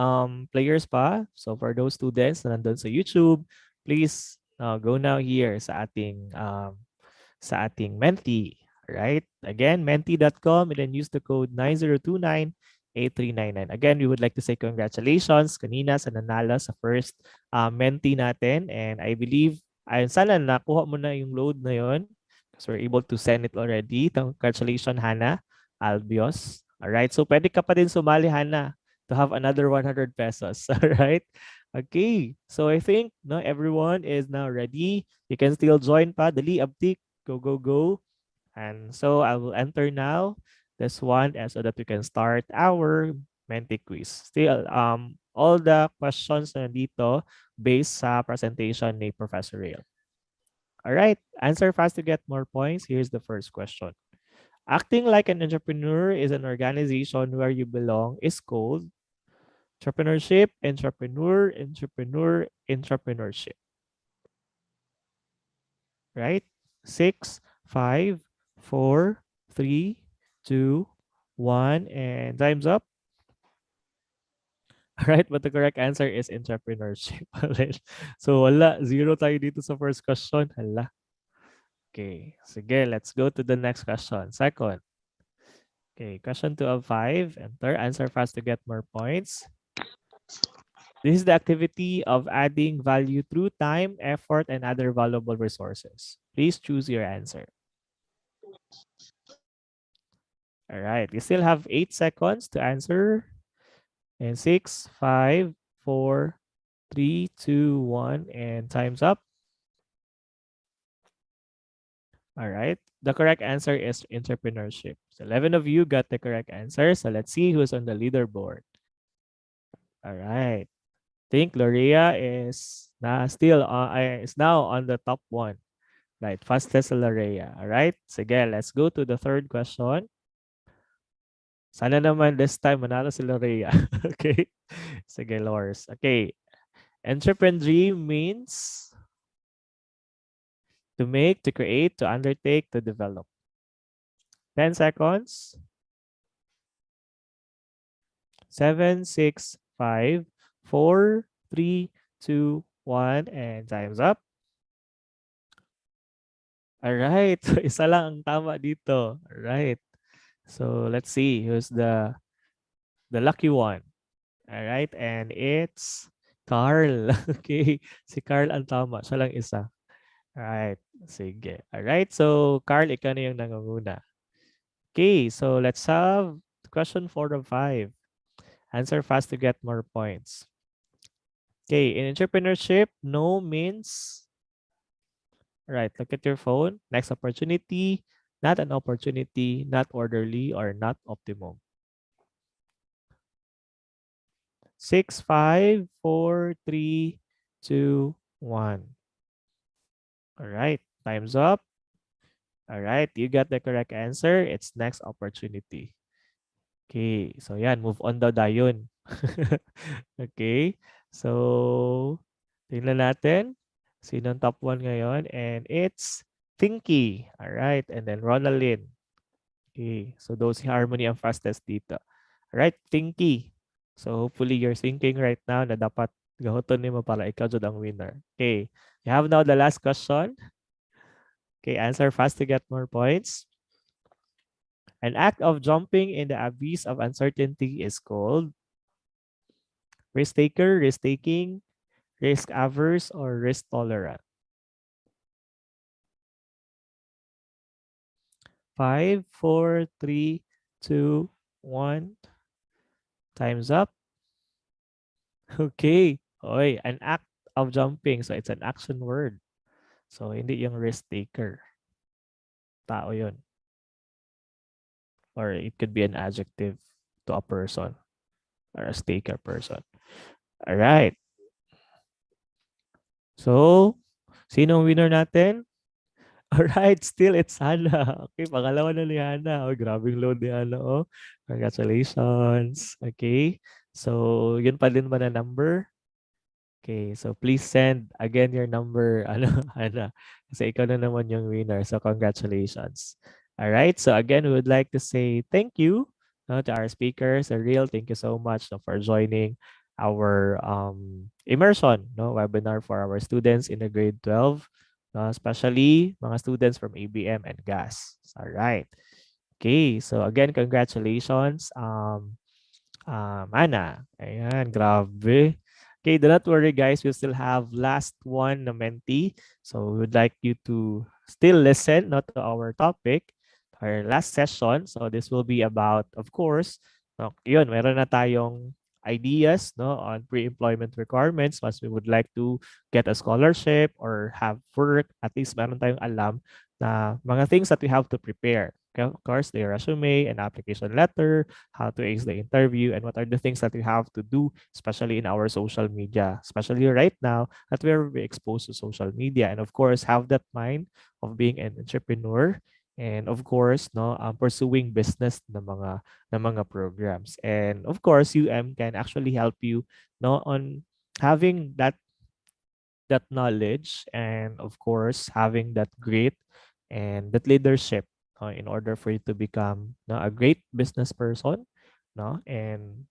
players pa. So for those students na nandun sa YouTube, please go now here sa ating Menti. Right? Again, menti.com and then use the code 90298399. Again, we would like to say congratulations kanina sa nanalo sa first Menti natin. And I believe, sana nakuha mo na yung load na yon because we're able to send it already. Congratulations, Hannah Albios. Alright, so pwede ka pa din sumali, Hannah, to have another 100 pesos. All right. Okay. So I think no everyone is now ready. You can still join pa. Dali abtik. Go, go, go. And so I will enter now this one so that we can start our Menti quiz. Still, all the questions na dito based sa presentation ni Professor Rail. All right. Answer fast to get more points. Here's the first question. Acting like an entrepreneur is an organization where you belong is called entrepreneurship, entrepreneurship. Right? 6, 5, 4, 3, 2, 1, and time's up. All right, but the correct answer is entrepreneurship. So wala, 0 tayo dito sa first question. Hala. Okay, sige, let's go to the next question. Second. Okay, question 2 of 5. Enter, answer fast to get more points. This is the activity of adding value through time, effort, and other valuable resources. Please choose your answer. All right, you still have 8 seconds to answer. And 6, 5, 4, 3, 2, 1, and time's up. All right, the correct answer is entrepreneurship. So 11 of you got the correct answer. So let's see who's on the leaderboard. All right. I think Lorea is now on the top 1. Right, fastest Lorea. All right. Sige, let's go to the third question. Sana naman this time manalo si Lorea. Okay. Sige, Lors. Okay. Entrepreneur means to make, to create, to undertake, to develop. 10 seconds. 7, 6, 5, 4, 3, 2, 1, and time's up. Alright, so isa lang ang tama dito. Alright. So let's see who's the lucky one. Alright, and it's Carl. Okay, si Carl ang tama. Siya lang isa. Alright, sige. Alright, so Carl, ikaw na yung nangunguna. Okay, so let's have question 4 of 5. Answer fast to get more points. Okay, in entrepreneurship, no means, right, look at your phone. Next opportunity, not an opportunity, not orderly, or not optimum. 6, 5, 4, 3, 2, 1. All right, time's up. All right, you got the correct answer. It's next opportunity. Okay, so yan, move on daw dayon. Okay, so tingnan natin sino ang top 1 ngayon, and it's Pinky. All right, and then Ronaldin. Okay, so those si Harmony ang fastest dito. All right, Pinky. So hopefully you're thinking right now na dapat gahoton nimo para ikaw jud ang winner. Okay, you have now the last question. Okay, answer fast to get more points. An act of jumping in the abyss of uncertainty is called risk taker, risk taking, risk averse, or risk tolerant. 5, 4, 3, 2, 1. Time's up. Okay. Oy, an act of jumping. So it's an action word. So hindi yung risk taker. Tao yun. Or it could be an adjective to a person or a staker person. All right. So, sinong winner natin? All right, still it's Hannah. Okay, pangalawa na ni Hannah. Oh, grabing load ni Hannah. Oh, congratulations. Okay, so yun pa din ba na number? Okay, so please send again your number, Hannah. Kasi ikaw na naman yung winner. So congratulations. All right, so again, we would like to say thank you to our speakers. A real thank you so much for joining our immersion webinar for our students in the grade 12. Especially mga students from ABM and GAS. All right. Okay, so again, congratulations, Ana. Ayan, grabe. Okay, do not worry guys, we still have last one na mentee. So we would like you to still listen not to our topic, our last session. So this will be about, of course, yun, meron na tayong ideas on pre-employment requirements once we would like to get a scholarship or have work, at least meron tayong alam na mga things that we have to prepare. Okay, of course, the resume and application letter, how to ace the interview, and what are the things that we have to do, especially in our social media, especially right now that we're exposed to social media. And of course, have that mind of being an entrepreneur and of course pursuing business na mga programs. And of course can actually help you on having that knowledge, and of course having that grit and that leadership in order for you to become a great business person, and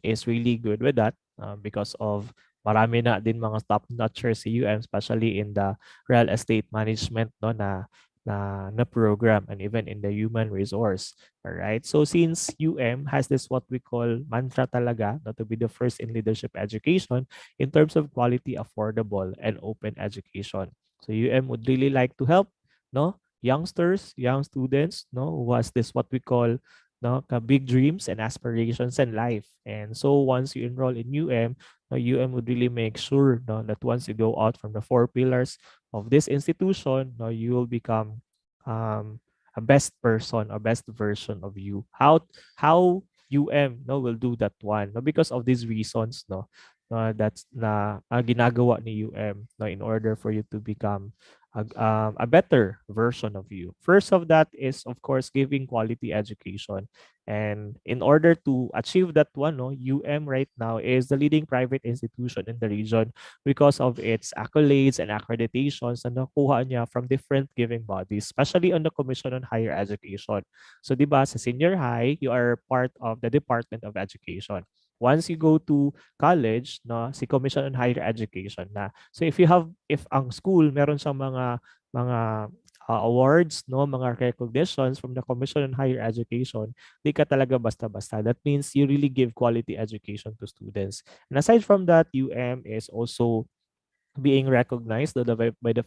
is really good with that because of marami na din mga top notchers si especially in the real estate management na program, and even in the human resource. All right. So since has this what we call mantra talaga, to be the first in leadership education in terms of quality, affordable, and open education. So would really like to help youngsters, young students who has this what we call big dreams and aspirations in life. And so once you enroll in would really make sure that once you go out from the 4 pillars of this institution, you will become a best person or best version of you. How will do that one because of these reasons that's ginagawa ni in order for you to become a better version of you. First of that is, of course, giving quality education. And in order to achieve that one, no, UM right now is the leading private institution in the region because of its accolades and accreditations na nakuha niya from different giving bodies, especially on the Commission on Higher Education. So, di ba, sa senior high, you are part of the Department of Education. Once you go to college, no, si Commission on Higher Education na. So if ang school meron siyang mga awards, no, mga recognitions from the Commission on Higher Education, di ka talaga basta-basta. That means you really give quality education to students. And aside from that, UM is also being recognized by the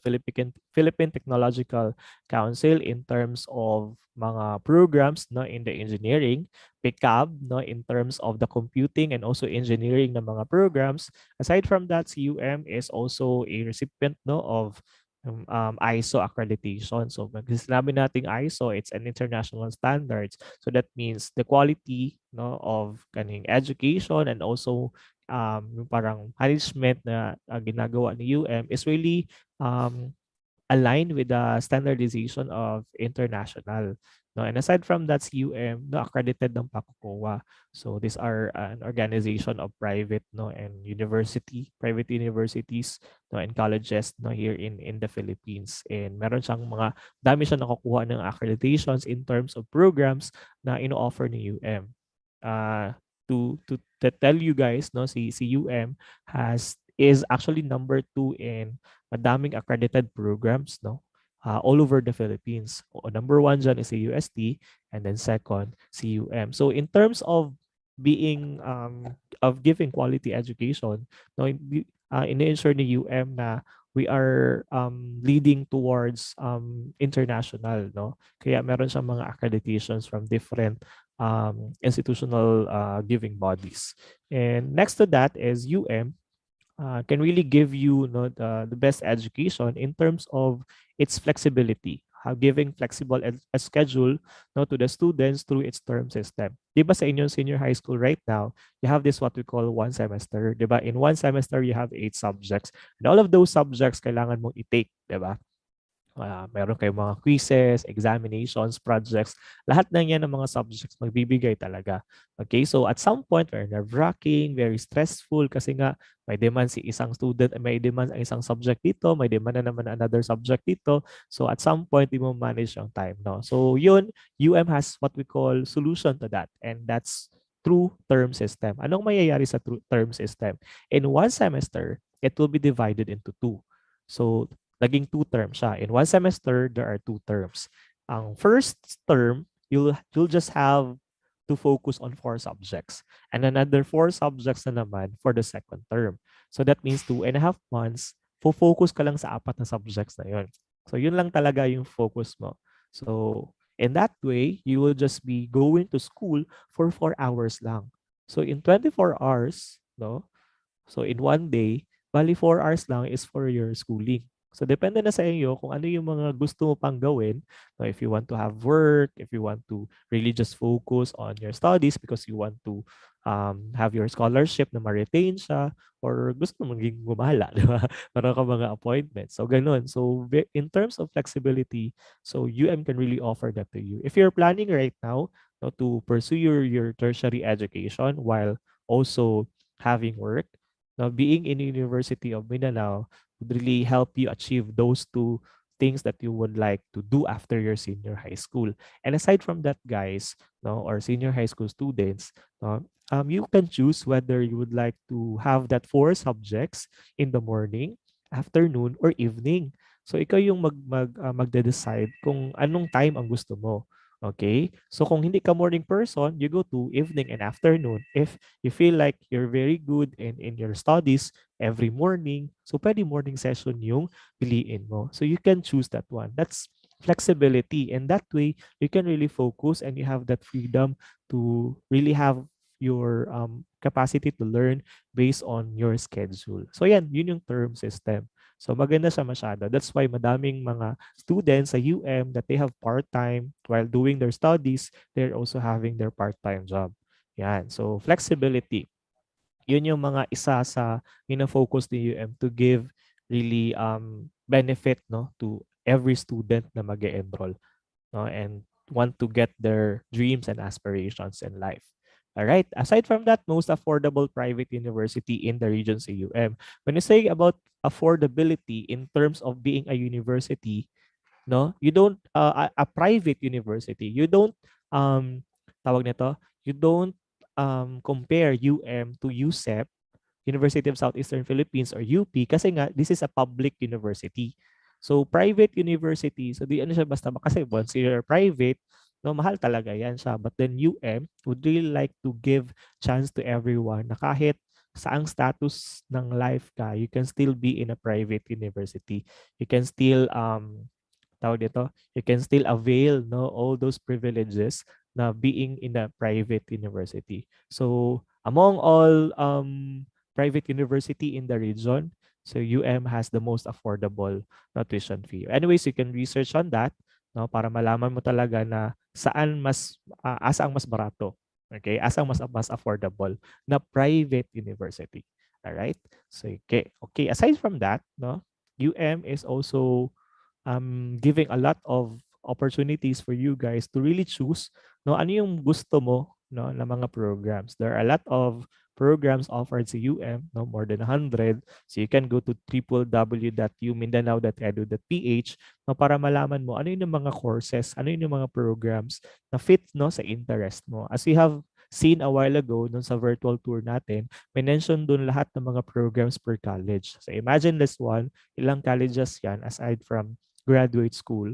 Philippine Technological Council in terms of mga programs, no, in the engineering, PICAB, no, in terms of the computing and also engineering na mga programs. Aside from that, CUM is also a recipient, no, of ISO accreditation. So pag sinabi nating ISO, it's an international standards. So that means the quality, no, of kaning education and also yung parang management na ginagawa ni UM is really aligned with the standardization of international. No? And aside from that, UM, no, accredited ng PACOCOA. So these are an organization of private, no, and private universities, no, and colleges, no, here in the Philippines. And meron siyang dami siyang nakukuha ng accreditations in terms of programs na ino-offer ni UM. To tell you guys, no, si UM is actually number 2 in madaming accredited programs, no, all over the Philippines. Number 1 dyan is si UST, and then second si UM. So in terms of giving quality education, no, ini-ensure ni UM na we are leading towards international, no. Kaya meron siyang mga accreditations from different institutional giving bodies. And next to that is UM can really give you, the best education in terms of its flexibility, giving flexible schedule, no, to the students through its term system. Diba sa inyong senior high school right now, you have this what we call one semester. Diba? In one semester, you have 8 subjects. And all of those subjects kailangan mong i-take. Diba? Meron kayong mga quizzes, examinations, projects, lahat ng yan ng mga subjects magbibigay talaga. Okay, so at some point, very nerve-wracking, very stressful kasi nga may demand si isang student, may demand ang isang subject dito, may demand na naman another subject dito. So at some point, di mo manage yung time. No? So yun, UM has what we call solution to that, and that's through term system. Anong mayayari sa term system? In one semester, it will be divided into 2. So naging 2 terms siya. In one semester, there are 2 terms. Ang first term, you'll just have to focus on 4 subjects. And another 4 subjects na naman for the second term. So that means 2.5 months, focus ka lang sa 4 na subjects na yun. So yun lang talaga yung focus mo. So in that way, you will just be going to school for 4 hours lang. So in 24 hours, no? So in one day, bali 4 hours lang is for your schooling. So depende na sa inyo kung ano yung mga gusto mo pang gawin. If you want to have work, if you want to really just focus on your studies because you want to have your scholarship na ma-retain siya, or gusto mo maging gumala, di ba? Meron ka mga appointments. So ganun. So in terms of flexibility, so UM can really offer that to you. If you're planning right now, to pursue your tertiary education while also having work, now being in the University of Mindanao would really help you achieve those 2 things that you would like to do after your senior high school. And aside from that, guys, no, or senior high school students, no, you can choose whether you would like to have that 4 subjects in the morning, afternoon, or evening. So ikaw yung magde-decide kung anong time ang gusto mo. Okay? So kung hindi ka morning person, you go to evening and afternoon. If you feel like you're very good in your studies every morning, so pwede morning session yung piliin mo. So you can choose that one. That's flexibility. And that way, you can really focus and you have that freedom to really have your capacity to learn based on your schedule. So yan, yun yung term system. So maganda siya masyado. That's why madaming mga students sa UM that they have part-time while doing their studies, they're also having their part-time job. Yan. So flexibility. Yun yung mga isa sa focus ni UM to give really benefit no to every student na mag-enroll no and want to get their dreams and aspirations in life. All right. Aside from that, most affordable private university in the region sa UM. When you say about affordability in terms of being a university, no, you don't a private university, you don't um tawag nito, you don't compare UM to USEP, University of Southeastern Philippines or UP kasi nga this is a public university. So private university, so di ano siya basta kasi once you're private, no mahal talaga yan siya. But then UM would really like to give chance to everyone na kahit saang status ng life ka, you can still be in a private university. You can still tawag dito, you can still avail no all those privileges na being in a private university. So among all private university in the region, so UM has the most affordable tuition fee. Anyways, you can research on that no para malaman mo talaga na saan mas asa ang mas barato. Okay? Asa ang mas affordable na private university. All right? So okay, aside from that, no, UM is also giving a lot of opportunities for you guys to really choose no ano yung gusto mo no na mga programs. There are a lot of programs offered sa UM, no more than 100. So you can go to www.umindanao.edu.ph no para malaman mo ano yung mga courses, ano yung mga programs na fit no sa interest mo. As we have seen a while ago no sa virtual tour natin, may mention doon lahat ng mga programs per college. So imagine this one, ilang colleges yan aside from graduate school.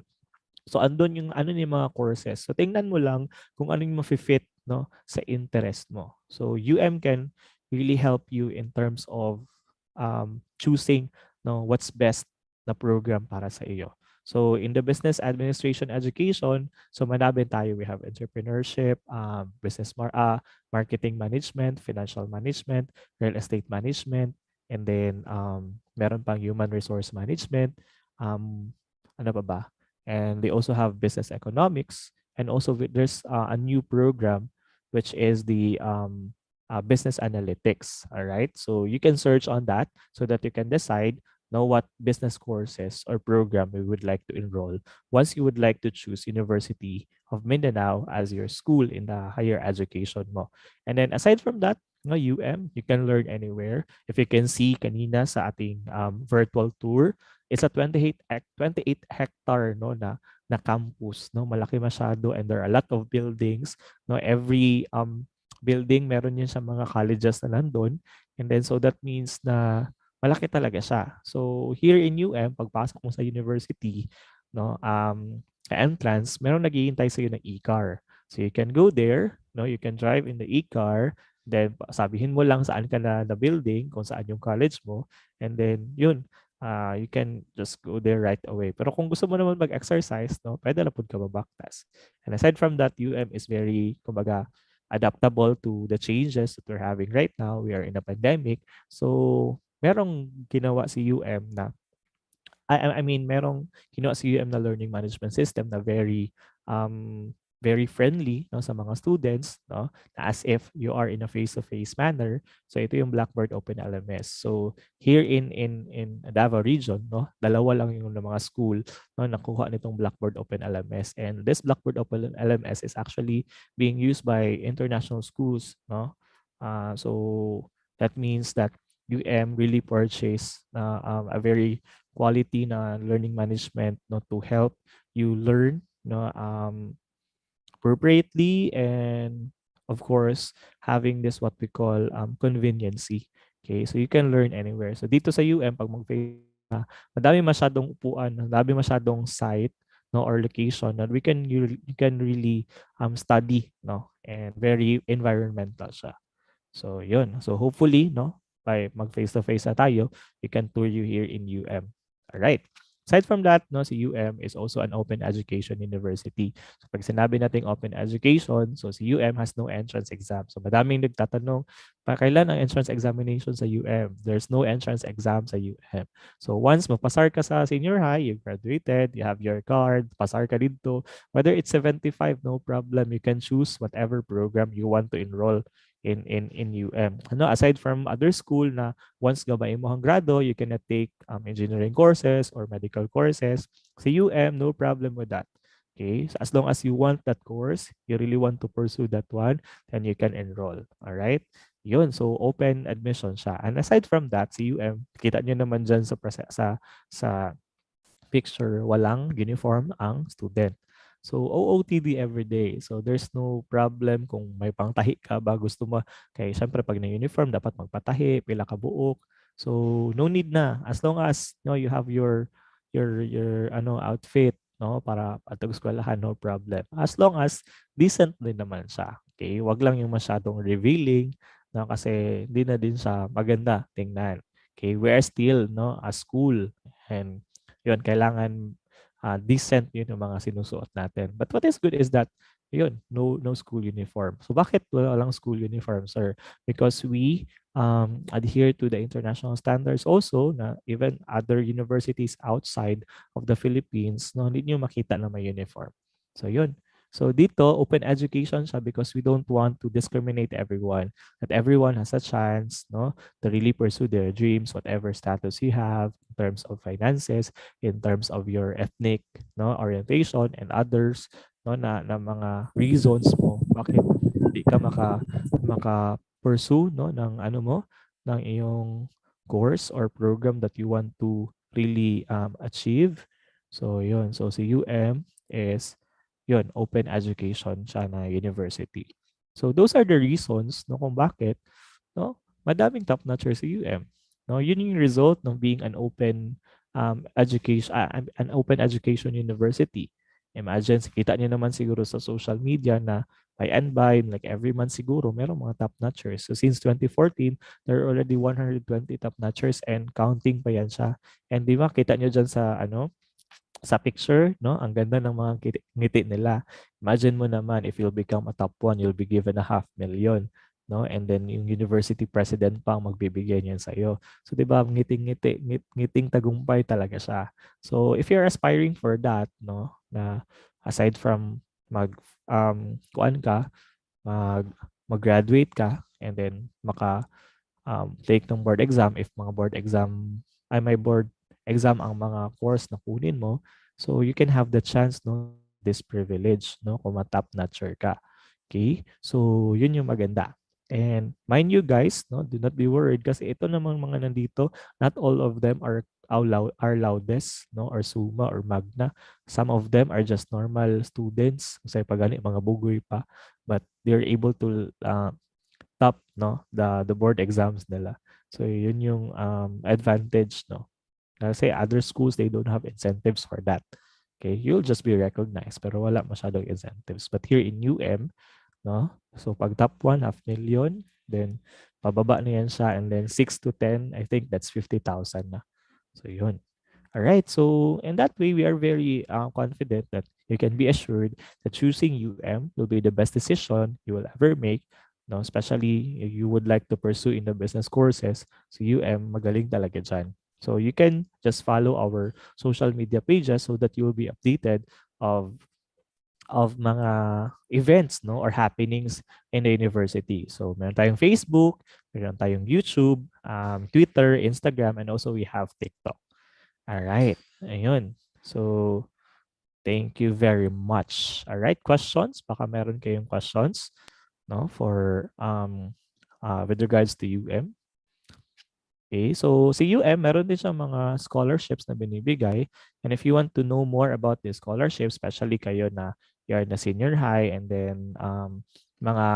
So andun yung ano yung mga courses. So tingnan mo lang kung ano yung mafi-fit no sa interest mo. So UM can really help you in terms of choosing no what's best na program para sa iyo. So in the business administration education, so madami tayo. We have entrepreneurship, marketing management, financial management, real estate management, and then meron pang human resource management, ano pa ba? And they also have business economics, and also there's a new program which is the business analytics. All right, so you can search on that so that you can decide know what business courses or program you would like to enroll once you would like to choose University of Mindanao as your school in the higher education mo. And then aside from that, no, UM, you can learn anywhere. If you can see kanina sa ating virtual tour, it's a 28 hectare no na campus, no, malaki masyado, and there are a lot of buildings, no, every building meron yun sa mga colleges na nandun, and then so that means na malaki talaga siya. So here in UM, pagpasok mo sa university, no, entrance, meron naghihintay sa iyo ng e-car. So you can go there, no, you can drive in the e-car, then sabihin mo lang saan ka na building, kung saan yung college mo, and then yun, you can just go there right away. Pero kung gusto mo naman mag-exercise, no, pwede na po ka mabaktas. And aside from that, UM is very, kumbaga, adaptable to the changes that we're having right now. We are in a pandemic. So, merong ginawa si UM na I mean, merong ginawa si UM na learning management system na very friendly no sa mga students no as if you are in a face-to-face manner. So ito yung Blackboard Open LMS. So here in Davao region no, dalawa lang yung mga school no nakuha nitong Blackboard Open LMS, and this Blackboard Open LMS is actually being used by international schools no. So that means that UM really purchased a very quality na learning management no to help you learn no appropriately, and of course having this what we call conveniency. Okay, so you can learn anywhere. So dito sa UM pag madami masyadong upuan, madami masyadong site no or location that you can really study no, and very environmental siya. So yun. So hopefully no by mag face to face na tayo, we can tour you here in UM. All right. Aside from that, no, si UM is also an open education university. So pag sinabi nating open education, so si UM has no entrance exam. So madaming nagtatanong, pa kailan ang entrance examination sa UM? There's no entrance exam sa UM. So once mapasar ka sa senior high, you graduated, you have your card, pasar ka dito, whether it's 75, no problem. You can choose whatever program you want to enroll in UM. Ano, aside from other school na once gabay mo ang grado, you can take engineering courses or medical courses. Sa UM, no problem with that. Okay, so as long as you want that course, you really want to pursue that one, then you can enroll. All right? Yun, so open admission siya. And aside from that, si UM, kita nyo naman dyan sa picture, walang uniform ang student. So, OOTD every day. So, there's no problem kung may pangtahi ka ba gusto mo. Kaya, syempre, pag na-uniform, dapat magpatahi, pila ka buok. So, no need na. As long as you have your outfit para patag eskwelahan, no problem. As long as decent din naman siya. Okay? Wag lang yung masyadong revealing kasi hindi na din siya maganda tingnan. Okay? We are still a school and yun, kailangan decent yun yung mga sinusuot natin. But what is good is that yun, no school uniform. So bakit walang school uniform, sir? Because we adhere to the international standards also na even other universities outside of the Philippines, hindi nyo makita na may uniform. So yun. So dito, open education siya because we don't want to discriminate everyone. That everyone has a chance to really pursue their dreams, whatever status you have in terms of finances, in terms of your ethnic orientation and others na mga reasons mo bakit hindi ka maka pursue ng iyong course or program that you want to really achieve. So yun, so si UM is yun, open education siya na university. So those are the reasons kung bakit madaming top notchers sa UM. Yun yung result ng being an open education university. Imagine, kita niyo naman siguro sa social media na by and by, like every month siguro, merong mga top notchers. So since 2014, there are already 120 top notchers and counting pa yan siya. And di ba, kita niyo dyan sa picture, ang ganda ng mga ngiti nila. Imagine mo naman, if you'll become a top 1, you'll be given a 500,000. And then yung university president pa ang magbibigay niyan sa iyo. So 'di ba, ngiting tagumpay talaga siya. So if you're aspiring for that, na aside from kuan ka, mag-graduate ka and then take ng board exam if mga board exam ay may board exam ang mga course na kunin mo, so you can have the chance this privilege kung top notcher ka. Okay? So yun yung maganda. And mind you guys, do not be worried kasi ito namang mga nandito, not all of them are loudest, or Suma or Magna. Some of them are just normal students, kasi pagani mga bugoy pa, but they're able to top the board exams nila. So yun yung advantage, Kasi other schools, they don't have incentives for that. Okay, you'll just be recognized pero wala masyadong incentives. But here in UM, so pag top 1, 500,000, then pababa na yan siya, and then 6 to 10, I think that's 50,000 na. So yun. All right, so in that way, we are very confident that you can be assured that choosing UM will be the best decision you will ever make, especially if you would like to pursue in the business courses. So UM, magaling talaga dyan. So you can just follow our social media pages so that you will be updated of mga events or happenings in the university. So meron tayong Facebook, meron tayong YouTube, Twitter, Instagram, and also we have TikTok. All right. Ayun. So thank you very much. All right, questions? Baka meron kayong questions for with regards to UM. Okay, so si UM, meron din siyang mga scholarships na binibigay. And if you want to know more about this scholarship, especially kayo na you're na senior high and then mga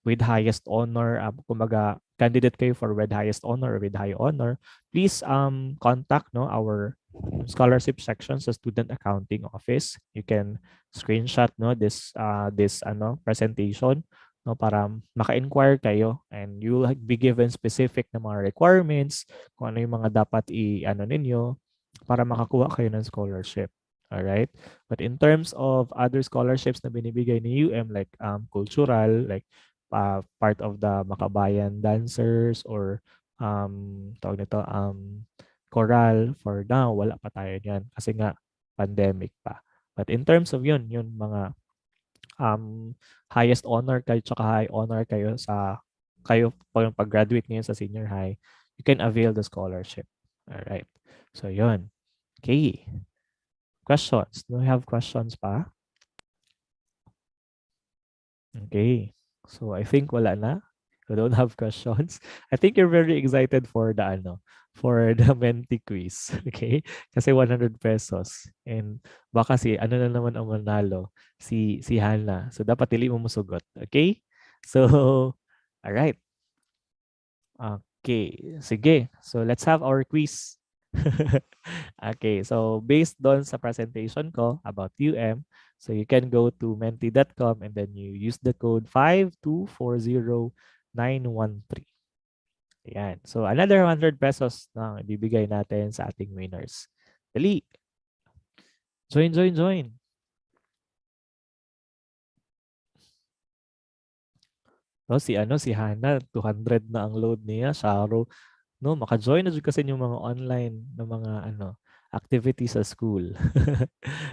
with highest honor, kumbaga candidate kayo for with highest honor or with high honor, please contact our scholarship section sa student accounting office. You can screenshot this presentation para maka-inquire kayo and you will be given specific na mga requirements kung ano yung mga dapat ninyo para makakuha kayo ng scholarship. Alright? But in terms of other scholarships na binibigay ni UM like cultural, like part of the Makabayan dancers or tawag nito, choral, for now, wala pa tayo niyan kasi nga pandemic pa. But in terms of yun mga highest honor kayo tsaka high honor kayo sa kayo pag-graduate ngayon sa senior high, you can avail the scholarship. All right. So, yun. Okay. Questions? Do we have questions pa? Okay. So, I think wala na. We don't have questions. I think you're very excited for the for the Menti quiz. Okay? Kasi 100 pesos. And baka ano na naman ang manalo, si Hannah. So, dapat dili mo musugot. Okay? So, all right. Okay, sige. So let's have our quiz. Okay, so based on sa presentation ko about UM, so you can go to menti.com and then you use the code 5240913. Ayan. So another 100 pesos na ibibigay natin sa ating winners. Dali. Join, join, join. No, si Hannah, 200 na ang load niya. Sharo, no, maka-join na jud kasi yung mga online na mga activities sa school.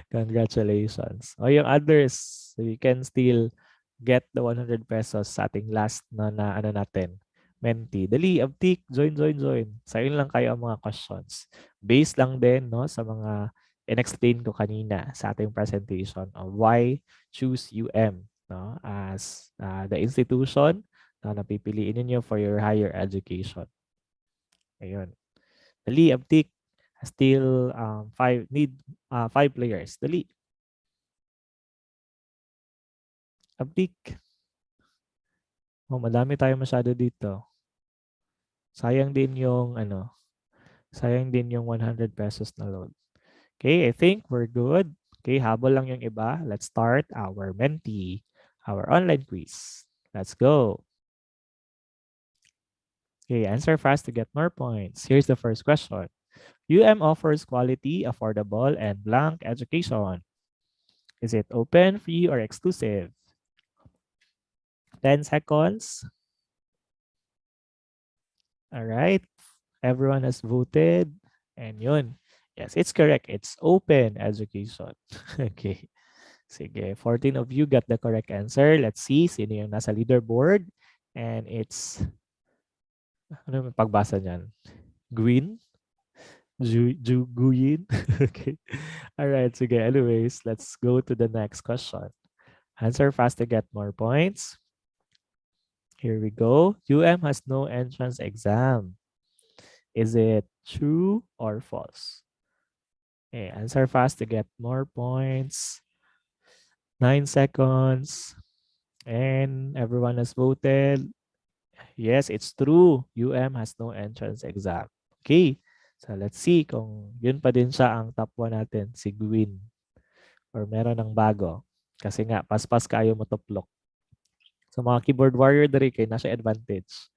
Congratulations. O yung others, so you can still get the 100 pesos sa ating last na natin. Menti. Dali, abtik, join, join, join. Sa yun lang kayo ang mga questions. Based lang din no, sa mga in-explain ko kanina sa ating presentation of why choose UM no, as the institution na napipiliin ninyo for your higher education. Ayun. Dali, abtik. Still, need 5 players. Dali. Abtik. Oh, madami tayo masyado dito. Sayang din yung sayang din yung 100 pesos na load. Okay, I think we're good. Okay, habol lang yung iba. Let's start our Menti, our online quiz. Let's go. Okay, answer fast to get more points. Here's the first question. UM offers quality, affordable, and blank education. Is it open, free, or exclusive? 10 seconds. All right. Everyone has voted. And yun. Yes, it's correct. It's open education. Okay. Sige. 14 of you got the correct answer. Let's see sino yung nasa leaderboard. And it's, ano yung pagbasa niyan? Gwyn? Guyin? Okay. All right. Sige. Anyways, let's go to the next question. Answer fast to get more points. Here we go. UM has no entrance exam. Is it true or false? Okay, answer fast to get more points. 9 seconds. And everyone has voted. Yes, it's true. UM has no entrance exam. Okay. So let's see kung yun pa din siya ang top 1 natin, si Gwyn. Or meron ng bago. Kasi nga, paspas kayo matuplok. So mga keyboard warrior dari kay nasa advantage.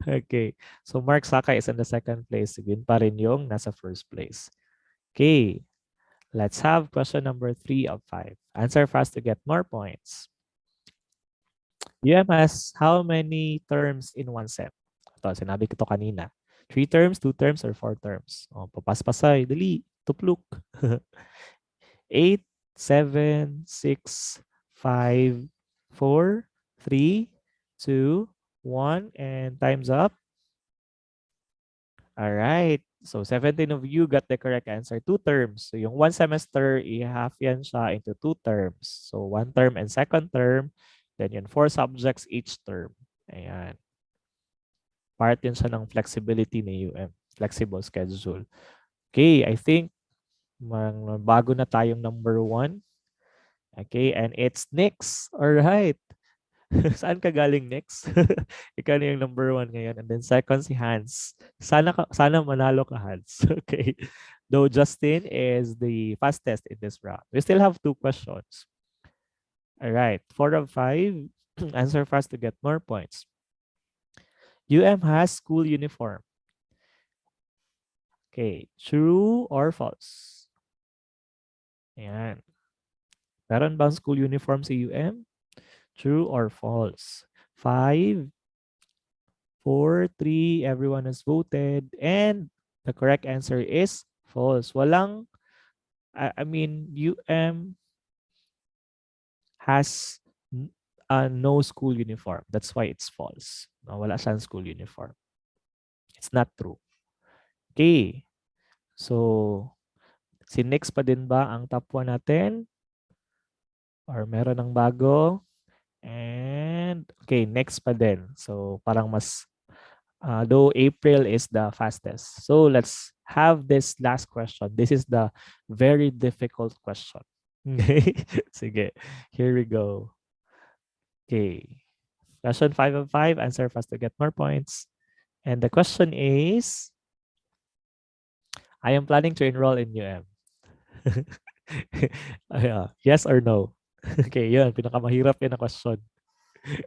Okay. So Mark Saka is in the second place. Gwyn pa rin yung nasa first place. Okay. Let's have question number 3 of 5. Answer fast to get more points. UM has how many terms in one sem? Ito, sinabi ko to kanina. 3 terms, 2 terms, or 4 terms? O, papaspasay. Dali. Tupluk. 8, 7, 6, 5, 4, 3, 2, 1, and time's up. All right. So 17 of you got the correct answer. 2 terms. So yung 1 semester, i-half yan siya into 2 terms. So 1 term and second term. Then yun 4 subjects each term. Ayan. Part yun siya ng flexibility ni UM. Flexible schedule. Okay, I think bago na tayong number 1. Okay, and it's next. All right. Saan ka galing next? Ikaw na yung number 1 ngayon. And then second, si Hans. Sana manalo ka, Hans. Okay. Though Justin is the fastest in this round. We still have 2 questions. All right. 4 of 5. Answer fast to get more points. UM has school uniform. Okay. True or false? Ayan. Meron bang school uniform si UM? True or false? 5, 4, 3, everyone has voted. And the correct answer is false. Walang, UM has no school uniform. That's why it's false. No, wala siyang school uniform. It's not true. Okay. So, si Nix pa din ba ang top 1 natin? Or meron ng bago? And, okay, next pa din. So, parang mas, though April is the fastest. So, let's have this last question. This is the very difficult question. Okay? Sige, here we go. Okay. Question 5 of 5, answer fast to get more points. And the question is, I am planning to enroll in UM. Yes or no? Okay, yun. Pinakamahirap yun na question.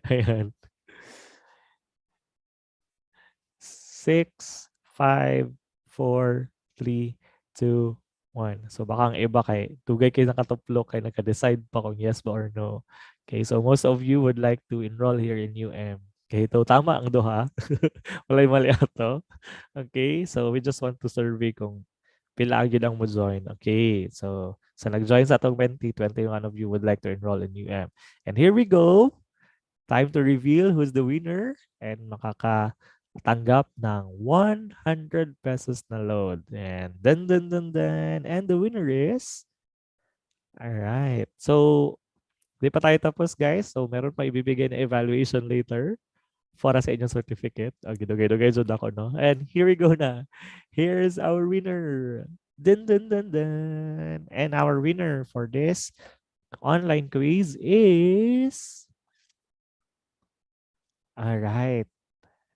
Ayan. 6, 5, 4, 3, 2, 1. So baka ang iba kay dugay kayo nakatuplok kay naka-decide pa kung yes ba or no. Okay, so most of you would like to enroll here in UM. Okay, ito tama ang duha. Walay mali ato. Okay, so we just want to survey kung pila ang yun ang mo join. Okay, so sa nag-join sa atong 21 of you would like to enroll in UM. And here we go. Time to reveal who's the winner and makakatanggap ng 100 pesos na load. And then. And the winner is... Alright. So, di pa tayo tapos guys. So, meron pa ibibigay na evaluation later para sa inyong certificate. Dugay-dugay jud ako, no? And here we go na. Here's our winner. Dun. And our winner for this online quiz is... Alright.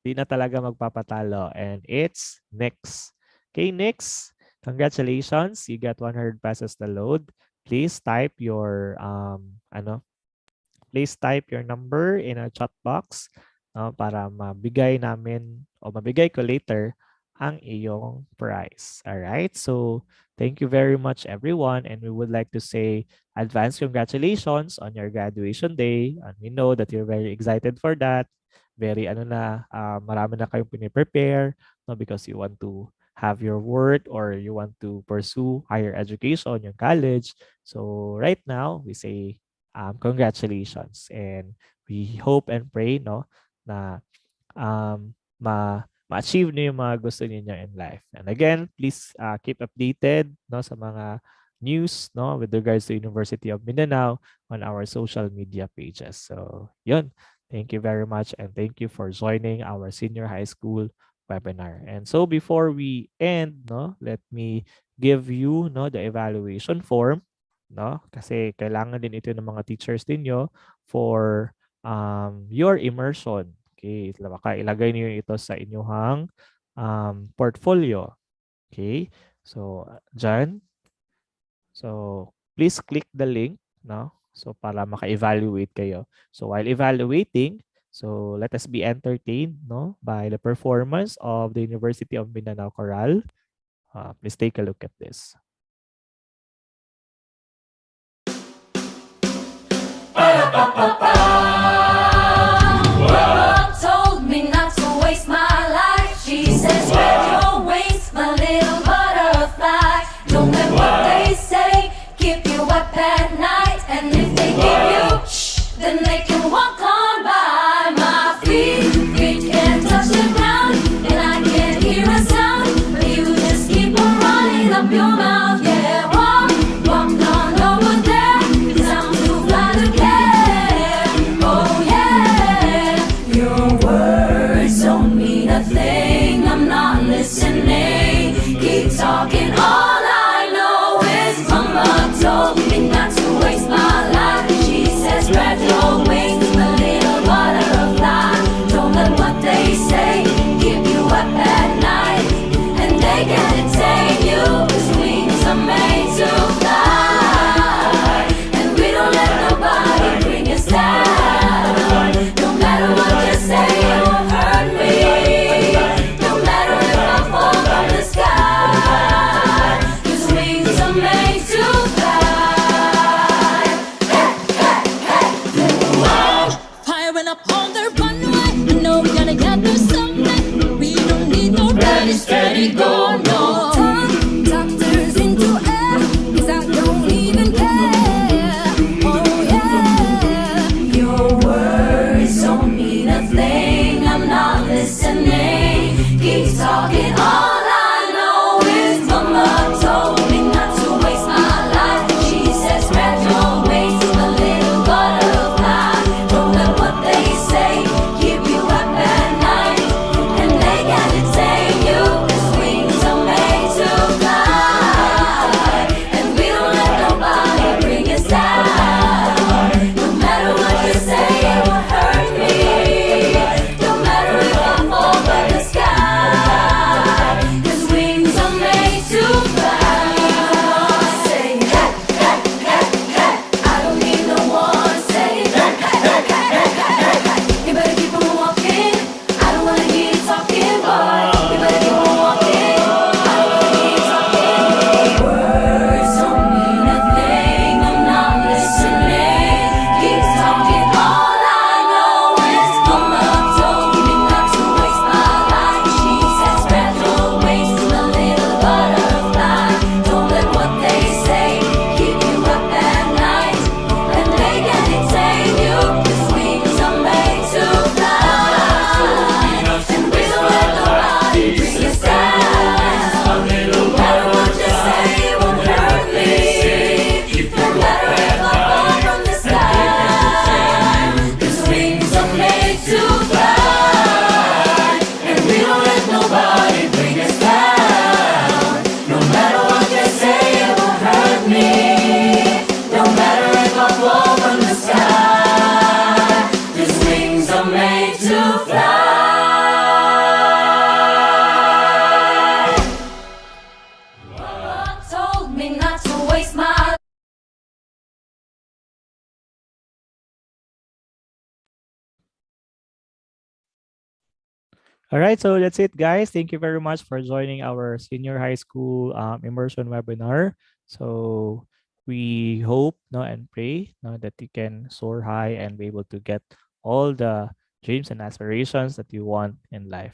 Di na talaga magpapatalo. And it's Nix. Okay, Nix. Congratulations. You got 100 pesos na load. Please type your please type your number in a chat box para mabigay namin o mabigay ko later ang iyong prize. Alright? So, thank you very much everyone, and we would like to say advance congratulations on your graduation day, and we know that you're very excited for that. Very marami na kayong piniprepare, no, because you want to have your work or you want to pursue higher education, yung college. So right now, we say congratulations, and we hope and pray, no, na ma-achieve niyo yung mga gusto niyo in life. And again, please keep updated, no, sa mga news, no, with regards to University of Mindanao on our social media pages. So yun. Thank you very much, and thank you for joining our senior high school webinar. And so before we end, no, let me give you, no, the evaluation form, no, kasi kailangan din ito ng mga teachers ninyo for your immersion. Okay, baka ilagay niyo ito sa inyong portfolio. Okay, so dyan. So please click the link, no? So para maka-evaluate kayo. So while evaluating, so let us be entertained, no, by the performance of the University of Mindanao Chorale. Please take a look at this. Mama told me not to waste my life. She said, spread your wings, my little butterfly. Don't let what they say keep you up at night. And if they give you shh, then they can walk on by. My feet can't touch the ground, and I can't hear a sound, but you just keep on running up your mouth. Yeah, walk on over there, 'cause I'm too fly to care. Oh yeah, your words don't mean a thing. I'm not listening. Keep talking. All I know is Mama told me not to waste my life. She says spread your wings, my little butterfly. Don't let what they say keep you up at night. And they can't detain you, 'cause wings are made to fly. And we don't let nobody bring us down. No matter what you say, it won't hurt me. No matter if I fall from the sky, 'cause wings are made to fly. Hey, hey, hey. Whoa, firing up on the runway. I know we're gonna get there someday. We don't need no ready, steady, go, no. Doctors into air, 'cause I don't even care. Oh yeah, your word listening. Keep talking. All I know is Mama told me not to waste my life. She said spread your wings, a little butterfly. Don't let what they say keep you up at night, and they can detain you, 'cause wings are made to fly, and we don't let nobody bring us down. No matter what you say, it won't hurt me. No matter if I fall from the sky, 'cause wings are made to fly. Say hey, hey, hey, hey. I don't need no one saying hey, hey, hey, hey, hey, hey, hey. You better keep on walking. I don't wanna hear you talking, boy. You better keep on walking. I don't wanna hear you talking. Words don't mean a thing. I'm not listening. Keep talking. All I know is Mama told me not to waste my life. She said spread your wings, a little butterfly. Don't let what they say keep you up at night, and they can detain you, 'cause wings are made to fly, and we don't let nobody bring us down. No matter what you say, it won't hurt me. No matter if I fall from the sky, 'cause wings are made to fly, and we don't let nobody bring us down. No matter what you say, it won't hurt me. No matter if I fall from the sky, 'cause wings are made to fly. Mama told me not to waste my All right, so that's it, guys. Thank you very much for joining our senior high school immersion webinar. So we hope and pray that you can soar high and be able to get all the dreams and aspirations that you want in life.